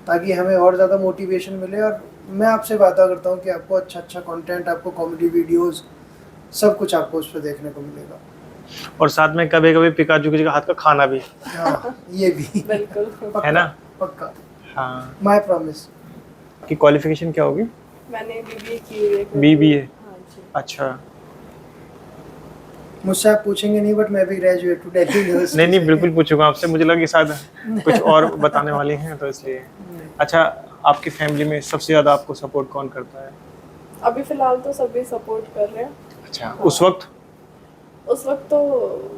ताकि हमें और ज़्यादा मोटिवेशन मिले। और मैं आपसे वादा करता हूँ कि आपको अच्छा अच्छा कंटेंट, आपको कॉमेडी वीडियोस, सब कुछ आपको उस पर देखने को मिलेगा। और साथ में कभी कभी पिकाचू जी का हाथ का खाना भी, हाँ ये भी बिल्कुल पक्का, है ना। पक्का, हाँ, माय प्रॉमिस। कि क्वालिफिकेशन क्या होगी? मैंने बीबीए की हुई है। BBA। हाँ जी। अच्छा, मुझसे आप पूछेंगे नहीं, बट मैं भी ग्रेजुएट हूँ दिल्ली यूनिवर्सिटी नहीं से। बिल्कुल पूछूंगा आपसे, मुझे लगा कि शायद कुछ और बताने वाली हैं तो इसलिए। अच्छा, आपकी फैमिली में सबसे ज़्यादा आपको सपोर्ट कौन करता है? अभी फिलहाल तो सभी सपोर्ट कर रहे हैं। अच्छा, उस वक्त तो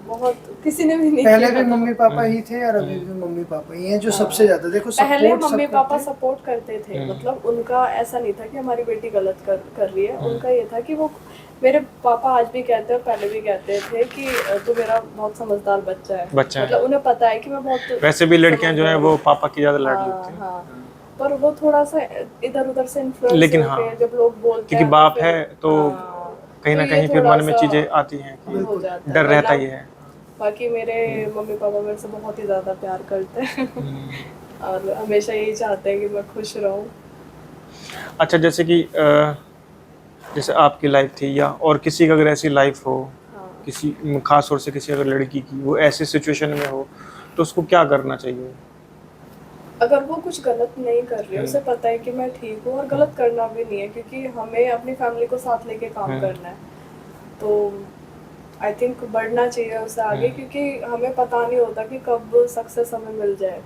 बहुत किसी ने भी नहीं पहले किया भी था। मम्मी पापा ही थे और अभी भी मम्मी पापा ही हैं जो सबसे ज्यादा, देखो पहले सपोर्ट मम्मी सब पापा करते हैं। सपोर्ट करते थे, मतलब उनका ऐसा नहीं था कि हमारी बेटी गलत कर रही है। उनका ये था कि वो, मेरे पापा आज भी कहते हैं और पहले भी कहते थे कि तू मेरा बहुत समझदार बच्चा है। मतलब उन्हें पता है कि मैं बहुत, वैसे भी लड़कियां जो है वो पापा की ज़्यादा लाडली हाँ होती हैं। हाँ, पर वो थोड़ा सा इधर उधर से इन्फ्लुएंस लेकिन होके हाँ, जब लोग बोलते क्योंकि हैं बाप फिर- है तो हाँ, कहीं ना तो ये कहीं फिर थोड़ा मन में सा चीज़ें आती हैं हो कि जाता डर है। रहता वरना ही है। बाकी मेरे मम्मी पापा मेरे से बहुत ही ज़्यादा प्यार करते हैं और हमेशा यही चाहते हैं कि मैं खुश रहूं। अच्छा, जैसे कि जैसे आपकी लाइफ थी, या और किसी का अगर ऐसी लाइफ हो, हाँ। किसी खास तौर से किसी अगर लड़की की वो ऐसे सिचुएशन में हो, तो उसको क्या करना चाहिए? अगर वो कुछ गलत नहीं कर रही है, उसे पता है कि मैं ठीक हूँ, और गलत करना भी नहीं है, क्योंकि हमें अपनी फैमिली को साथ लेके काम करना है, तो आई थिंक बढ़ना चाहिए उससे आगे, क्योंकि हमें पता नहीं होता कि कब सक्सेस हमें मिल जाए।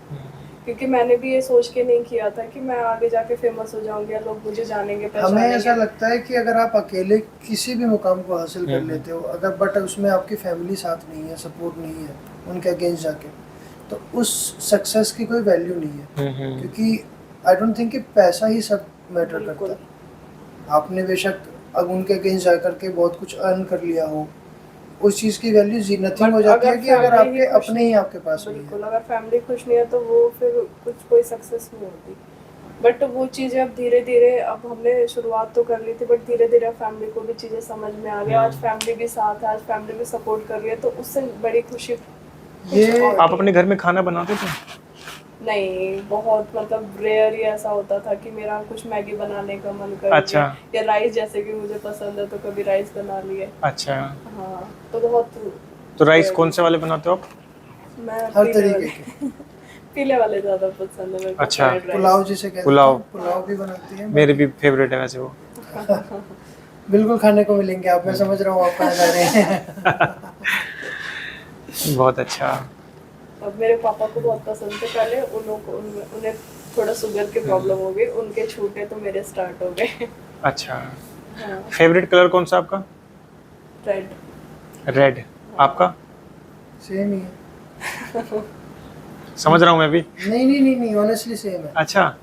क्योंकि मैंने भी ये सोच के नहीं किया था कि मैं आगे जाके फेमस हो जाऊंगी या लोग मुझे जानेंगे हमें पहचानेंगे। ऐसा लगता है कि अगर आप अकेले किसी भी मुकाम को हासिल कर लेते हो, अगर बट उसमें आपकी फैमिली साथ नहीं है, सपोर्ट नहीं है उनके अगेंस्ट जाके, तो उस सक्सेस की कोई वैल्यू नहीं है। क्योंकि आई डोंट थिंक कि पैसा ही सब मैटर करता बिल्कुल। है। आपने बेशक अब उनके अगेंस्ट जा करके बहुत कुछ अर्न कर लिया हो, उस चीज़ की वैल्यू नथिंग हो जाती है कि अगर आपके अपने ही आपके पास नहीं है। बिल्कुल, अगर फैमिली खुश नहीं है तो वो फिर कुछ कोई सक्सेस नहीं होती। बट वो चीज़ें अब धीरे धीरे, अब हमने शुरुआत तो कर ली थी, बट धीरे धीरे फैमिली को भी चीज़ें समझ में आ गया। आज फैमिली भी साथ है, आज फैमिली भी सपोर्ट कर रही है, तो उससे बड़ी खुशी ये आप अपने घर में खाना बनाते थे? नहीं, बहुत मतलब रेयर ही ऐसा होता था कि मेरा कुछ मैगी बनाने का मन कर अच्छा। गया, या राइस, जैसे कि मुझे पसंद है तो कभी राइस बना लिए। अच्छा, हाँ, तो बहुत। तो राइस कौन से वाले बनाते हो आप? मैं हर पीले तरीके वाले के पीले वाले ज़्यादा पसंद है मेरे को। अच्छा। fried rice। पुलाव जिसे कहते पुलाव। हैं, पुलाव भी बनाती है। मेरे भी फेवरेट है वैसे वो। बिल्कुल खाने को मिलेंगे आप, मैं समझ रहा हूँ आप कहाँ जा रहे हैं। बहुत अच्छा। अब मेरे पापा को बहुत पसंद थे पहले, उन्हें थोड़ा शुगर की प्रॉब्लम हो गई, उनके छूटे तो मेरे स्टार्ट हो गए। अच्छा, हाँ, फेवरेट कलर कौन सा आपका? रेड। रेड। आपका? सेम ही है। समझ रहा हूँ मैं भी। नहीं ऑनेस्टली सेम है। अच्छा।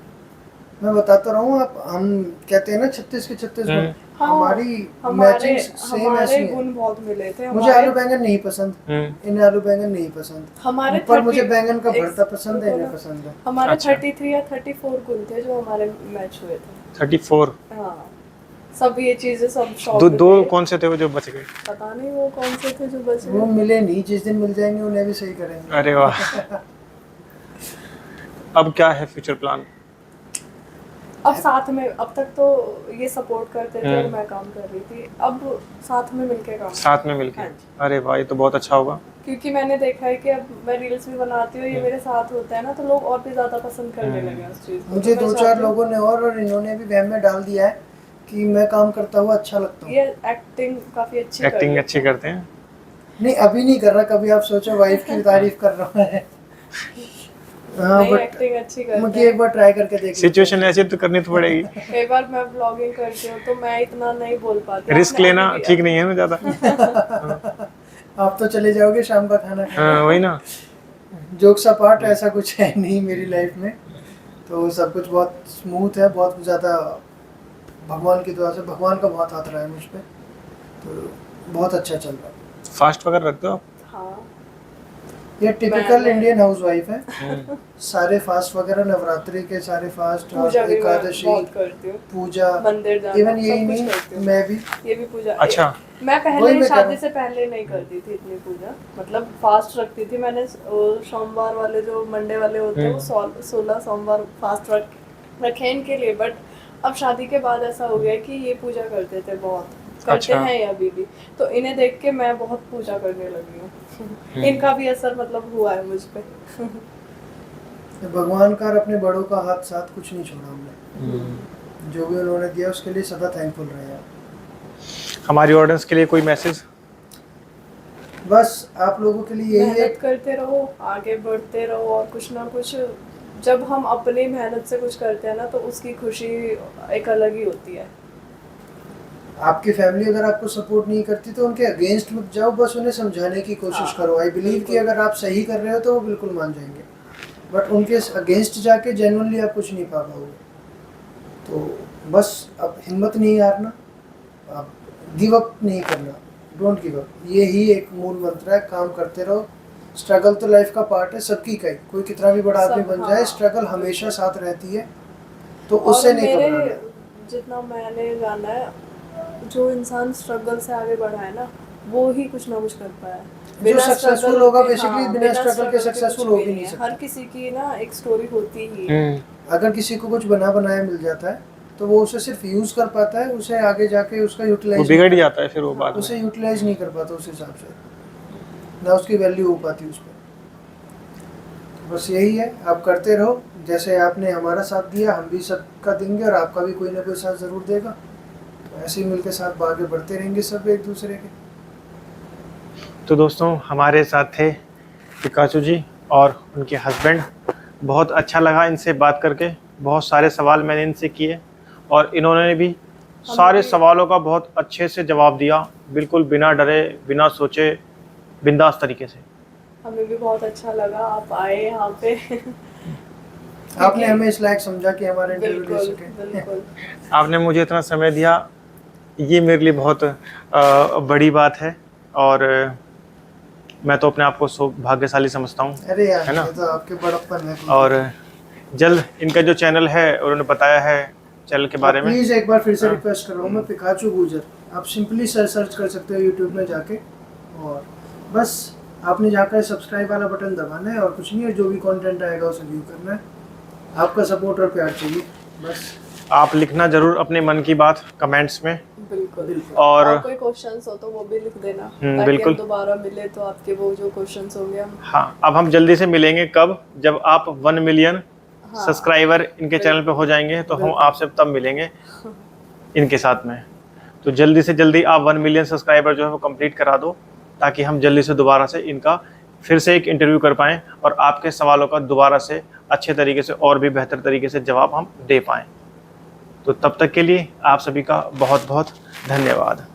मैं बताता रहा हूँ, आप हम कहते हैं ना 36 के 36 गुण, हाँ, हमारी हमारे मैचिंग सेम हमारे ऐसी है। गुण बहुत मिले थे। मुझे हमारे आलू बैंगन नहीं पसंद, इन्हें आलू बैंगन नहीं पसंद। हमारे पर मुझे 30 बैंगन का एक- भरता पसंद है, रुको इन्हें ना। पसंद है। हमारे अच्छा। 33 या 34 गुण थे जो हमारे मैच हुए थे। 34। हाँ, सब ये चीजें सब शौक दो थे। कौन से थे वो जो बच गए? पता नहीं वो कौन से थे जो बचे। वो मिले नहीं, जिस दिन मिल जाएंगे उन्हें भी सही करेंगे। अरे वाह। अब क्या है फ्यूचर प्लान? अब साथ में, अब तक तो ये सपोर्ट करते थे और हम्म। मैं काम कर रही थी, अब साथ में मिलके काम। साथ में मिलके? हाँ जी। अरे वाह, ये तो बहुत अच्छा होगा। क्योंकि मैंने देखा है कि अब मैं रील्स भी बनाती हूँ, ये मेरे साथ होता है ना, तो लोग और भी ज्यादा पसंद करने लगे हैं उस चीज को। मुझे तो मैं 2-4 चाहती हूँ- लोगों ने और इन्होंने भी वहम में डाल दिया है कि मैं काम करता हुआ अच्छा लगता हूँ। ये एक्टिंग काफी अच्छी कर एक्टिंग लेते अच्छी हैं। करते हैं। नहीं अभी नहीं कर रहा, कभी आप सोचो वाइफ की तारीफ कर रहा है। हाँ नहीं, बट एक्टिंग अच्छी करते मुझे हैं। एक बार ट्राई करके देख सिचुएशन ऐसी तो करनी तो पड़ेगी। कई बार मैं ब्लॉगिंग करती हूँ तो मैं इतना नहीं बोल पाती। रिस्क आपने लेना अभी भी- ठीक नहीं है ना ज्यादा। आप तो चले जाओगे शाम का खाना खाने। हाँ वही ना। जोक्स अपार्ट, ऐसा कुछ है नहीं मेरी लाइफ में, तो सब कुछ बहुत स्मूथ है, बहुत ज़्यादा भगवान की दुआ से, भगवान का बहुत हाथ रहा है मुझ पे, तो बहुत अच्छा चल रहा है। फास्ट वगैरह रखते हो आप? हाँ, ये टिपिकल मैं- इंडियन हाउसवाइफ है। सारे फास्ट वगैरह, नवरात्रि के सारे फास्ट, पूजा भी मैं एकादशी, बहुत करती हूँ, पूजा, मंदिर जाना, इवन यही सब कुछ नहीं, करती हूँ। मैं भी। ये भी पूजा। अच्छा। मैं वही पहले मैं कह रहा शादी हूँ। से पहले नहीं करती थी इतनी पूजा, मतलब फास्ट रखती थी मैंने। सोमवार वाले जो मंडे वाले होते हैं वो 16 सोमवार फास्ट रखे इनके लिए। बट अब शादी के बाद ऐसा हो गया कि ये पूजा करते थे बहुत, करते अच्छा। हैं ये अभी भी, तो इन्हें देख के मैं बहुत पूजा करने लगी हूँ। इनका भी असर मतलब हुआ है मुझ पे। भगवान का और अपने बड़ों का हाथ साथ कुछ नहीं छोड़ा हमने, जो भी उन्होंने दिया उसके लिए सदा थैंकफुल रहे हैं। हमारी ऑडियंस के लिए कोई मैसेज? बस आप लोगों के लिए यही है, मेहनत करते रहो, आगे बढ़ते रहो, और कुछ ना कुछ जब हम अपनी मेहनत से कुछ करते हैं ना तो उसकी खुशी एक अलग ही होती है। आपकी फैमिली अगर आपको सपोर्ट नहीं करती तो उनके अगेंस्ट मत जाओ, बस उन्हें समझाने की कोशिश हाँ, करो। आई बिलीव कि अगर आप सही कर रहे हो तो वो बिल्कुल मान जाएंगे, बट उनके अगेंस्ट जाके जेन्युइनली आप कुछ नहीं पा पाओगे। तो बस अब हिम्मत नहीं हारना, आप गिव अप नहीं करना, डोंट गिव अप, ये ही एक मूल मंत्र है। काम करते रहो, स्ट्रगल तो लाइफ का पार्ट है सबकी का ही, कोई कितना भी बड़ा आदमी सब, बन हाँ, जाए, स्ट्रगल हमेशा साथ रहती है, तो और उससे नहीं मेरे घबराना। जितना मैंने जाना है, जो इंसान स्ट्रगल से आगे बढ़ा है ना, वो ही कुछ ना कुछ कर पाया है। जो सक्सेसफुल struggle होगा के- बेसिकली हाँ, बिना स्ट्रगल के struggle सक्सेसफुल कुछ हो भी भी नहीं है। सकता। हर किसी की ना एक स्टोरी होती ही है। अगर किसी को कुछ बना बनाया मिल जाता है तो वो उसे सिर्फ यूज कर पाता है, उसे आगे जाके उसका वो यूटिलाइज बिगड़ ही जाता है फिर वो बाद उसे में। यूटिलाइज नहीं कर पाता उस हिसाब से, ना उसकी वैल्यू हो पाती उस पर। बस यही है, आप करते रहो, जैसे आपने हमारा साथ दिया हम भी सबका देंगे, और आपका भी कोई ना कोई साथ ज़रूर देगा। तो ऐसे ही मिलकर साथ आगे बढ़ते रहेंगे सब एक दूसरे के। तो दोस्तों, हमारे साथ थे पिकाचू जी और उनके हस्बैंड। बहुत अच्छा लगा इनसे बात करके, बहुत सारे सवाल मैंने इनसे किए और इन्होंने भी सारे सवालों का बहुत अच्छे से जवाब दिया, बिल्कुल बिना डरे, बिना सोचे, बिंदास तरीके से। हमें भी बहुत अच्छा लगा आप आए यहाँ पे। आपने हमें इस लायक समझा कि हमारे इंटरव्यू ले बिल्कुल सके। बिल्कुल। आपने मुझे इतना समय दिया, ये मेरे लिए बहुत बड़ी बात है और मैं तो अपने आप को सौभाग्यशाली समझता हूँ। अरे यार, है ना? ये तो आपके बड़प्पन है। और जल्द इनका जो चैनल है उन्होंने बताया है चैनल के बारे में। प्लीज एक बार फिर से रिक्वेस्ट कर रहा हूँ मैं, पिकाचू गुजर, आप सिंपली सर्च कर सकते हो यूट्यूब में जाके, और बस आपने जाकर सब्सक्राइब वाला बटन दबाना है और कुछ नहीं है, जो भी कंटेंट आएगा उसे व्यू करना है। आपका सपोर्ट और प्यार चाहिए बस। आप लिखना जरूर अपने मन की बात कमेंट्स में, बिल्कुल। और कोई क्वेश्चंस हो तो वो भी लिख देना, ताकि बिल्कुल। हम दोबारा मिले तो आपके वो जो क्वेश्चंस होंगे हम। हाँ, अब हम जल्दी से मिलेंगे कब, जब आप 1 मिलियन सब्सक्राइबर इनके चैनल पे हो जाएंगे तो हम आपसे तब मिलेंगे इनके साथ में। तो जल्दी से जल्दी आप 1 मिलियन सब्सक्राइबर जो है वो कंप्लीट करा दो, ताकि हम जल्दी से दोबारा से इनका फिर से एक इंटरव्यू कर पाएँ और आपके सवालों का दोबारा से अच्छे तरीके से और भी बेहतर तरीके से जवाब हम दे पाएँ। तो तब तक के लिए आप सभी का बहुत बहुत धन्यवाद।